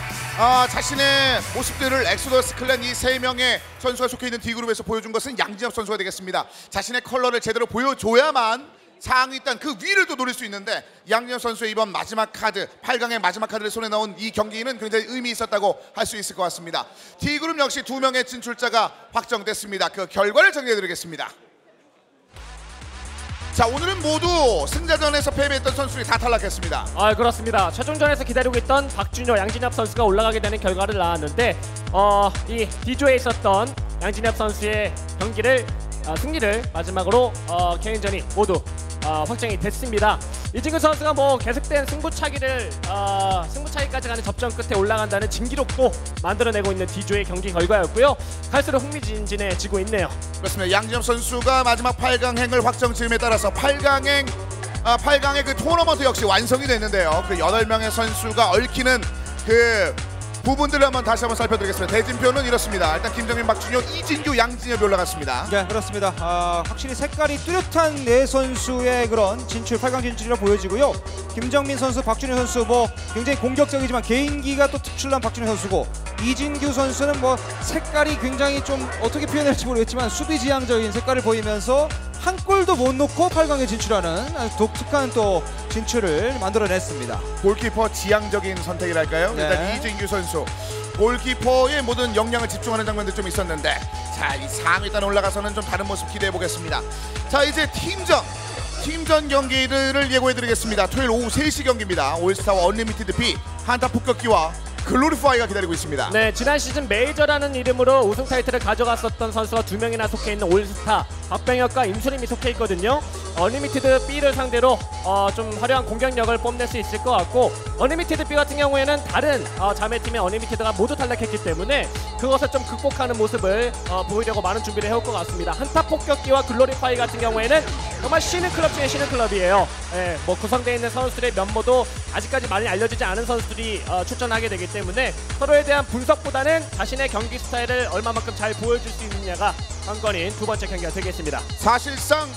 자신의 모습들을 엑소더스 클랜 이 3명의 선수가 속해 있는 D그룹에서 보여준 것은 양진엽 선수가 되겠습니다. 자신의 컬러를 제대로 보여줘야만 상위 단 그 위를 또 노릴 수 있는데 양진엽 선수의 이번 마지막 카드 8강의 마지막 카드를 손에 넣은 이 경기는 굉장히 의미 있었다고 할 수 있을 것 같습니다. D그룹 역시 2명의 진출자가 확정됐습니다. 그 결과를 정리해드리겠습니다. 자, 오늘은 모두 승자전에서 패배했던 선수들이 다 탈락했습니다. 그렇습니다. 최종전에서 기다리고 있던 박준효, 양진엽 선수가 올라가게 되는 결과를 낳았는데 이 D조에 있었던 양진엽 선수의 경기를 승리를 마지막으로 개인전이 모두 확정이 됐습니다. 이진규 선수가 뭐 계속된 승부차기까지 가는 접전 끝에 올라간다는 진기록도 만들어내고 있는 D조의 경기 결과였고요. 갈수록 흥미진진해지고 있네요. 그렇습니다. 양진엽 선수가 마지막 8강행을 확정 지음에 따라서 8강의 그 토너먼트 역시 완성이 됐는데요. 그 8명의 선수가 얽히는 그 부분들을 다시 한번 살펴드리겠습니다. 대진표는 이렇습니다. 일단 김정민, 박준효, 이진규, 양진엽이 올라갔습니다. 네, 그렇습니다. 확실히 색깔이 뚜렷한 네 선수의 그런 진출, 8강 진출이라 보여지고요. 김정민 선수, 박준효 선수 뭐 굉장히 공격적이지만 개인기가 또 특출난 박준효 선수고, 이진규 선수는 뭐 색깔이 굉장히 좀 어떻게 표현할지 모르겠지만 수비지향적인 색깔을 보이면서 한 골도 못 넣고 8강에 진출하는 아주 독특한 또 진출을 만들어냈습니다. 골키퍼 지향적인 선택이랄까요? 네. 일단 이진규 선수 골키퍼의 모든 역량을 집중하는 장면도 좀 있었는데, 자, 이 상위단 올라가서는 좀 다른 모습 기대해 보겠습니다. 자, 이제 팀전 경기들을 예고해드리겠습니다. 토요일 오후 3시 경기입니다. 올스타와 언리미티드 B, 한타 폭격기와 글로리파이가 기다리고 있습니다. 네, 지난 시즌 메이저라는 이름으로 우승 타이틀을 가져갔었던 선수가 2명이나 속해 있는 올스타, 박병혁과 임수림이 속해 있거든요. 언리미티드 B를 상대로 좀 화려한 공격력을 뽐낼 수 있을 것 같고, 언리미티드 B 같은 경우에는 다른 자매팀의 언리미티드가 모두 탈락했기 때문에 그것을 좀 극복하는 모습을 보이려고 많은 준비를 해올 것 같습니다. 한타 폭격기와 글로리파이 같은 경우에는 정말 쉬는 클럽 중에 쉬는 클럽이에요. 네, 뭐 구성되어 있는 선수들의 면모도 아직까지 많이 알려지지 않은 선수들이 출전하게 되기 때문에 서로에 대한 분석보다는 자신의 경기 스타일을 얼마만큼 잘 보여줄 수 있느냐가 관건인 두 번째 경기가 되겠습니다. 사실상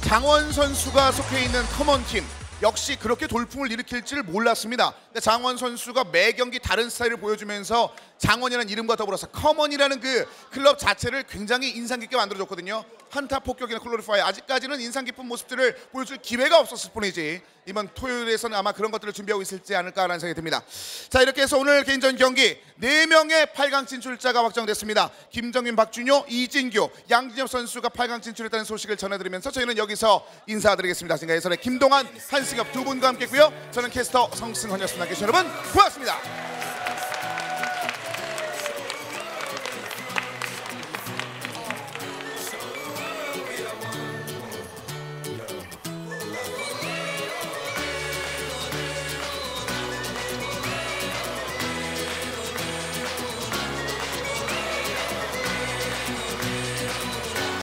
장원 선수가 속해 있는 커먼팀 역시 그렇게 돌풍을 일으킬지를 몰랐습니다. 근데 장원 선수가 매 경기 다른 스타일을 보여주면서 장원이라는 이름과 더불어서 커먼이라는 그 클럽 자체를 굉장히 인상 깊게 만들어줬거든요. 한타 폭격이나 클로리파이 아직까지는 인상 깊은 모습들을 보여줄 기회가 없었을 뿐이지 이번 토요일에서는 아마 그런 것들을 준비하고 있을지 않을까라는 생각이 듭니다. 자, 이렇게 해서 오늘 개인전 경기 4명의 8강 진출자가 확정됐습니다. 김정민, 박준효, 이진규, 양진엽 선수가 8강 진출했다는 소식을 전해드리면서 저희는 여기서 인사드리겠습니다. 지금까지 해설의 김동환, 한승엽 두 분과 함께했고요. 저는 캐스터 성승헌이었습니다. 여러분 고맙습니다.